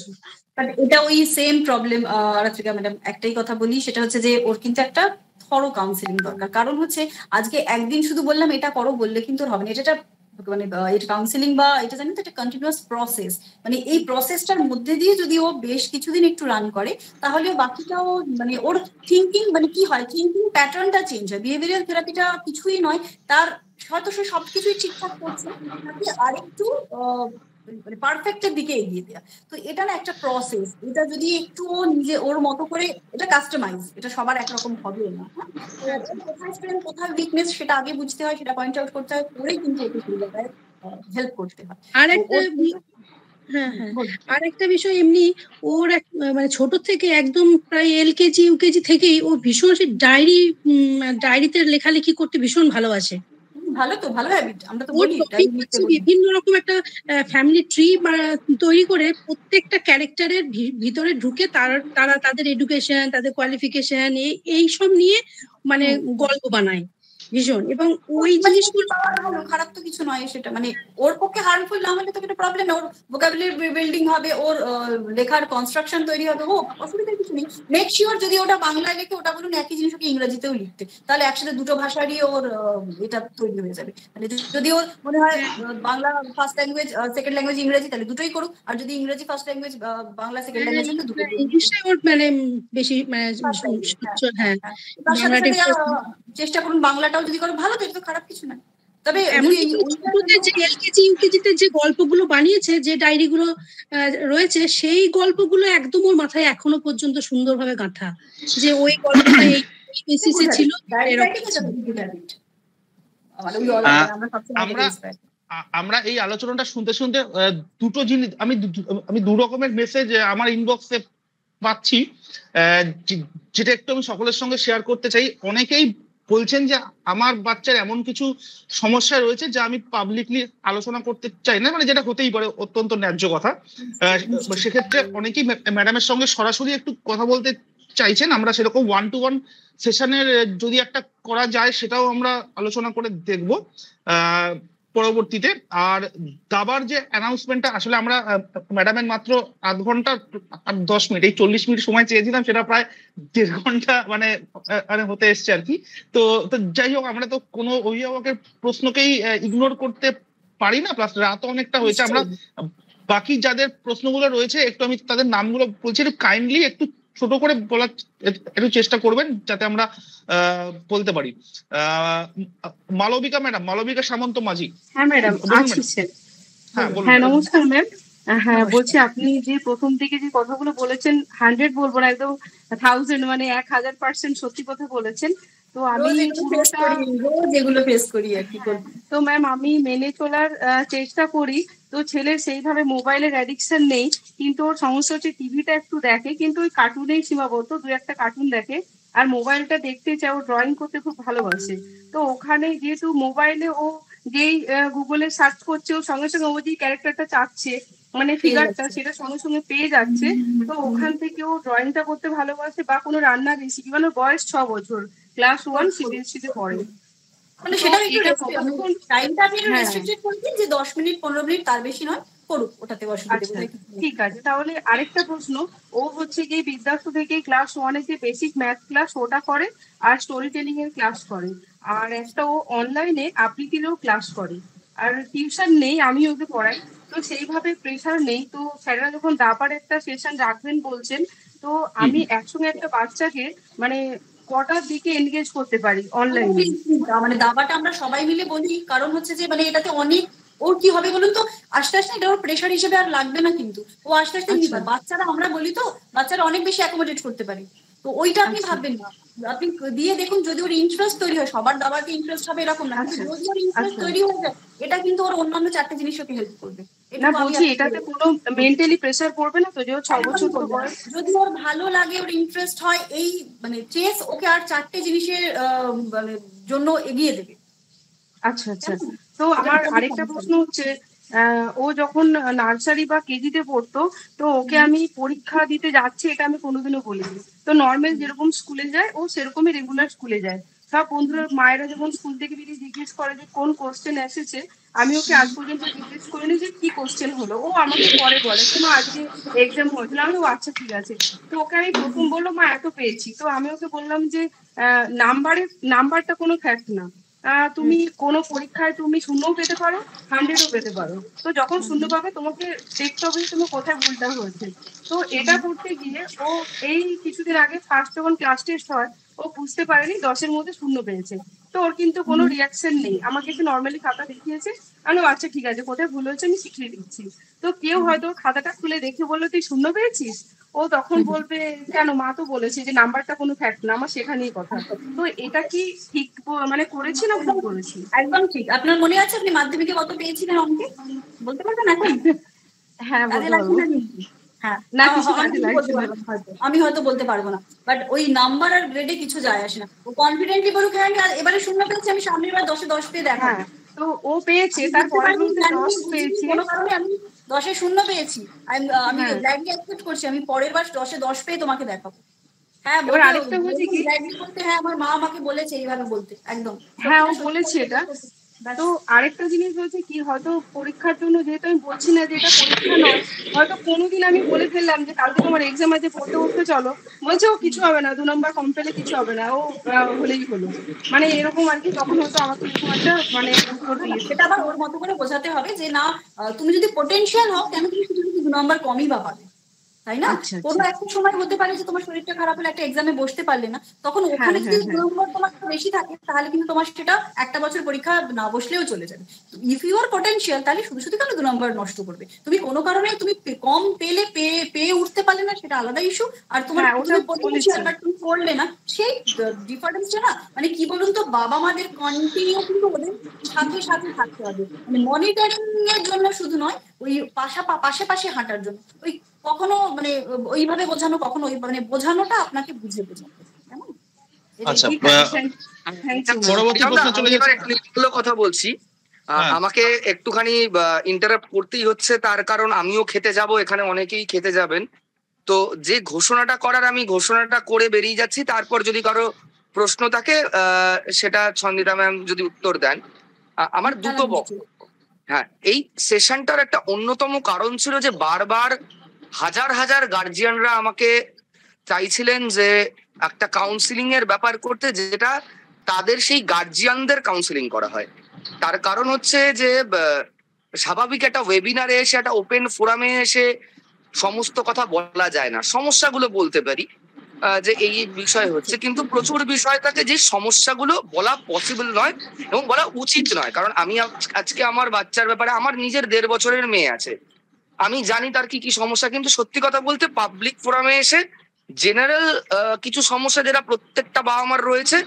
S1: এটা ওই সেম প্রবলেম। আরাত্রিকা ম্যাডাম, একটাই কথা বলি, সেটা হচ্ছে যে ওর কিন্তু একটা থরো কাউন্সিলিং দরকার। কারণ হচ্ছে আজকে একদিন শুধু বললাম এটা করো বললে কিন্তু হবে না। এটা মানে এটা কাউন্সিলিং বা এটা জানি তো একটা কন্টিনিউয়াস প্রসেস। মানে এই প্রসেসটার মধ্যে দিয়ে যদি ও বেশ কিছুদিন একটু রান করে, তাহলে বাকিটাও মানে ওর থিঙ্কিং, মানে কি হয়, থিঙ্কিং প্যাটার্নটা চেঞ্জ হয়। বিহেভিয়ারাল থেরাপিটা কিছুই নয়, তার হয়তো সে সবকিছুই ঠিকঠাক করছে, তাকে আরেকটু মানে পারফেক্টের দিকে এগিয়ে দেওয়া। তো এটা না একটা প্রসেস, এটা যদি একটু নিজে ওর মতো করে, এটা কাস্টমাইজ, এটা সবার একরকম হবে না। কোথায় স্ট্রেংথ কোথায় উইকনেস সেটা আগে বুঝতে হয়, সেটা পয়েন্ট আউট করতে হয়, পরেই কিন্তু ওকে সেই জায়গায় হেল্প করতে হয়।
S12: আর একটা বিষয়, এমনি ওর মানে ছোট থেকে একদম প্রায় এলকেজি ইউকেজি থেকেই ও ভীষণ ডায়েরিতে লেখালেখি করতে ভীষণ ভালোবাসে।
S1: ভালো তো, ভালো হ্যাবিট। আমরা তো বলি
S12: বিভিন্ন রকম একটা ফ্যামিলি ট্রি তৈরি করে প্রত্যেকটা ক্যারেক্টারের ভিতরে ঢুকে তারা তাদের এডুকেশন, তাদের কোয়ালিফিকেশন, এই সব নিয়ে মানে গল্প বানায় ভীষণ। এবং ওই জিনিসগুলো
S1: খারাপ তো কিছু নয়, সেটা মানে ওর পক্ষে হার্মফুল না হলে তো কোনো প্রবলেম নেই। ওর ভোকাবুলারি বিল্ডিং হবে, ওর লেখার কনস্ট্রাকশন তৈরি হবে, ও অসুবিধা কিছু নেই। মেক শিওর যদি ওটা বাংলায় লেখে, ওটা বলুন একই জিনিস ওকে ইংরেজিতেও লিখতে, তাহলে একসাথে দুটো ভাষারই ওর এটা তৈরি হয়ে যাবে। মানে যদি ওর মনে হয় Bangla first language, second language ইংরেজি, তাহলে দুটোই করুক। আর যদি ইংরেজি first language, Bangla second language, দুটো
S12: ইংলিশটাই ওর মানে বেশি
S1: চেষ্টা করুন। বাংলাটাও যদি করো ভালো, তো খারাপ কিছু না। তবে
S12: এলকেজি ইউকেজিতে যে গল্পগুলো বানিয়েছে, যে ডায়েরিগুলো রয়েছে, সেই গল্পগুলো একদম ওর মাথায় এখনো পর্যন্ত সুন্দরভাবে গাঁথা, যে ওই গল্পটা এই বেসিসে ছিল।
S2: আমরা এই আলোচনাটা শুনতে শুনতে দুটো জিনিস, আমি দু রকমের মেসেজ আমার ইনবক্সে পাচ্ছি, যেটা একটু আমি সকলের সঙ্গে শেয়ার করতে চাই। অনেকেই বলছেন যে আমার বাচ্চার এমন কিছু সমস্যা রয়েছে যা আমি পাবলিকলি আলোচনা করতে চাই না, মানে যেটা হতেই পারে, অত্যন্ত ন্যায্য কথা। সেক্ষেত্রে অনেকেই ম্যাডামের সঙ্গে সরাসরি একটু কথা বলতে চাইছেন। আমরা সেরকম 1-to-1 সেশনের যদি একটা করা যায়, সেটাও আমরা আলোচনা করে দেখবো পরবর্তীতে। আর দাবার যে অ্যানাউন্সমেন্টটা, আসলে আমরা ম্যাডামের মাত্র আধ ঘন্টা আর 10 মিনিট, এই 40 মিনিট সময় চেয়েছিলাম, সেটা প্রায় 1.5 ঘন্টা মানে হতে এসছে আর কি। তো যাই হোক, আমরা তো কোনো অভিভাবকের প্রশ্নকেই ইগনোর করতে পারি না, প্লাস রাতও অনেকটা হয়েছে। আমরা বাকি যাদের প্রশ্নগুলো রয়েছে, একটু আমি তাদের নামগুলো বলছি, একটু কাইন্ডলি একটু ছোট করে বলার একটু চেষ্টা করবেন যাতে আমরা বলতে পারি। মালবিকা ম্যাডাম, মালবিকা সামন্ত মাঝি।
S13: হ্যাঁ ম্যাডাম, হ্যাঁ নমস্কার ম্যাম। হ্যাঁ বলছি, আপনি যে প্রথম দিকে যে কথাগুলো বলেছেন, 100 বলবো না, একদম 1000 মানে 1000% সত্যি কথা বলেছেন। তো আমি
S1: যেগুলো ফেস করি আর কি,
S13: তো ম্যাম আমি মেনে চলার চেষ্টা করি। তো ছেলের সেইভাবে মোবাইলের অ্যাডিকশন নেই, কিন্তু ওর সমস্যা হচ্ছে টিভিটা একটু দেখে, কিন্তু ওই কার্টুনেই সীমাবদ্ধ, 2-1টা কার্টুন দেখে, আর মোবাইলটা দেখতে চায়। ও ড্রয়িং করতে খুব ভালোবাসে। তো ওখানে যেহেতু মোবাইলে ও যেই গুগলে সার্চ করছে, ও সঙ্গে সঙ্গে ও যে ক্যারেক্টারটা চাচ্ছে, মানে ফিগারটা, সেটা সঙ্গে সঙ্গে পেয়ে যাচ্ছে। তো ওখান থেকে ও ড্রয়িংটা করতে ভালোবাসে, বা কোনো রান্নার রেসিপি, মানে বয়স 6 বছর, ক্লাস 1 সিবিএসসিতে পড়ে।
S1: মানে সেটা একটু টাইমটা আপনি রেস্ট্রিক্টেড করবেন যে 10 মিনিট 15 মিনিট, তার বেশি নয়। করুক, ওটাতে অসুবিধা নেই।
S13: ঠিক আছে, তাহলে আরেকটা প্রশ্ন, ও হচ্ছে যে বিদ্যার্থ থেকে ক্লাস 1-এ যে বেসিক ম্যাথ ক্লাস ওটা করে আর স্টোরি টেলিং এর ক্লাস করে, আর একটা ও অনলাইনে আবৃত্তিরও ক্লাস করে, আর টিউশন নেই, আমি ওকে পড়াই, তো সেইভাবে প্রেশার নেই। তো স্যারেরা যখন দাবার একটা সেশন রাখবেন বলছেন, তো আমি একসঙ্গে একটা বাচ্চাকে মানে কটার দিকে এনগেজ করতে পারি অনলাইনে?
S1: মানে দাবাটা আমরা সবাই মিলে বলি, কারণ হচ্ছে যে মানে এটাতে অনেক ওর কি হবে বলুন তো, আস্তে আস্তে এটা ওর প্রেশার হিসেবে আর লাগবে না, কিন্তু ও আস্তে আস্তে বাচ্চারা, আমরা বলি তো বাচ্চারা অনেক বেশি অ্যাকোমোডেট করতে পারে, তো ওইটা আপনি ভাববেন না, আপনি দিয়ে দেখুন যদি ওর ইন্টারেস্ট তৈরি হয়, সবার দাবাতে ইন্টারেস্ট হবে এরকম না, যদি ওর ইন্টারেস্ট তৈরি হয়ে যায় এটা কিন্তু ওর অন্যান্য 4টে জিনিস ওকে হেল্প করবে।
S13: না বলছি এটাতে কোনো মেন্টালি প্রেসার পড়বে না তো, যে 6 বছর বয়স?
S1: যদি ওর ভালো লাগে, ওর ইন্টারেস্ট হয়, এই মানে চেস ওকে আর 4টে জিনিসের মানে জন্য এগিয়ে দেবে।
S13: আচ্ছা আচ্ছা, তো আমার আরেকটা প্রশ্ন হচ্ছে, ও যখন নার্সারি বা কেজিতে পড়তো, তো ওকে আমি পরীক্ষা দিতে যাচ্ছি এটা আমি কোনোদিনও বলিনি, তো নর্মাল যেরকম স্কুলে যায় ও সেরকমই রেগুলার স্কুলে যায়। সব বন্ধুরা মায়েরা যখন স্কুল থেকে বেরিয়ে জিজ্ঞেস করে যে কোন কোশ্চেন এসেছে, আমি ওকে আজ পর্যন্ত জিজ্ঞেস করিনি যে কি কোশ্চেন হলো, ও আমাকে পরে বলে কোনো আজকে এক্সাম হয়েছিল, আমি ও আচ্ছা ঠিক আছে। তো ওকে আমি প্রথম বললো মা এত পেয়েছি, তো আমি ওকে বললাম যে নাম্বারটা কোনো ফ্যাক্ট না, তুমি কোনো পরীক্ষায় তুমি 0ও পেতে পারো 100ও পেতে পারো, তো যখন 0 পাবে তোমাকে দেখতে হবে তুমি কোথায় ভুলটা হয়েছে। তো এটা করতে গিয়ে ও এই কিছুদিন আগে ফার্স্ট যখন ক্লাস টেস্ট হয় ও বুঝতে পারেনি 10-এর মধ্যে 0 পেয়েছে, তো ওর কিন্তু কোনো রিয়াকশন নেই, আমাকে একটু নর্মালি খাতা দেখিয়েছে, আমি আচ্ছা ঠিক আছে কোথায় ভুল হয়েছে আমি শিখিয়ে দিচ্ছি। তো কেউ হয়তো খাতাটা খুলে দেখে বললো তুই 0 পেয়েছিস, ও তখন বলবে কেন মা তো বলেছে যে নাম্বারটা কোনো ফ্যাক্ট না, আমার সেখানেই কথা। তো এটা কি ঠিক মানে করেছি না ভুল করেছি?
S1: একদম ঠিক। আপনার মনে আছে আপনি মাধ্যমিকে কত পেয়েছিলেন অঙ্কে, বলতে পারবেন এখন?
S13: হ্যাঁ
S1: আমি হয়তো বলতে পারবো না, বাট ওই নাম্বার আর গ্রেডে কিছু যায় আসে না, ও কনফিডেন্টলি বলুক হ্যাঁ এবারে 0 পেয়েছি, আমি সামনের বার 10-এ 10 পেয়ে দেখাবো।
S13: তো ও পেয়েছে, তারপরে 10 পেয়েছি,
S1: কোনো কারণে আমি 10-এ 0 পেয়েছি, আমি ব্ল্যাঙ্কলি অ্যাকসেপ্ট করছি, আমি পরের বার 10-এ 10 পেয়ে তোমাকে দেখাবো। হ্যাঁ
S13: আরেকটা হচ্ছে কি,
S1: হ্যাঁ আমার মা আমাকে বলেছে এইভাবে বলতে, একদম
S13: হ্যাঁ ও বলেছে এটা। তো আরেকটা জিনিস হচ্ছে কি, হয়তো পরীক্ষার জন্য, যেহেতু আমি বলছি না যে এটা পরীক্ষা নয়, হয়তো কোনোদিন আমি বলে ফেললাম যে কালকে তোমার এক্সাম আছে পড়তে বসতে চলো, বলছে ও কিছু হবে না, 2 নম্বর কম পেলে কিছু হবে না, ও হলেই হলো, মানে এরকম আর কি। তখন হয়তো আমাকে এরকম একটা মানে
S1: সেটা আবার ওর মতো করে বোঝাতে হবে যে না তুমি যদি পোটেনশিয়াল হও কেন তুমি শুধু 2 নম্বর কমই বা পাবে, তাই না? কোনো একটা সময় হতে পারে যে তোমার শরীরটা খারাপ হলে একটা এক্সামে বসতে পারলে না, তখন ওখানে যদি 2 নম্বর তোমার বেশি থাকে তাহলে কিন্তু তোমার সেটা একটা বছর পরীক্ষা না বসলেও চলে যাবে। ইফ ইউ আর পোটেনশিয়াল তাহলে শুধু শুধু কেন 2 নম্বর নষ্ট করবে? তুমি কোনো কারণে তুমি কম পেলে পেয়ে উঠতে পারলে না সেটা আলাদা ইস্যু, আর তোমার পোটেনশিয়াল বাট তুমি পড়লে না সেই ডিফারেন্সটা না, মানে কি বলুন তো, বাবা মাদের কন্টিনিউ কিন্তু ওদের সাথে সাথে থাকতে হবে, মানে মনিটরিং এর জন্য শুধু নয়, ওই পাশে হাঁটার জন্য, ওই কখনো মানে ওইভাবে বোঝানো, কখনো ওই মানে বোঝানোটা আপনাকে বুঝে বোঝানো।
S2: আচ্ছা
S3: পরবর্তী প্রশ্ন চলে যাচ্ছে, একটু কথা বলছি, আমাকে একটুখানি ইন্টারাপ্ট করতেই হচ্ছে, তার কারণ আমিও খেতে যাব, এখানে অনেকেই খেতে যাবেন, তো যে ঘোষণাটা করার আমি ঘোষণাটা করে বেরিয়ে যাচ্ছি, তারপর যদি কারো প্রশ্ন থাকে সেটা ছন্দিতা ম্যাম যদি উত্তর দেন। আমার দুটো বক্তব্য। হ্যাঁ, এই সেশনটার একটা অন্যতম কারণ ছিল যে বারবার হাজার হাজার গার্জিয়ানরা আমাকে চাইছিলেন যে একটা কাউন্সিলিং এর ব্যাপার করতে, যেটা তাদের সেই গার্জিয়ানদের কাউন্সিলিং করা হয়। তার কারণ হচ্ছে যে স্বাভাবিক একটা ওয়েবিনারে এসে, একটা ওপেন ফোরামে এসে সমস্ত কথা বলা যায় না, সমস্যাগুলো বলতে পারি যে এই বিষয় হচ্ছে, কিন্তু প্রচুর বিষয় থাকে যে সমস্যাগুলো বলা পসিবল নয় এবং বলা উচিত নয়। কারণ আমি আজকে আমার বাচ্চার ব্যাপারে, আমার নিজের 1.5 বছরের মেয়ে আছে, আমি জানি তার কি কি সমস্যা, কিন্তু সত্যি কথা বলতে পাবলিক ফোরামে এসে জেনারেল কিছু সমস্যা যেটা প্রত্যেকটা বাবা মার রয়েছে,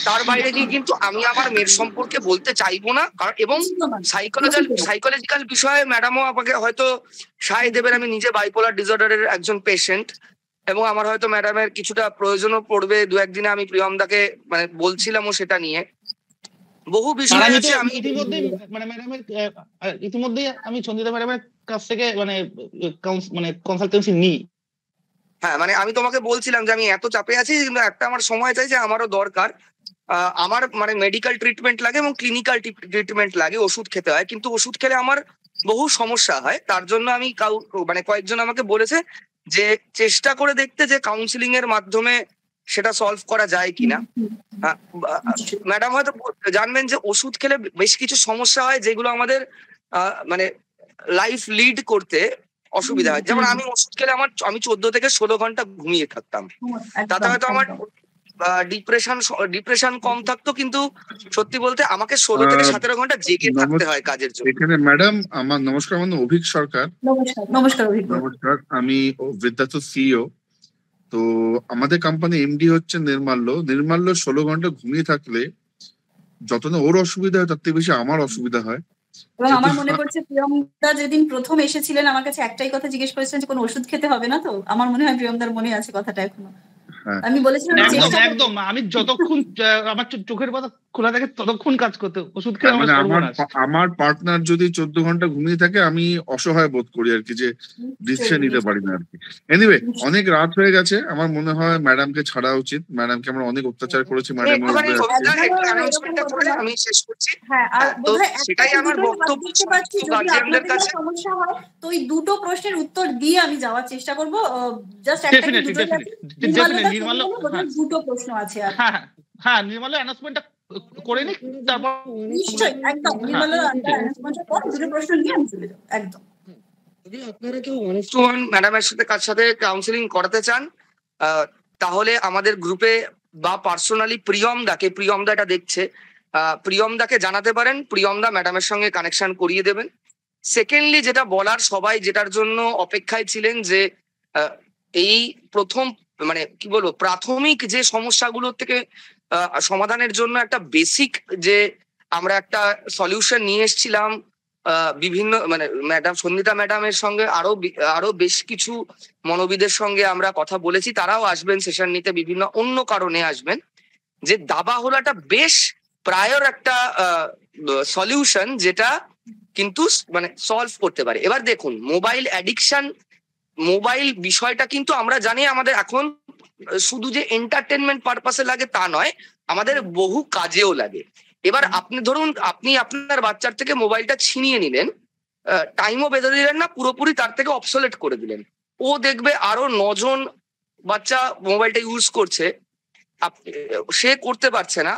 S3: তার বাইরে গিয়ে কিন্তু আমি আমার মেয়ের সম্পর্কে বলতে চাইবো না। কারণ এবং সাইকোলজিক্যাল বিষয়ে ম্যাডামও আমাকে হয়তো সায় দেবেন, আমি নিজে বাইপোলার ডিসঅর্ডারের একজন পেশেন্ট, এবং আমার হয়তো ম্যাডামের কিছুটা প্রয়োজনও পড়বে 2-1 দিনে, আমি প্রিয়মদাকে মানে বলছিলামও সেটা নিয়ে বহু বিষয় আছে। আমি
S2: ইতিমধ্যেই আমি ছন্দিতা ম্যাডামের কাছ থেকে মানে কনসালটেন্সি নিই।
S3: হ্যাঁ, মানে আমি তোমাকে বলছিলাম যে আমি এত চাপে আছি, কিন্তু একটা আমার সময় চাই যে আমারও দরকার, আমার মানে মেডিকেল ট্রিটমেন্ট লাগে এবং ক্লিনিক্যাল ট্রিটমেন্ট লাগে, ওষুধ খেতে হয়, কিন্তু ওষুধ খেলে আমার বহু সমস্যা হয়। তার জন্য আমি মানে কয়েকজন আমাকে বলেছে যে চেষ্টা করে দেখতে যে কাউন্সিলিং এর মাধ্যমে সেটা সলভ করা যায় কিনা। ম্যাডাম হয়তো জানবেন যে ওষুধ খেলে বেশ কিছু সমস্যা হয় যেগুলো আমাদের মানে লাইফ লিড করতে অসুবিধা হয়। যেমন আমি ওষুধ খেলে আমি 14 থেকে 16 ঘন্টা ঘুমিয়ে থাকতাম, তাতে হয়তো আমার ডিপ্রেশন কম থাকতো, কিন্তু সত্যি বলতে আমাকে 16 থেকে 17 ঘন্টা জেগে থাকতে হয় কাজের জন্য।
S14: এখানে ম্যাডাম আমার নমস্কার, আমার অভিক সরকার।
S1: নমস্কার।
S14: আমি বৃদ্ধাশ্র সিইও। তো আমাদের কোম্পানি এমডি হচ্ছে নির্মাল্য। 16 ঘন্টা ঘুমিয়ে থাকলে যত না ওর অসুবিধা হয় তার থেকে বেশি আমার অসুবিধা হয়।
S1: এবং আমার মনে পড়ছে প্রিয়মদা যেদিন প্রথম এসেছিলেন আমার কাছে একটাই কথা জিজ্ঞেস করেছিলেন যে কোনো ওষুধ খেতে হবে না তো। আমার মনে হয় প্রিয়মদার মনে আছে কথাটা এখনো। আমি বলেছিলাম
S2: একদম আমি যতক্ষণ আমার চোখের পাতা খোলা থাকে ততক্ষণ কাজ করতে ওষুধ খেয়ে
S14: আমার পার্টনার যদি 14 ঘন্টা ঘুমিয়ে থাকে আমি অসহায় বোধ করি আর কি, যে ডিসিশন নিতে পারি না আর কি। এনিওয়ে অনেক রাত হয়ে গেছে, আমার মনে হয় ম্যাডামকে ছাড়া উচিত। ম্যাডামকে আমরা অনেক অত্যাচার করেছি ম্যাডাম।
S3: আমি শেষ করছি। সেটাই আমার বক্তব্য।
S1: সমস্যা হয় তো ওই দুটো প্রশ্নের উত্তর দিয়ে আমি যাওয়ার চেষ্টা করবো। জাস্ট দুটো প্রশ্ন আছে।
S2: হ্যাঁ নির্মলা অ্যানাউন্সমেন্টটা করে নি, তারপর
S1: নিশ্চয়ই একদম নির্মলা অ্যানাউন্সমেন্টের পর দুটো প্রশ্ন নিয়ে আমি চলে যাব। একদম
S3: যদি আপনারা কেউ ওয়ান ম্যাডামের সাথে কার সাথে কাউন্সিলিং করাতে চান তাহলে আমাদের গ্রুপে বা পার্সোনালি প্রিয়মদা এটা দেখছে, প্রিয়মদাকে জানাতে পারেন। প্রিয়মদা ম্যাডামের সঙ্গে কানেকশন করিয়ে দেবেন। সেকেন্ডলি যেটা বলার, সবাই যেটার জন্য অপেক্ষায় ছিলেন যে এই প্রথম মানে কি বলবো প্রাথমিক যে সমস্যাগুলো থেকে সমাধানের জন্য একটা বেসিক যে আমরা একটা সলিউশন নিয়ে এসেছিলাম বিভিন্ন মানে ম্যাডাম সন্ধিতা ম্যাডামের সঙ্গে আরো বেশ কিছু মনোবিদের সঙ্গে আমরা কথা বলেছি, তারাও আসবেন সেশন নিতে, বিভিন্ন অন্য কারণে আসবেন। যে দাবা হলো একটা বেশ প্রায়র একটা সলিউশন যেটা কিন্তু মানে সলভ করতে পারে। এবার দেখুন মোবাইল অ্যাডিকশন, মোবাইল বিষয়টা কিন্তু আমরা জানি আমাদের এখন শুধু যে এন্টারটেনমেন্ট পারপাসে লাগে তা নয়, আমাদের বহু কাজেও লাগে। এবার আপনি ধরুন আপনি আপনার বাচ্চার থেকে মোবাইলটা ছিনিয়ে নিলেন, টাইমও বেঁধে দিলেন না, পুরোপুরি তার থেকে অবসোলেট করে দিলেন। ও দেখবে আরো 9 জন বাচ্চা মোবাইলটা ইউজ করছে, সে করতে পারছে না,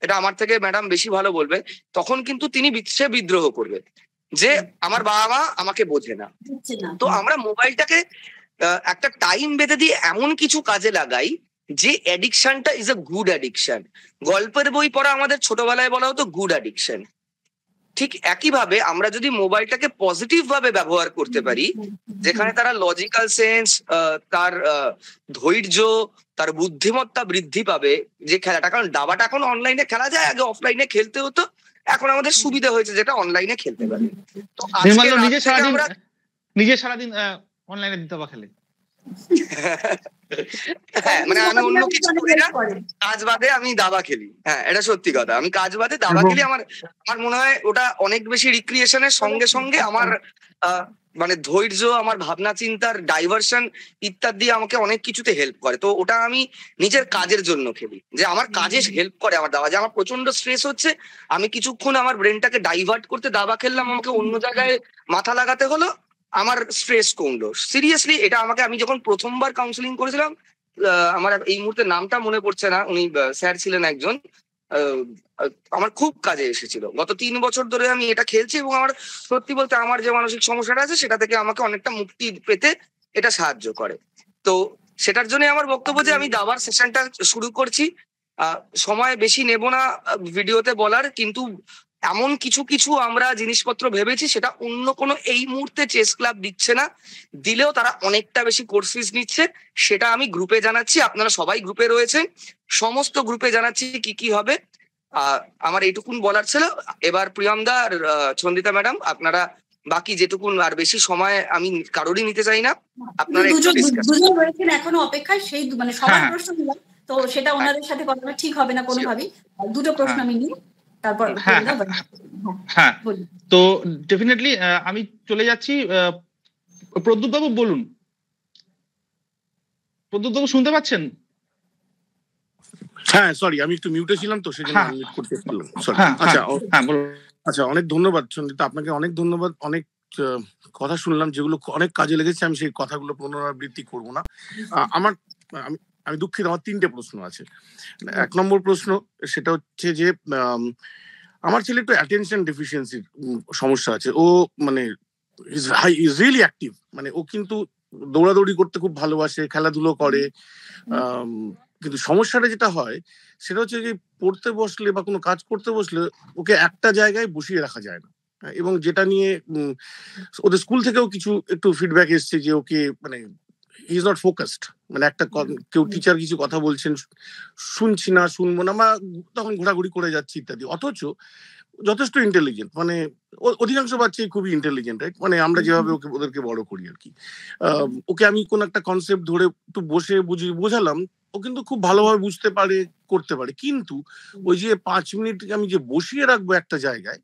S3: এটা আমার থেকে ম্যাডাম বেশি ভালো বলবে। তখন কিন্তু সে বিদ্রোহ করবে যে আমার বাবা মা আমাকে বোঝে না। তো আমরা মোবাইলটাকে একটা টাইম বেঁধে দিয়ে এমন কিছু কাজে লাগাই যে অ্যাডিকশনটা ইজ এ গুড অ্যাডিকশন। গল্পের বই পড়া আমাদের ছোটবেলায় বলা হতো গুড অ্যাডিকশন। ঠিক একইভাবে আমরা যদি মোবাইলটাকে পজিটিভ ভাবে ব্যবহার করতে পারি, যেখানে তারা লজিক্যাল সেন্স, তার ধৈর্য, তার বুদ্ধিমত্তা বৃদ্ধি পাবে যে খেলাটা, কারণ দাবাটা এখন অনলাইনে খেলা যায়, আগে অফলাইনে খেলতে হতো, এখন আমাদের সুবিধা হয়েছে যেটা অনলাইনে খেলতে পারে। তো
S2: নিজে সারাদিন অনলাইনে দাবা খেলে।
S3: হ্যাঁ মানে আমি অন্য কিছু করি না, কাজ বাদে আমি দাবা খেলি। হ্যাঁ এটা সত্যি কথা, আমি কাজ বাদে দাবা খেলি। আমার মনে হয় ওটা অনেক বেশি রিক্রিয়েশনের সঙ্গে সঙ্গে আমার মানে ধৈর্য, আমার ভাবনা চিন্তার ডাইভার্সন ইত্যাদি আমাকে অনেক কিছুতে হেল্প করে। তো ওটা আমি নিজের কাজের জন্য খেলি, যে আমার কাজে হেল্প করে আমার দাবা। যে আমার প্রচন্ড স্ট্রেস হচ্ছে, আমি কিছুক্ষণ আমার ব্রেনটাকে ডাইভার্ট করতে দাবা খেললাম, আমাকে অন্য জায়গায় মাথা লাগাতে হলো, আমার স্ট্রেস কমলো। সিরিয়াসলি এটা আমাকে, আমি যখন প্রথমবার কাউন্সিলিং করেছিলাম, আমার এই মুহূর্তে নামটা মনে পড়ছে না, উনি স্যার ছিলেন একজন, আমার খুব কাজে এসেছিল। গত 3 বছর ধরে আমি এটা খেলছি এবং আমার সত্যি বলতে আমার যে মানসিক সমস্যাটা আছে সেটা থেকে আমাকে অনেকটা মুক্তি পেতে এটা সাহায্য করে। তো সেটার জন্য আমার বক্তব্য যে আমি দাবার সেশনটা শুরু করছি। সময় বেশি নেব না ভিডিওতে বলার, কিন্তু এমন কিছু কিছু আমরা জিনিসপত্র ভেবেছি সেটা অন্য কোনো এই মুহূর্তে চেস ক্লাব দিচ্ছে না, দিলেও তারা অনেকটা বেশি কোর্স ফিস নিচ্ছে। সেটা আমি গ্রুপে জানাচ্ছি, আপনারা সবাই গ্রুপে রয়েছেন, সমস্ত গ্রুপে জানাচ্ছি কি কি হবে। আমার এইটুকুন বলার ছিল। এবার প্রিয়মদা আর ছন্দিতা ম্যাডাম আপনারা বাকি যেটুকুন, আর বেশি সময় আমি কারোরই নিতে চাই না, আপনারা
S1: দুজন রয়েছেন এখনো অপেক্ষায়, সেই মানে সবার প্রশ্ন নিলাম তো সেটা ওনাদের সাথে কথাটা ঠিক হবে না কোনোভাবেই। দুটো প্রশ্ন আমি নিই, তারপর
S2: হ্যাঁ তো ডেফিনেটলি আমি চলে যাচ্ছি। প্রদ্যুৎ বাবু বলুন। প্রদ্যুৎ বাবু শুনতে পাচ্ছেন?
S15: হ্যাঁ সরি, আমি একটু মিউটে ছিলাম তো সেজন্য আনমিউট করতে পারলাম। সরি। আচ্ছা আচ্ছা, অনেক ধন্যবাদ সঞ্জিতা, আপনাকে অনেক ধন্যবাদ। অনেক কথা শুনলাম যেগুলো অনেক কাজে লেগেছে, আমি সেই কথাগুলো পুনরাবৃত্তি করব না। আমার আমি দুঃখিত, আমার 3টে প্রশ্ন আছে। 1 নম্বর প্রশ্ন সেটা হচ্ছে যে আমার ছেলে একটু অ্যাটেনশন ডেফিসিয়েন্সির সমস্যা আছে। ও মানে ইজ রিয়েলি অ্যাক্টিভ, মানে ও কিন্তু দৌড়াদৌড়ি করতে খুব ভালোবাসে, খেলাধুলো করে, কিন্তু সমস্যাটা যেটা হয় সেটা হচ্ছে যে পড়তে বসলে বা কোনো কাজ করতে বসলে ওকে একটা জায়গায় বসিয়ে রাখা যায় না। এবং যেটা নিয়ে ওদের স্কুল থেকেও কিছু একটু ফিডব্যাক এসছে যে ওকে মানে হি ইজ নট ফোকাসড, মানে একটা কেউ টিচার কিছু কথা বলছেন শুনছি না, শুনবো না, বা তখন ঘোরাঘুরি করে যাচ্ছে ইত্যাদি। অথচ যথেষ্ট ইন্টেলিজেন্ট, মানে অধিকাংশ বাচ্চাই খুবই ইন্টেলিজেন্ট, রাইট? মানে আমরা যেভাবে ওদেরকে বড় করি আর কি। ওকে আমি কোন একটা কনসেপ্ট ধরে একটু বসে বোঝালাম, ও কিন্তু খুব ভালোভাবে বুঝতে পারে, করতে পারে। কিন্তু ওই যে 5 মিনিট আমি যে বসিয়ে রাখবো একটা জায়গায়,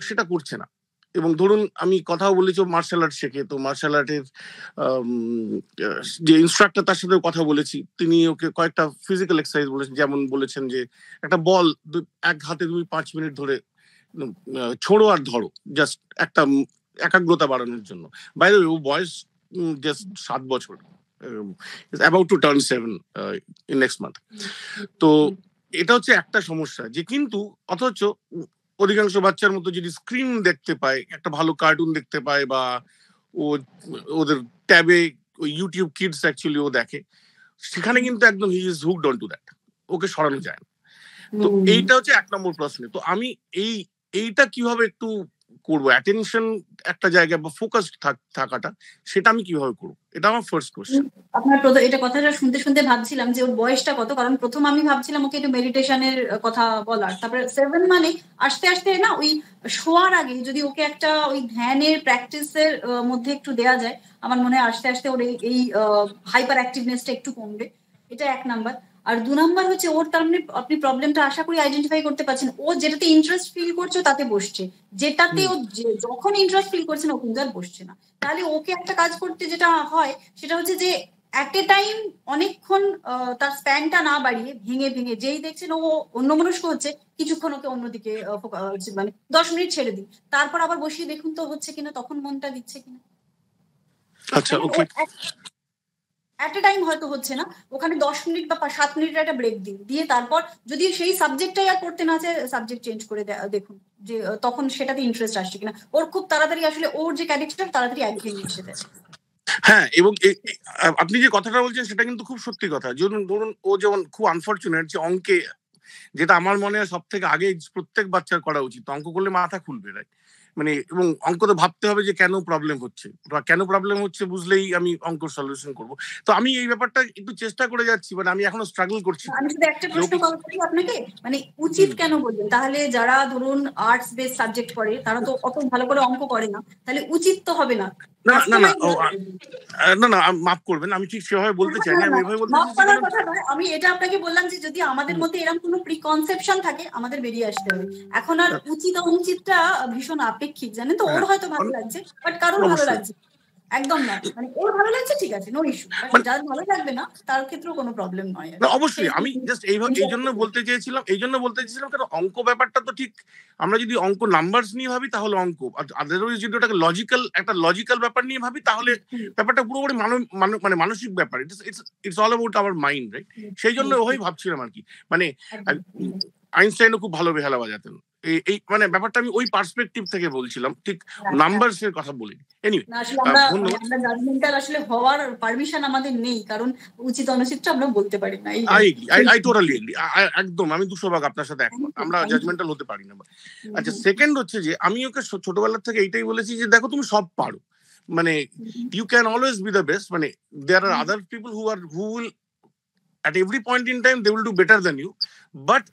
S15: সেটা করছে না। এবং ধরুন আমি কথাও বলেছি মার্শাল আর্ট শেখে, তো মার্শাল আর্টের যে ইনস্ট্রাক্টর তার সাথে কথা বলেছি, তিনি ওকে কয়েকটা ফিজিক্যাল এক্সারসাইজ বলেছেন। যেমন বলেছেন যে একটা বল এক হাতে 5 মিনিট ধরে ছোড়ো আর ধরো, জাস্ট একটা একাগ্রতা বাড়ানোর জন্য। বাইরে ও বয়স জাস্ট 7 বছর, about to turn 7 in next month। তো এটা হচ্ছে একটা সমস্যা, যে কিন্তু অথচ অধিকাংশ বাচ্চার মতো যদি স্ক্রিন দেখতে পায়, একটা ভালো কার্টুন দেখতে পায়, বা ওদের ট্যাবে ওই ইউটিউব কিডস অ্যাকচুয়ালি ও দেখে, সেখানে কিন্তু একদম he is hooked on to that, ওকে সরানো যায় না। তো এইটা হচ্ছে 1 নম্বর প্রশ্ন। তো আমি এইটা কিভাবে একটু করবো, অ্যাটেনশন একটা জায়গায় বা ফোকাস থাকাটা, সেটা আমি কিভাবে করবো, এটা আমার ফার্স্ট কোশ্চেন।
S1: আপনার এটা কথাটা শুনতে শুনতে ভাবছিলাম যে ওর বয়সটা কত, কারণ প্রথম আমি ভাবছিলাম ওকে একটু মেডিটেশনের কথা বলার, তারপরে 7 মানে আস্তে আস্তে না ওই শোয়ার আগে যদি ওকে একটা ওই ধ্যানের প্র্যাকটিসের মধ্যে একটু দেয়া যায়, আমার মনে হয় আস্তে আস্তে ওর এই হাইপার অ্যাক্টিভনেসটা একটু কমবে। এটা 1 নাম্বার। আর 2 নাম্বার হচ্ছে ওর তার মানে আপনি প্রবলেমটা আশা করি আইডেন্টিফাই করতে পারছেন। ও যেটাতে ইন্টারেস্ট ফিল করছে তাতে বসছে, যেটাতে ও যখন ইন্টারেস্ট ফিল করছে না ও কিন্তু আর বসছে না। তাহলে ওকে একটা কাজ করতে যেটা হয় সেটা হচ্ছে যে এট এ টাইম অনেকক্ষণ তার স্প্যানটা না বাড়িয়ে ভেঙে ভেঙে, যেই দেখছেন ও অন্যমনস্ক হচ্ছে, কিছুক্ষণ ওকে অন্যদিকে মানে 10 মিনিট ছেড়ে দিন, তারপর আবার বসিয়ে দেখুন তো হচ্ছে কিনা, তখন মনটা দিচ্ছে কিনা।
S15: আচ্ছা, ওকে।
S1: এট এ টাইম হয়তো হচ্ছে না, ওখানে 10 মিনিট বা 7 মিনিটের একটা ব্রেক দিন, দিয়ে তারপর যদি সেই সাবজেক্টটাই আর পড়তে না চায়, সাবজেক্ট চেঞ্জ করে দেখুন যে তখন সেটাতে ইন্টারেস্ট আসছে কিনা। ওর খুব তাড়াতাড়ি আসলে ওর যে ক্যারেক্টার তাড়াতাড়ি একঘেয়ে এসে যায়।
S15: হ্যাঁ, এবং আপনি যে কথাটা বলছেন সেটা কিন্তু খুব সত্যি কথা। ধরুন ও যেমন খুব আনফরচুনেট যে অঙ্কে, যেটা আমার মনে হয় সব থেকে আগে প্রত্যেক বাচ্চার করা উচিত, অঙ্ক করলে মাথা খুলবে, রাইট? মানে এবং অঙ্ক তো ভাবতে হবে যে কেন প্রবলেম হচ্ছে, বা কেন প্রবলেম হচ্ছে বুঝলেই আমি অঙ্ক সলিউশন করব। তো আমি এই ব্যাপারটা একটু চেষ্টা করে যাচ্ছি, মানে আমি এখনো স্ট্রাগল করছি।
S1: আমি শুধু একটা প্রশ্ন করি আপনাকে, মানে উচিত কেন বলবেন? তাহলে যারা ধরুন আর্টস বেস সাবজেক্ট পড়ে তারা তো অত ভালো করে অঙ্ক করে না, তাহলে উচিত তো হবে না।
S15: না না না না না, মাফ করবেন, আমি ঠিক সেভাবে বলতে চাই না, আমি এভাবে বলতে চাই।
S1: আমি এটা আপনাকে বললাম যে যদি আমাদের মধ্যে এরকম কোনো প্রিকনসেপশন থাকে আমাদের বেরিয়ে আসতে হবে। এখন আর উচিত অনুচিতটা ভীষণ আপেক্ষিক, জানেন তো। ওর হয়তো ভালো লাগছে, বাট কারোর ভালো লাগছে একদম না, মানে ওর ভালো লাগছে ঠিক আছে, নো ইস্যু, যার ভালো লাগবে না তার ক্ষেত্রেও কোনো প্রবলেম নয়।
S15: অবশ্যই আমি জাস্ট এই জন্য বলতে চেয়েছিলাম কারণ অঙ্ক ব্যাপারটা তো ঠিক, আমরা যদি অঙ্ক নাম্বারস নিয়ে ভাবি তাহলে অঙ্ক, আদারওয়াইজ যদি ওটাকে লজিক্যাল ব্যাপার নিয়ে ভাবি তাহলে ব্যাপারটা পুরোপুরি মানে মানসিক ব্যাপার। It's all about our mind, right? সেই জন্য ওই ভাবছিলাম আর কি। মানে আইনস্টাইনও খুব ভালো বেহালা বাজাতেন, এই মানে ব্যাপারটা আমি ওই পার্সপেক্টিভ থেকে বলছিলাম, ঠিক নাম্বারস এর কথা বলিনি। এনিওয়ে,
S1: আমরা জাজমেন্টাল আসলে হওয়ার পারমিশন আমাদের নেই, কারণ উচিত অনুচিতটা আমরা বলতে পারি না।
S15: আই টোটালি এগ্রি, একদম আমি 200% আপনার সাথে একমত, আমরা জাজমেন্টাল হতে পারি না। আচ্ছা, সেকেন্ড হচ্ছে যে আমি ওকে ছোটবেলা থেকে এইটাই বলেছি যে দেখো তুমি সব পারো, মানে you can always be the best, মানে there are other people who will at every point in time they will do better than you, but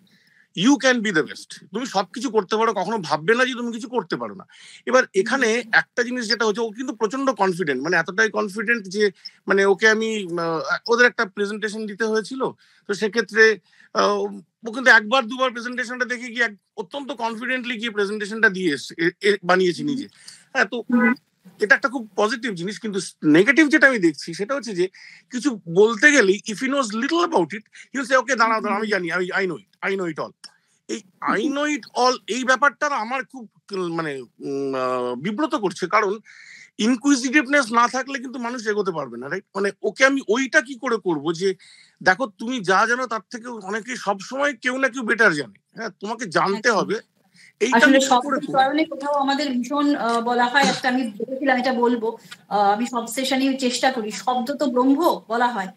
S15: you can be the best. তুমি সবকিছু করতে পারো, কখনো ভাববে না যে তুমি কিছু করতে পারো না। এবার এখানে একটা জিনিস যেটা হচ্ছে, ও কিন্তু প্রচন্ড কনফিডেন্ট, মানে এতটাই কনফিডেন্ট যে মানে ওকে আমি ওদের একটা প্রেজেন্টেশন দিতে হয়েছিল, তো সেক্ষেত্রে ও কিন্তু 1বার 2বার প্রেজেন্টেশনটা দেখে গিয়ে অত্যন্ত কনফিডেন্টলি গিয়ে প্রেজেন্টেশনটা দিয়ে বানিয়েছি নিজে। হ্যাঁ, তো এটা একটা খুব পজিটিভ জিনিস, কিন্তু নেগেটিভ যেটা আমি দেখছি সেটা হচ্ছে যে কিছু বলতে গেলে if he knows little about it he will say okay দাঁড়াও আমি জানি, আই নো ইট অল। এই আই নো ইট অল এই ব্যাপারটা আমার খুব মানে বিব্রত করছে, কারণ ইনকুইজিটিভনেস না থাকলে কিন্তু মানুষ এগোতে পারবে না, রাইট? মানে ওকে আমি ওইটা কি করে করব যে দেখো তুমি যা জানো তার থেকে অনেকেই সবসময় কেউ না কেউ বেটার জানে, হ্যাঁ তোমাকে জানতে হবে।
S1: আসলে শব্দের কারণে কোথাও আমাদের ভীষণ বলা হয়, একটা আমি ভেবেছিলাম এটা বলবো, আমি সব সেশনেই চেষ্টা করি, শব্দ তো ব্রহ্ম বলা হয়,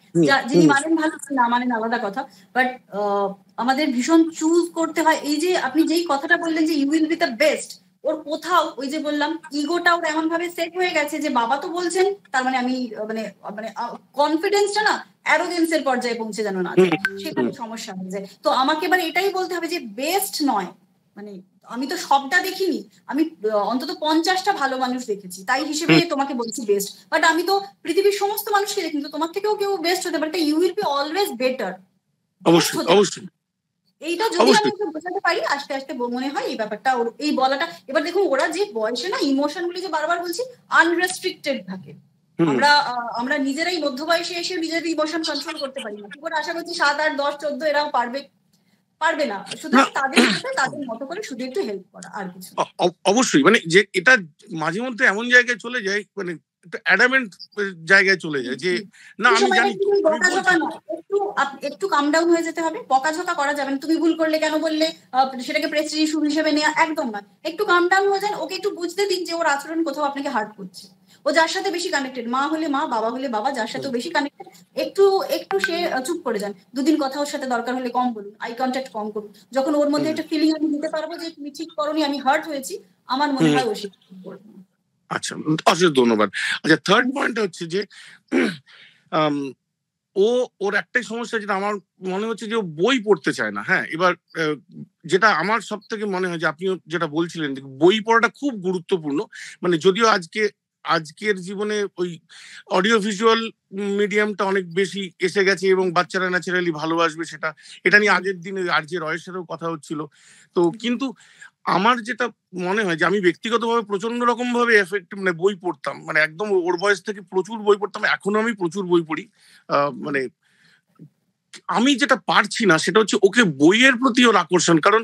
S1: যিনি মানেন ভালো না মানেন আলাদা কথা, বাট আমাদের ভীষণ চুজ করতে হয়। এই যে আপনি যেই কথাটা বললেন যে you will be the best, ওর কোথাও ওই যে বললাম ইগোটা ওর এমন ভাবে সেট হয়ে গেছে যে বাবা তো বলছেন, তার মানে আমি মানে মানে কনফিডেন্সটা না অ্যারোগেন্সের পর্যায়ে পৌঁছে যেন না যায়, সেখানে সমস্যা হয়ে যায়। তো আমাকে এবার এটাই বলতে হবে যে বেস্ট নয়, মানে আমি তো সবটা দেখিনি, আমি অন্তত 50টা ভালো মানুষ দেখেছি, তাই হিসেবে তোমাকে বলছি বেস্ট, বাট আমি তো পৃথিবীর সমস্ত মানুষকে দেখি, তো তোমার থেকেও কেউ বেস্ট হতে পারে, you will be always better.
S15: অবশ্যই
S1: এইটা যদি আমি বোঝাতে পারি আস্তে আস্তে মনে হয় এই ব্যাপারটা এই বলাটা। এবার দেখুন ওরা যে বয়সে না ইমোশন গুলি যে বারবার বলছি আনরেস্ট্রিক্টেড থাকে, আমরা নিজেরাই মধ্য বয়সে এসে নিজেদের ইমোশন কন্ট্রোল করতে পারি না, কি করে আশা করছি 7, 8, 10, 14 এরাও পারবে না, শুধু তাদের মতো করে শুধু একটু হেল্প করা, আর কিছু।
S15: অবশ্যই মানে যে এটা মাঝে মধ্যে এমন জায়গায় চলে যায়, মানে একটা অ্যাডামেন্ট জায়গায় চলে যায় যে না আমি জানি,
S1: একটু কাম ডাউন হয়ে যেতে হবে, বকাঝকা করা যাবে না, তুমি ভুল করলে কেন বললে, সেটাকে প্রেস্টিজ ইস্যু হিসেবে নেওয়া একদম না, একটু কাম ডাউন হয়ে যান, ওকে একটু বুঝতে দিন যে ওর আচরণ কোথাও আপনাকে হার্ট করছে, ও যার সাথে বেশি কানেক্টেড, মা হলে মা, বাবা হলে বাবা, যার সাথে বেশি কানেক্টেড একটু সে চুপ করে যান, দুদিন কথা ওর সাথে দরকার হলে কম বলুন, আই কন্ট্যাক্ট কম করুন, যখন ওর মধ্যে একটা ফিলিং আমি দিতে পারবো যে তুমি ঠিক করোনি, আমি হার্ট হয়েছি, আমার মনে হয় ও ঠিক করবে।
S15: আচ্ছা, অশেষ ধন্যবাদ। আচ্ছা, থার্ড পয়েন্ট হচ্ছে যে ওর একটাই সমস্যা, যেটা আমার মনে হচ্ছে যে ও বই পড়তে চায় না। হ্যাঁ, এবার যেটা আমার সব থেকে মনে হয় যে আপনিও যেটা বলছিলেন বই পড়াটা খুব গুরুত্বপূর্ণ, মানে যদিও আজকের জীবনে ওই অডিও ভিজুয়াল মিডিয়ামটা অনেক বেশি এসে গেছে এবং বাচ্চারা ন্যাচারালি ভালোবাসবে সেটা, এটা নিয়ে আগের দিনে আর যে রয়ের সাথেও কথা হচ্ছিল। তো কিন্তু আমার যেটা মনে হয় যে আমি ব্যক্তিগতভাবে প্রচন্ড রকম ভাবে এফেক্ট, মানে বই পড়তাম, মানে একদম ওর বয়স থেকে প্রচুর বই পড়তাম, এখনো আমি প্রচুর বই পড়ি। মানে আমি যেটা পারছি না সেটা হচ্ছে ওকে বইয়ের প্রতি ওর আকর্ষণ, কারণ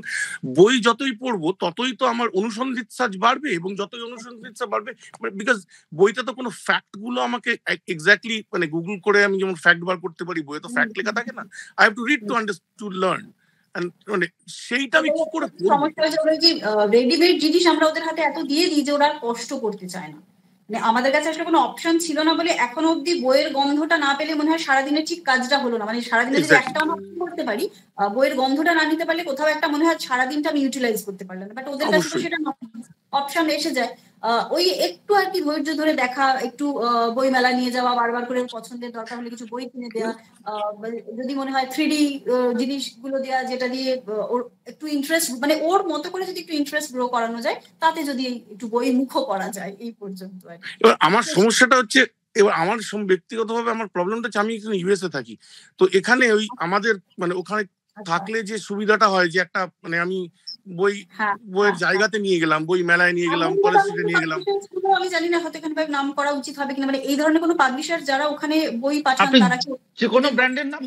S15: বই যতই পড়বো ততই তো আমার অনুসন্ধিৎসা বাড়বে, এবং যতই অনুসন্ধিৎসা বাড়বে, বিকজ বইতে তো কোনো ফ্যাক্ট গুলো আমাকে এক্স্যাক্টলি মানে গুগল করে আমি যেমন ফ্যাক্ট বার করতে পারি, বইয়ে তো ফ্যাক্ট লেখা থাকে না, I have to read to learn. মানে সেইটা আমি কি করে করব?
S1: সমস্যা হচ্ছে ওরা যে রেডিমেড জিনিস আমরা ওদের হাতে এত দিয়ে দিই যে ওরা কষ্ট করতে চায় না, মানে আমাদের কাছে আসলে কোনো অপশন ছিল না বলে এখনো অব্দি বইয়ের গন্ধটা না পেলে মনে হয় সারাদিনের ঠিক কাজটা হলো না, মানে সারাদিনে যদি একটা আমরা করতে পারি, বইয়ের গন্ধটা না নিতে পারলে কোথাও একটা মনে হয় সারাদিনটা আমি ইউটিলাইজ করতে পারলাম না, বাট ওদের কাছে তো সেটা অপশন এসে যায়। ওই একটু আর কি ধৈর্য ধরে দেখা, একটু বই মেলা নিয়ে যাওয়া, বারবার করে পছন্দের দরকার হলে কিছু বই কিনে দেওয়া, যদি মনে হয় 3D জিনিসগুলো দেওয়া, যেটা দিয়ে ওর একটু ইন্টারেস্ট, মানে ওর মতো করে যদি একটু ইন্টারেস্ট গ্রো করানো যায়, তাতে যদি একটু বই মুখো করা যায়, এই পর্যন্ত।
S15: এবার আমার সমস্যাটা হচ্ছে, এবার আমার ব্যক্তিগতভাবে আমার প্রবলেমটা হচ্ছে আমি ইউএসএ থাকি, তো এখানে ওই আমাদের মানে ওখানে থাকলে যে সুবিধাটা হয় যে একটা মানে আমি বইয়ের জায়গাতে নিয়ে গেলাম, বই মেলায় নিয়ে গেলাম, কলেজ স্ট্রিটে নিয়ে গেলাম,
S1: আমি জানি না হয়তো এখানে নাম করা উচিত হবে কিনা, মানে এই ধরনের কোনো পাবলিশার যারা ওখানে বই পাঠান তারা কি
S2: যে কোনো ব্র্যান্ডের নাম,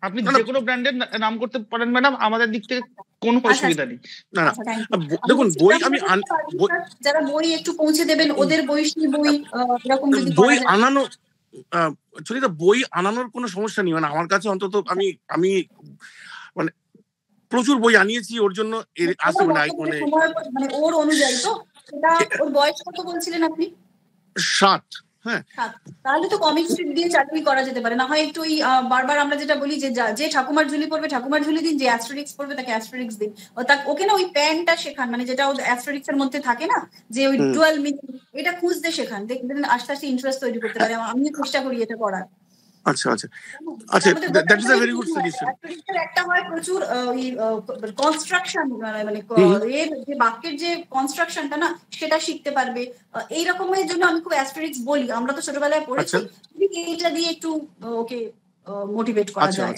S2: আপনি যে কোনো ব্র্যান্ডের নাম করতে পারেন ম্যাডাম, আমাদের দিক থেকে কোনো অসুবিধা নেই।
S15: না না দেখুন, বই আমি
S1: যারা বই একটু পৌঁছে দেবেন, ওদের বই এরকম যদি
S15: বই আনানো, সুনিতা বই আনানোর কোনো সমস্যা নেই, মানে আমার কাছে অন্তত আমি মানে প্রচুর বই আনিয়েছি ওর জন্য, আসবে না
S1: মানে ওর অনুযায়ী। তো ওর বয়স কত বলছিলেন আপনি?
S15: 7। হ্যাঁ,
S1: তাহলে তো কমিক স্ট্রিপ দিয়ে চাকরি করা যেতে পারে, না হয় একটু ওই বারবার আমরা যেটা বলি যে ঠাকুমার ঝুলি পড়বে ঠাকুমার ঝুলি দিন, যে অ্যাস্টেরিক্স পড়বে তাকে অ্যাস্টেরিক্স দিন, ওকে না ওই প্যানটা শেখান, মানে যেটা ওই অ্যাস্টেরিক্স এর মধ্যে থাকে না যে ওই ডুয়াল মিনিং, এটা খুঁজতে শেখান, দেখবেন আস্তে আস্তে ইন্টারেস্ট তৈরি করতে পারে। আমি চেষ্টা করি এটা করার।
S15: আচ্ছা আচ্ছা আচ্ছা, that is a very good suggestion.
S1: একটা হয় প্রচুর কনস্ট্রাকশন, মানে এর যে বাক্যের যে কনস্ট্রাকশনটা না সেটা শিখতে পারবে, এই রকমের জন্য আমি খুব অ্যাস্টেরিক্স বলি, আমরা তো ছোটবেলায় পড়েছি, এইটা দিয়ে একটু ওকে মোটিভেট করা যায়।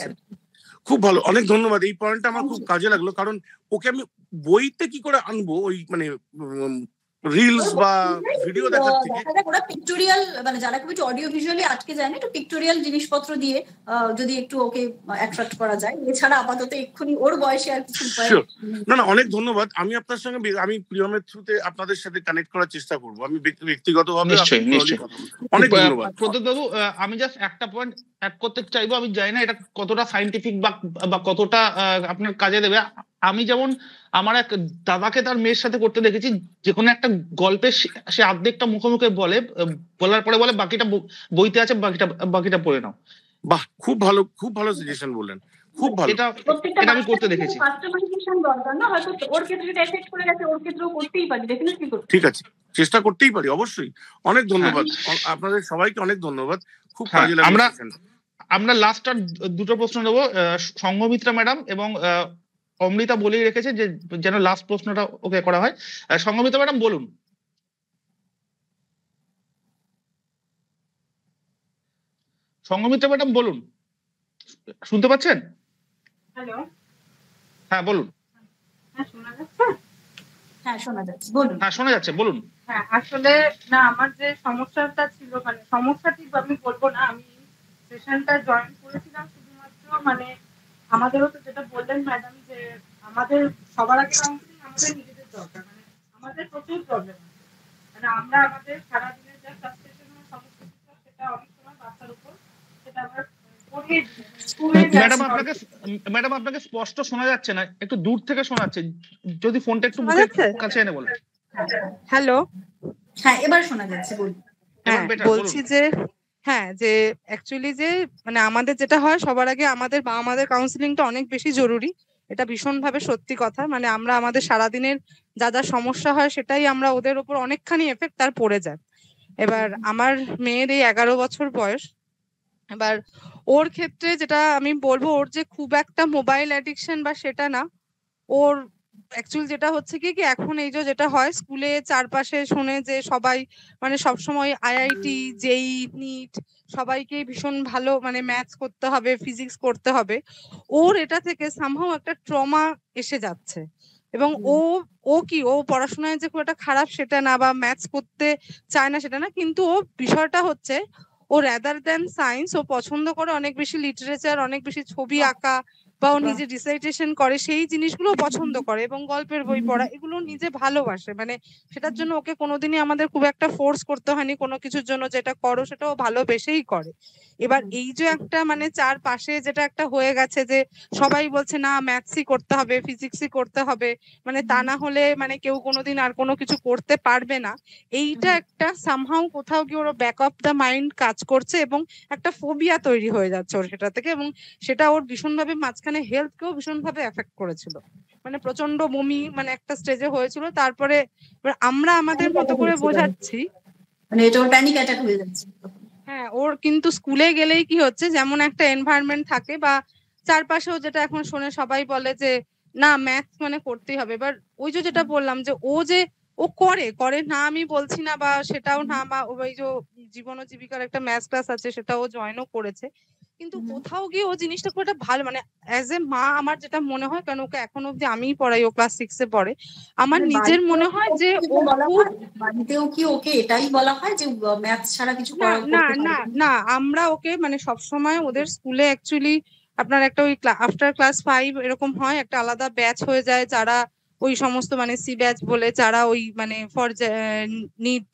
S15: খুব ভালো, অনেক ধন্যবাদ, এই পয়েন্টটা আমার খুব কাজে লাগলো, কারণ ওকে আমি বইতে কি করে আনবো, ওই মানে রিলস বা ভিডিও দেখার থেকে
S1: ওরা পিক্টোরিয়াল মানে যারা খুব একটু অডিও ভিজুয়ালি আটকে যায় না, একটু পিক্টোরিয়াল জিনিসপত্র দিয়ে যদি একটু ওকে অ্যাট্রাক্ট করা যায়, এছাড়া আপাতত এক্ষুনি ওর বয়সে আর কিছু উপায়
S15: না। অনেক ধন্যবাদ। আমি আপনার সঙ্গে আমি প্রিয়মের থ্রুতে আপনাদের সাথে কানেক্ট করার চেষ্টা করবো। আমি ব্যক্তিগতভাবে অনেক ধন্যবাদ।
S2: প্রদ্যোৎ বাবু, আমি জাস্ট একটা পয়েন্ট অ্যাড করতে চাইবো। আমি জানি না এটা কতটা সায়েন্টিফিক বা কতটা আপনার কাজে দেবে। আমি যেমন আমার এক দাদাকে তার মেয়ের সাথে করতে দেখেছি, যে কোনো একটা গল্পের সে অর্ধেকটা মুখে বলার পরে বলে বাকিটা বইতে আছে, বাকিটা পড়ে নাও।
S15: বাহ, খুব ভালো সাজেশন বললেন, খুব ভালো।
S2: এটা আমি করতে দেখেছি।
S15: ঠিক আছে, চেষ্টা করতেই পারি অবশ্যই। অনেক ধন্যবাদ আপনাদের সবাইকে, অনেক ধন্যবাদ, খুব কাজে লাগে।
S2: আমরা লাস্ট আর দুটো প্রশ্ন দেবো। সংঘমিত্রা ম্যাডাম এবং অমৃতা বলেই রেখেছে যে যেন লাস্ট প্রশ্নটা ওকে করা হয়। সংঘমিত্রা ম্যাডাম বলুন। সংঘমিত্রা ম্যাডাম বলুন, শুনতে পাচ্ছেন?
S13: হ্যালো,
S2: হ্যাঁ বলুন।
S13: হ্যাঁ শোনা যাচ্ছে?
S1: হ্যাঁ শোনা যাচ্ছে, বলুন।
S2: হ্যাঁ শোনা যাচ্ছে, বলুন।
S13: হ্যাঁ, আসলে না, আমার যে সমস্যাটা ছিল, মানে সমস্যা ঠিক আমি বলবো না, আমি সেশনটা জয়েন করেছিলাম শুধুমাত্র মানে আমাদেরও তো যেটা বললেন ম্যাডাম যে আমাদের সবার আগে কাউন্সিলিং আমাদের নিজেদের দরকার, মানে আমাদের প্রচুর প্রবলেম আছে, মানে আমরা আমাদের সারাদিনের যা ফ্রাস্ট্রেশন হয় সমস্ত কিছু সেটা অনেক সময় বাচ্চার উপর সেটা আমরা পড়িয়ে
S2: ম্যাডাম আপনাকে স্পষ্ট শোনা যাচ্ছে না, একটু দূর থেকে শোনাচ্ছে, যদি ফোনটা একটু কাছে এনে বলেন।
S16: হ্যালো,
S1: হ্যাঁ এবার শোনা যাচ্ছে, বলুন।
S16: হ্যাঁ বলছি যে হ্যাঁ, যে অ্যাকচুয়ালি যে মানে আমাদের যেটা হয় সবার আগে আমাদের কাউন্সিলিংটা অনেক বেশি জরুরি, এটা ভীষণভাবে সত্যি কথা। মানে আমরা আমাদের সারাদিনের যা যা সমস্যা হয় সেটাই আমরা ওদের উপর অনেকখানি এফেক্ট তার পড়ে যায়। এবার আমার মেয়ের এই 11 বছর বয়স, এবার ওর ক্ষেত্রে যেটা আমি বলবো, ওর যে খুব একটা মোবাইল অ্যাডিকশন বা সেটা না, ওর অ্যাকচুয়ালি যেটা হচ্ছে কি এখন এই যেটা হয় স্কুলে চারপাশে শুনে যে সবাই মানে সবসময় আইআইটি, জেই, নিট সবাইকে ভীষণ ভালো মানে ম্যাথস করতে হবে, ফিজিক্স করতে হবে, ওর এটা থেকে সামহাও একটা ট্রমা এসে যাচ্ছে। এবং ও পড়াশোনায় যে খুব একটা খারাপ সেটা না, বা ম্যাথস করতে চায় না সেটা না, কিন্তু ও বিষয়টা হচ্ছে ও রাদার দ্যান সায়েন্স ও পছন্দ করে অনেক বেশি লিটারেচার, অনেক বেশি ছবি আঁকা, বা ও নিজে ডিসাইটেশন করে, সেই জিনিসগুলো পছন্দ করে, এবং গল্পের বই পড়া এগুলো নিজে ভালোবাসে। মানে সেটার জন্য ওকে কোনোদিনই আমাদের খুব একটা ফোর্স করতে হয়নি কোনো কিছুর জন্য, যেটা করো সেটা ও ভালোবেসেই করে। এবার এই যে একটা মানে চারপাশে যেটা একটা হয়ে গেছে যে সবাই বলছে না ম্যাথসই করতে হবে, ফিজিক্সই করতে হবে, মানে তা না হলে মানে কেউ কোনোদিন আর কোনো কিছু করতে পারবে না, এইটা একটা সামহাউ কোথাও গিয়ে ওর ব্যাক অফ দ্য মাইন্ড কাজ করছে, এবং একটা ফোবিয়া তৈরি হয়ে যাচ্ছে ওর সেটা থেকে, এবং সেটা ওর ভীষণভাবে মাঝখানে হেলথকেও ভীষণভাবে এফেক্ট করেছিল। মানে প্রচন্ড বমি মানে একটা স্টেজে হয়েছিল, তারপরে আমরা আমাদের মতো করে বোঝাচ্ছি,
S1: মানে এটা ওর প্যানিক অ্যাটাক হয়ে যাচ্ছে।
S16: হ্যাঁ, ওর কিন্তু স্কুলে গেলেই কি হচ্ছে, যেমন একটা এনভায়রনমেন্ট থাকে বা চারপাশেও যেটা এখন শুনে সবাই বলে যে না ম্যাথস মানে করতেই হবে। এবার ওই যেটা বললাম যে ও করে না, আমি বলছি না, বা সেটাও না, বা ওই যে জীবন ও জীবিকার একটা ম্যাথস ক্লাস আছে সেটাও জয়েনও করেছে, কিন্তু কোথাও গিয়ে ও জিনিসটা খুব একটা ভালো মানে অ্যাজ এ মা আমার যেটা মনে হয়, কারণ ওকে এখন অব্দি আমিই পড়াই, ও ক্লাস 6 এ পড়ে, আমার নিজের মনে হয় যে ও
S1: বাড়িতেও কি ওকে এটাই বলা হয় যে ম্যাথস ছাড়া কিছু
S16: না, আমরা ওকে মানে সবসময় ওদের স্কুলে অ্যাকচুয়ালি আপনার একটা ওই আফটার ক্লাস 5 এরকম হয়, একটা আলাদা ব্যাচ হয়ে যায় যারা ওই সমস্ত মানে সি ব্যাচ বলে, যারা ওই মানে ফর নিট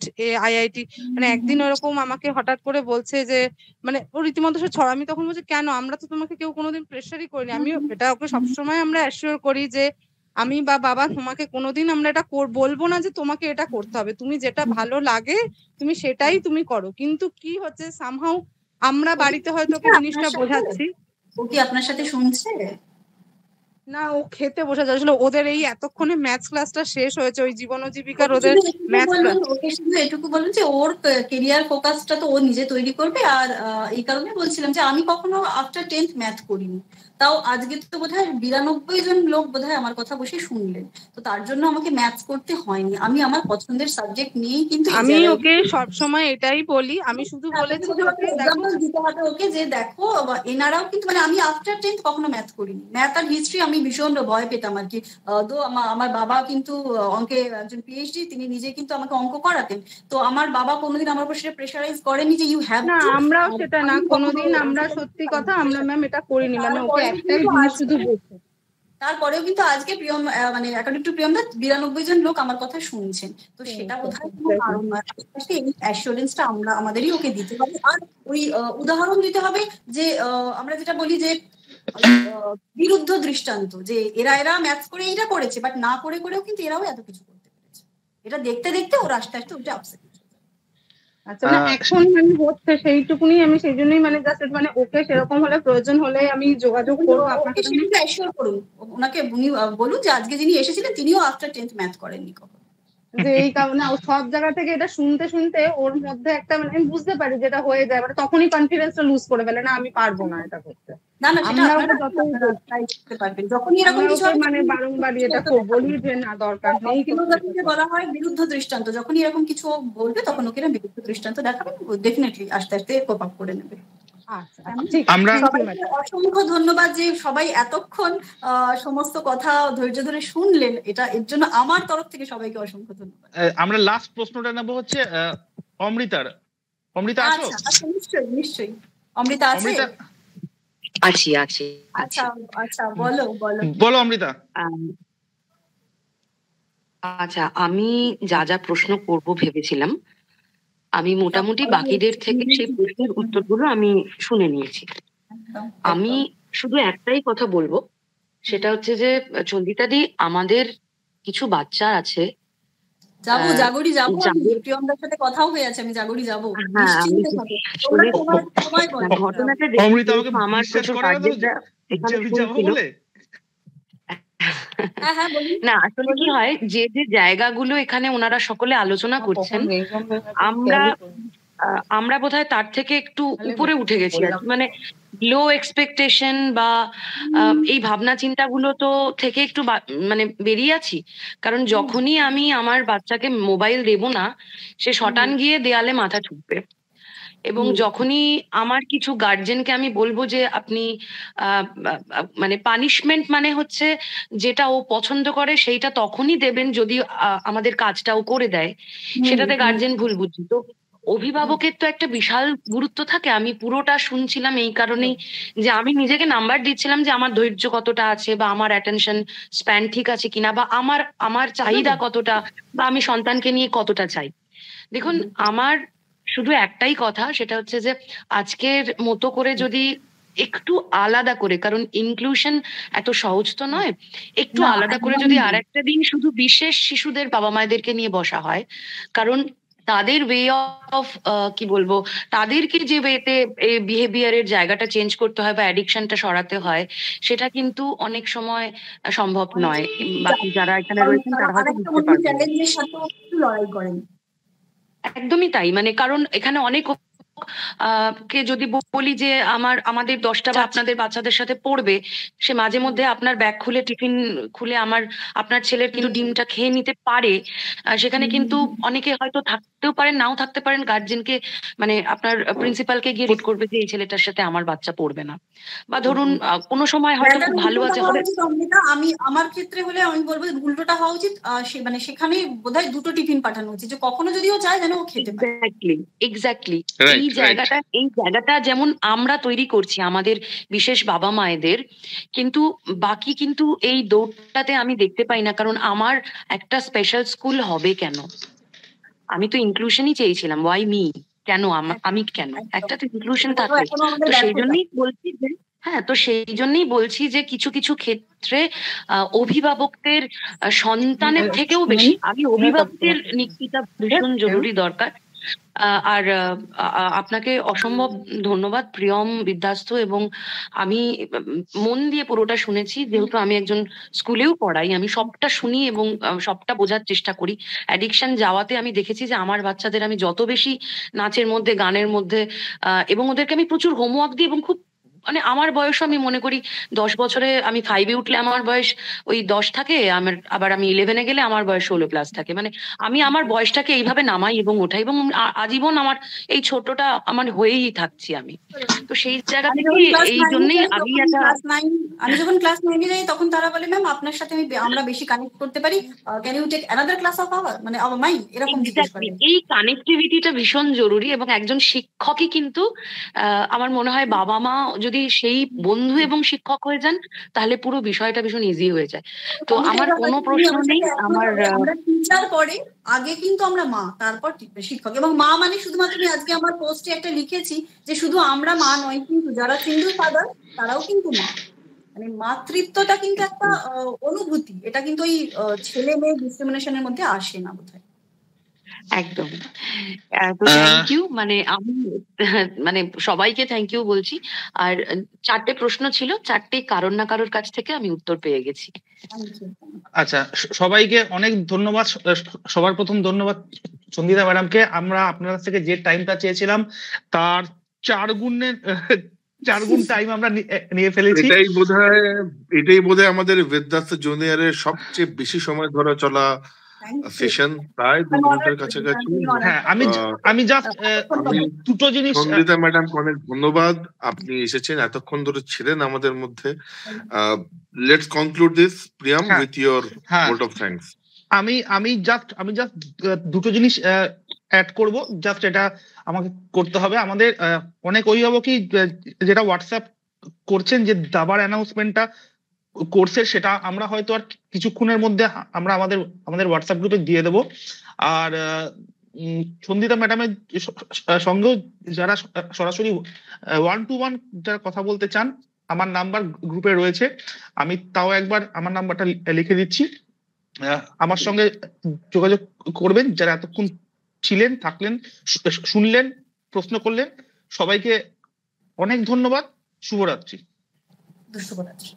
S16: আইআইটি, মানে একদিন ওরকম আমাকে হঠাৎ করে বলছে যে মানে ও রীতিমতো সে ছড়া, আমি তখন বলছি কেন, আমরা তো তোমাকে কেউ কোনোদিন প্রেশারই করিনি। আমি এটা ওকে সবসময় আমরা অ্যাসিওর করি যে আমি বা বাবা তোমাকে কোনোদিন আমরা এটা বলবো না যে তোমাকে এটা করতে হবে, তুমি যেটা ভালো লাগে তুমি সেটাই তুমি করো। কিন্তু কি হচ্ছে সামহাউ আমরা বাড়িতে হয়তো ওকে জিনিসটা বোঝাচ্ছি,
S1: ও কি আপনার সাথে শুনছে
S16: না, ও খেতে বসে যাচ্ছিল, ওদের এই এতক্ষণে ম্যাথস ক্লাসটা শেষ হয়েছে, ওই জীবন ও জীবিকার ওদের ম্যাথস ক্লাস।
S1: ওকে শুধু এটুকু বলুন যে ওর ক্যারিয়ার ফোকাসটা তো ও নিজে তৈরি করবে, আর এই কারণে বলছিলাম যে আমি কখনো আফটার 10th ম্যাথ করিনি, তাও আজকে তো বোধহয় 92 জন লোক বোধহয় আমার কথা বসে শুনলেন, তো তার জন্য আমাকে ম্যাথস করতে হয়নি, আমি আমার পছন্দের সাবজেক্ট নিয়েই কিন্তু
S16: আমি ওকে সব সময় এটাই বলি, আমি শুধু বলেছি
S1: এক্সাম্পল দিতে হবে ওকে যে দেখো এনারাও কিন্তু মানে আমি আফটার 10th কখনো ম্যাথ করিনি, ম্যাথ আর হিস্ট্রি আমি ভীষণ ভয় পেতাম আর কি। তো আমার বাবা কিন্তু অঙ্কে একজন পিএইচডি, তিনি নিজে কিন্তু আমাকে অঙ্ক করাতেন, তো আমার বাবা কোনোদিন আমার উপর সেটা প্রেশারাইজ করেনি যে ইউ হ্যাভ
S16: না, আমরাও সেটা না কোনোদিন, আমরা সত্যি কথা আমরা ম্যাম এটা করিনি, মানে ওকে একটাই জিনিস শুধু বলছি।
S1: তারপরেও কিন্তু আজকে প্রিয়ম মানে অ্যাকর্ডিং টু প্রিয়ম দা 92 জন লোক আমার কথা শুনছেন, তো সেটা বোধহয় কোনো কারণ নয়। এই অ্যাসুরেন্সটা আমরা আমাদেরই ওকে দিতে হবে, আর ওই উদাহরণ দিতে হবে যে আমরা যেটা বলি যে বিরুদ্ধ দৃষ্টান্ত, যে এরা ম্যাথস করে এইটা করেছে, বাট না করে করেও কিন্তু এরাও এত কিছু করতে পেরেছে, এটা দেখতে দেখতে ওরা আস্তে আস্তে ওটা আপসেট।
S16: আচ্ছা, এখন মানে হচ্ছে সেইটুকুনি, আমি সেই জন্যই মানে জাস্ট মানে ওকে সেরকম হলে প্রয়োজন হলে আমি যোগাযোগ করবো আপনাকে,
S1: সেটা অ্যাসিওর করুন ওনাকে, উনি বলুন যে আজকে যিনি এসেছিলেন তিনিও আফটার 10th ম্যাথ করেননি কখনো,
S16: যে এই কারণে ও সব জায়গা থেকে এটা শুনতে শুনতে ওর মধ্যে একটা মানে আমি বুঝতে পারি যেটা হয়ে যায়, মানে তখনই কনফিডেন্সটা লুজ করে ফেলে, না আমি পারবো না এটা করতে।
S1: না না, সেটা আপনারা ট্রাই করতে পারবেন যখনই এরকম কিছু
S16: মানে বারংবার এটা বলি যে না দরকার নেই, কিন্তু
S1: বলা হয় বিরুদ্ধ দৃষ্টান্ত, যখনই এরকম কিছু বলবে তখন ওকে বিরুদ্ধ দৃষ্টান্ত দেখাবেন, ডেফিনেটলি আস্তে আস্তে কোপ আপ করে নেবে।
S2: আমরা
S1: অসংখ্য ধন্যবাদ যে সবাই এতক্ষণ সমস্ত কথা ধৈর্য ধরে শুনলেন, এটা এর জন্য আমার তরফ থেকে সবাইকে অসংখ্য ধন্যবাদ।
S2: আমরা লাস্ট প্রশ্নটা নেব হচ্ছে অমৃতার। অমৃতা আছো?
S1: আচ্ছা, নিশ্চয়ই নিশ্চয়ই। অমৃতা আছে?
S17: আছি।
S1: আচ্ছা আচ্ছা, বলো
S2: অমৃতা।
S17: আচ্ছা, আমি যা প্রশ্ন করব ভেবেছিলাম, আমি মোটামুটি বাকিদের থেকে সেই প্রশ্নের উত্তরগুলো আমি শুনে নিয়েছি। আমি শুধু একটাই কথা বলবো, সেটা হচ্ছে যে চন্দিতাদি, আমাদের কিছু বাচ্চা আছে,
S1: জাগরি যাবো, প্রিয়মদার সাথে কথাও হয়ে আছে, আমি জাগরি যাবো।
S17: ঘটনাটা আমার না, আসলে কি হয়, যে জায়গাগুলো এখানে ওনারা সকলে আলোচনা করছেন, আমরা বোধহয় তার থেকে একটু উপরে উঠে গেছি, মানে লো এক্সপেকটেশন বা এই ভাবনা চিন্তাগুলো তো থেকে একটু মানে বেরিয়ে আছি। কারণ যখনই আমি আমার বাচ্চাকে মোবাইল দেব না, সে শটান গিয়ে দেয়ালে মাথা ঠুকবে, এবং যখনই আমার কিছু গার্জেনকে আমি বলবো যে আপনি মানে পানিশমেন্ট মানে হচ্ছে যেটা ও পছন্দ করে সেইটা তখনই দেবেন যদি আমাদের কাজটাও করে দেয়, সেটাতে গার্জেন ভুল বুঝি। তো অভিভাবকের তো একটা বিশাল গুরুত্ব থাকে। আমি পুরোটা শুনছিলাম এই কারণেই যে আমি নিজেকে নাম্বার দিচ্ছিলাম যে আমার ধৈর্য কতটা আছে, বা আমার অ্যাটেনশন স্প্যান ঠিক আছে কিনা, বা আমার চাহিদা কতটা, বা আমি সন্তানকে নিয়ে কতটা চাই। দেখুন, আমার শুধু একটাই কথা, সেটা হচ্ছে যে আজকের মতো করে যদি একটু আলাদা করে, কারণ ইনক্লুশন এত সহজ তো নয়, একটু আলাদা করে যদি আর একটা দিন শুধু বিশেষ শিশুদের বাবা মায়েদেরকে নিয়ে বসা হয়, কারণ তাদের ওয়ে অফ কি বলবো, তাদেরকে যে ওয়েতে বিহেভিয়ারের জায়গাটা চেঞ্জ করতে হয় বা অ্যাডিকশনটা সরাতে হয়, সেটা কিন্তু অনেক সময় সম্ভব নয়। বাকি যারা এখানে রয়েছেন তারা হয়তো বুঝতে পারবেন। একদমই তাই, মানে কারণ এখানে অনেক কে যদি বলি যে আমাদের 10টা বা আপনাদের বাচ্চাদের সাথে পড়বে, সে মাঝে মধ্যে আপনার ব্যাগ খুলে টিফিন খুলে আপনার ছেলের কিন্তু ডিমটা খেয়ে নিতে পারে, সেখানে কিন্তু অনেকে হয়তো থাকতেও পারেন, নাও থাকতে পারেন, গার্জেনকে মানে আপনার প্রিন্সিপালকে গিয়ে রিট করবে যে এই ছেলেটার সাথে আমার বাচ্চা পড়বে না, বা ধরুন কোনো সময় হয়তো খুব ভালো আছে।
S1: আমি আমার ক্ষেত্রে হলে আমি বলবো উল্টোটা হওয়া উচিত, মানে সেখানে বোধহয় 2টো টিফিন পাঠানো উচিত, যে কখনো যদি ও চায় যেন ও খেতে পারে।
S17: এক্স্যাক্টলি এই জায়গাটা যেমন আমরা তৈরি করছি আমাদের বিশেষ বাবা মায়েদের, কিন্তু বাকি কিন্তু এই দৌড়টাতে আমি দেখতে পাই না। কারণ আমার একটা স্পেশাল স্কুল হবে কেন? আমি তো ইনক্লুশনই চেয়েছিলাম, ওয়াই মি, কেন আমি কেন? একটা তো ইনক্লুশন থাকে। তো সেই জন্যই বলছি যে সেই জন্যই বলছি যে কিছু কিছু ক্ষেত্রে অভিভাবকদের সন্তানের থেকেও বেশি আমি অভিভাবকের নিশ্চিতটা ভীষণ জরুরি দরকার। আর আপনাকে অসম্ভব ধন্যবাদ প্রিয়ম, বিদ্যাস্ত, এবং আমি মন দিয়ে পুরোটা শুনেছি, যেহেতু আমি একজন স্কুলেও পড়াই, আমি সবটা শুনি এবং সবটা বোঝার চেষ্টা করি। অ্যাডিকশন যাওয়াতে আমি দেখেছি যে আমার বাচ্চাদের আমি যত বেশি নাচের মধ্যে, গানের মধ্যে, এবং ওদেরকে আমি প্রচুর হোমওয়ার্ক দিই এবং খুব মানে আমার বয়সও আমি মনে করি 10 বছরে আমি 5-এ উঠলে আমার বয়স ওই 10 থাকে, আবার আমি 11-এ গেলে আমার বয়স 16+ থাকে। মানে আমি আমার বয়সটাকে এইভাবে নামাই এবং ওঠাই, এবং আজীবন আমার এই ছোটটা আমার হয়েই থাকছি আমি। তো সেই জায়গা থেকে এই জন্যই
S1: আমি যখন ক্লাস 9-এ যাই তখন তারা বলে ম্যাম আপনার সাথে আমরা বেশি কানেক্ট করতে পারি, can you take another class of our, মানে আওয়ার মাইন্ড, এরকম জিজ্ঞেস করে।
S17: এই কানেক্টিভিটিটা ভীষণ জরুরি, এবং একজন শিক্ষকই কিন্তু আমার মনে হয় বাবা মা যদি সেই বন্ধু এবং শিক্ষক হয়ে যান তাহলে পুরো বিষয়টা ভীষণ ইজি হয়ে যায়। তো আমার কোনো প্রশ্ন নেই।
S1: আমরা টিচার পরে আগে কিন্তু আমরা মা, তারপর শিক্ষক, এবং মা মানে শুধুমাত্র আমি আজকে আমার পোস্টে একটা লিখেছি যে শুধু আমরা মা নয়, কিন্তু যারা সিঙ্গল ফাদার তারাও কিন্তু মা। মানে মাতৃত্বটা কিন্তু একটা অনুভূতি, এটা কিন্তু ওই ছেলে মেয়ে ডিসক্রিমিনেশনের মধ্যে আসে না বোধহয়।
S17: একদম। তো থ্যাংক ইউ, মানে আমি মানে সবাইকে থ্যাংক ইউ বলছি। আর 4টে প্রশ্ন ছিল, 4টেই কারোর না কারোর কাছ থেকে আমি উত্তর পেয়ে গেছি।
S2: আচ্ছা, সবাইকে অনেক ধন্যবাদ। সবার প্রথম ধন্যবাদ সন্ধিতা ম্যাডামকে। আমরা আপনার কাছ থেকে যে টাইমটা চেয়েছিলাম তার 4 গুণ টাইম আমরা নিয়ে ফেলেছি।
S14: এটাই বোধহয় আমাদের বেদান্ত জুনিয়রের সবচেয়ে বেশি সময় ধরে চলা সেশন, প্রায় 2 ঘন্টার কাছাকাছি।
S2: হ্যাঁ, আমি জাস্ট দুটো জিনিস।
S14: সন্ধিতা ম্যাডামকে অনেক ধন্যবাদ, আপনি এসেছেন, এতক্ষণ ধরে ছিলেন আমাদের মধ্যে। Let's conclude this Priyam with your vote of thanks.
S2: আমি জাস্ট দুটো জিনিস অ্যাড করব, জাস্ট এটা আমাকে করতে হবে। আমাদের অনেক অভিভাবকই যেটা হোয়াটসঅ্যাপ করছেন যে দাবার অ্যানাউন্সমেন্টটা কোর্সের, সেটা আমরা হয়তো আর কিছুক্ষণের মধ্যে আমরা আমাদের হোয়াটসঅ্যাপ গ্রুপে দিয়ে দেবো। আর সন্ধিতা ম্যাডামের সঙ্গেও যারা সরাসরি 1-to-1 যারা কথা বলতে চান, আমার নাম্বার গ্রুপে রয়েছে, আমি তাও একবার আমার নাম্বারটা লিখে দিচ্ছি। আমার সঙ্গে যোগাযোগ করবেন যারা এতক্ষণ ছিলেন, থাকলেন, শুনলেন, প্রশ্ন করলেন। সবাইকে অনেক ধন্যবাদ। শুভরাত্রি।
S1: শুভরাত্রি।